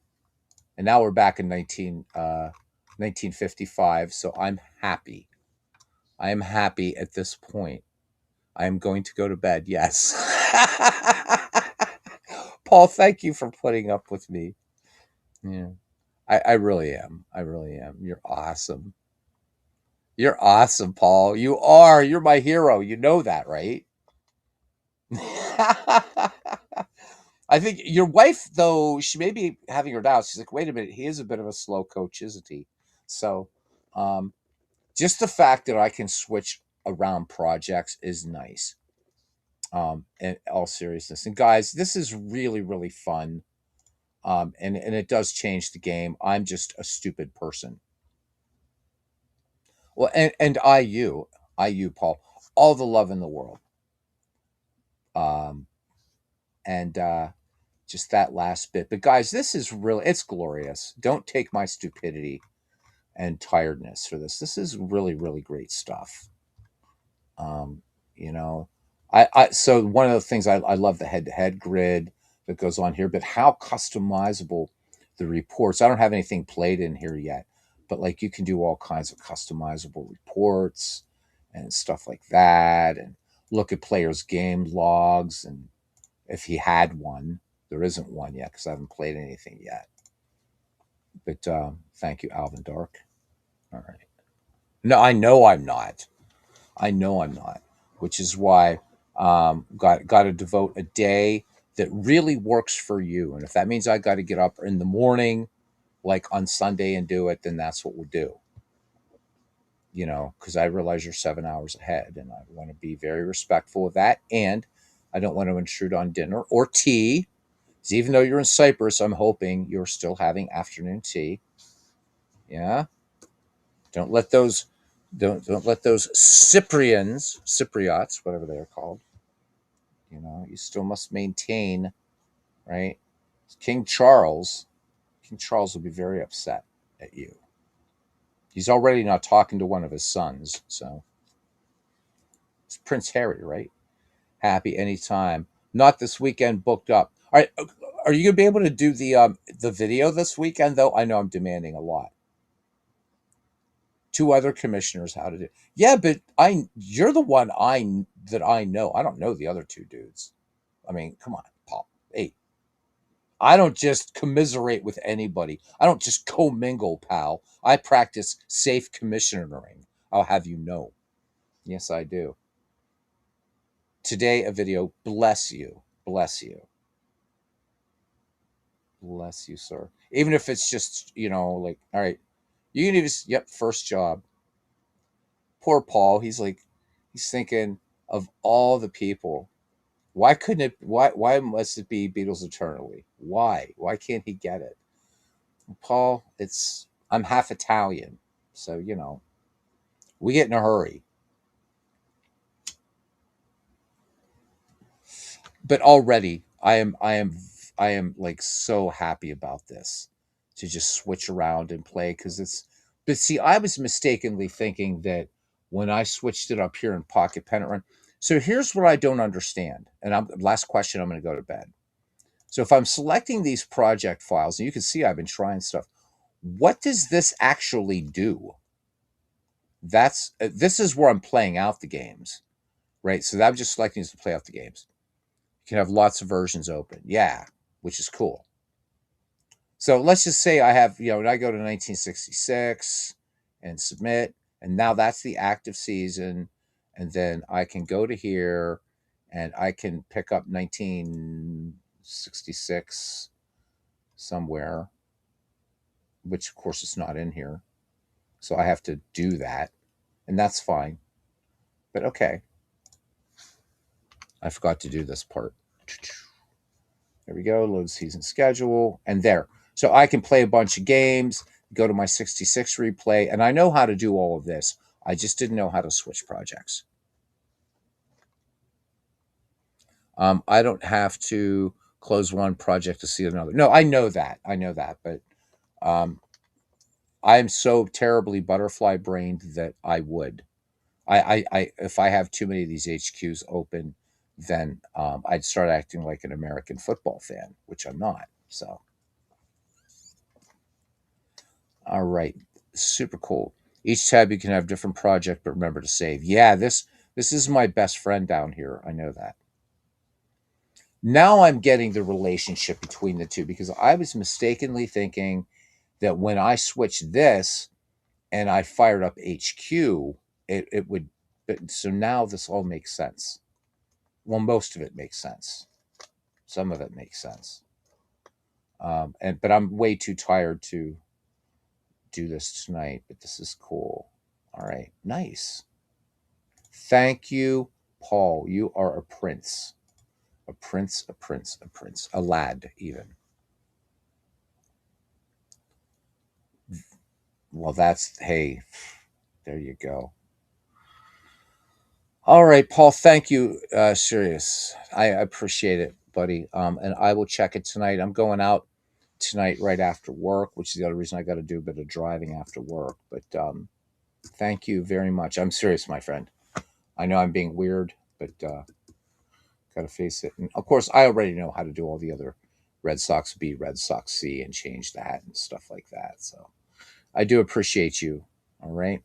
And now we're back in 1955. So I'm happy. I am happy at this point. I am going to go to bed. Yes. Paul, thank you for putting up with me. Yeah. I really am. I really am. You're awesome. You're awesome, Paul. You are. You're my hero. You know that, right? I think your wife, though, she may be having her doubts. She's like, wait a minute, he is a bit of a slow coach, isn't he? So, um, just the fact that I can switch around projects is nice. In all seriousness, and guys, this is really, really fun. And it does change the game. I'm just a stupid person. Well, and I you, Paul, all the love in the world. Um, and just that last bit. But guys, this is really, it's glorious. Don't take my stupidity and tiredness for this. This is really, really great stuff. Um, you know, so one of the things I love the head to head grid that goes on here, but how customizable the reports. I don't have anything played in here yet, but like you can do all kinds of customizable reports and stuff like that, and look at players' game logs, and if he had one, there isn't one yet because I haven't played anything yet. But thank you, Alvin Dark. All right. No, I know I'm not. I know I'm not, which is why got to devote a day that really works for you. And if that means I got to get up in the morning, like on Sunday, and do it, then that's what we'll do. Because I realize you're 7 hours ahead, and I want to be very respectful of that, and I don't want to intrude on dinner or tea. 'Cause even though you're in Cyprus, I'm hoping you're still having afternoon tea. Yeah, don't let those don't let those Cypriots, whatever they are called. You still must maintain, right? King Charles, King Charles will be very upset at you. He's already not talking to one of his sons, so it's Prince Harry, right? Happy anytime. Not this weekend, booked up. All right, are you gonna be able to do the video this weekend though? I know I'm demanding a lot. Two other commissioners how to do. Yeah, but you're the one I know. I don't know the other two dudes. I mean, come on, Paul. Hey, I don't just commiserate with anybody. I don't just commingle, pal. I practice safe commissionering. I'll have you know. Yes, I do. Today, a video. Bless you. Bless you. Bless you, sir. Even if it's just, like, all right, you can even, yep, first job. Poor Paul. He's thinking of all the people. Why couldn't it, why must it be Beatles eternally? Why? Why can't he get it? Paul, I'm half Italian, so we get in a hurry. But already, I am like so happy about this to just switch around and play because it's. But see, I was mistakenly thinking that when I switched it up here in Pocket Pennant Run. So here's what I don't understand, and last question. I'm going to go to bed. So if I'm selecting these project files, and you can see I've been trying stuff. What does this actually do? This is where I'm playing out the games, right? So I'm just selecting to play out the games. You can have lots of versions open, yeah, which is cool. So let's just say I have, and I go to 1966 and submit, and now that's the active season, and then I can go to here, and I can pick up 1966 somewhere, which of course is not in here, so I have to do that, and that's fine. But okay, I forgot to do this part. There we go. Load season schedule. And there. So I can play a bunch of games. go to my 66 replay, and I know how to do all of this. I just didn't know how to switch projects. I don't have to close one project to see another. No, I know that. I know that. But um, I am so terribly butterfly brained that I would. If I have too many of these HQs open, then I'd start acting like an American football fan, which I'm not. So, all right, super cool. Each tab you can have different project, but remember to save. Yeah, this is my best friend down here. I know that. Now I'm getting the relationship between the two because I was mistakenly thinking that when I switched this and I fired up HQ, it would. But so now this all makes sense. Well, most of it makes sense. Some of it makes sense. And but I'm way too tired to do this tonight. But this is cool. All right, nice. Thank you, Paul. You are a prince, a prince, a prince, a prince, a lad, even. Well, that's hey, there you go. All right, Paul. Thank you. Serious. I appreciate it, buddy. And I will check it tonight. I'm going out tonight right after work, which is the other reason I got to do a bit of driving after work. But thank you very much. I'm serious, my friend. I know I'm being weird, but got to face it. And of course, I already know how to do all the other Red Sox B, Red Sox C, and change that and stuff like that. So I do appreciate you. All right,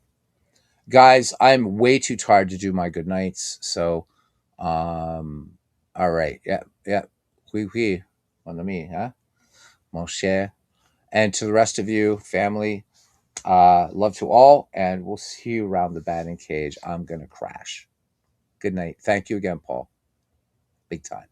guys. I'm way too tired to do my good nights. So, all right. Yeah, yeah. Oui, oui. Mon ami, huh? Mon cher. And to the rest of you, family, love to all, and we'll see you around the batting cage. I'm going to crash. Good night. Thank you again, Paul. Big time.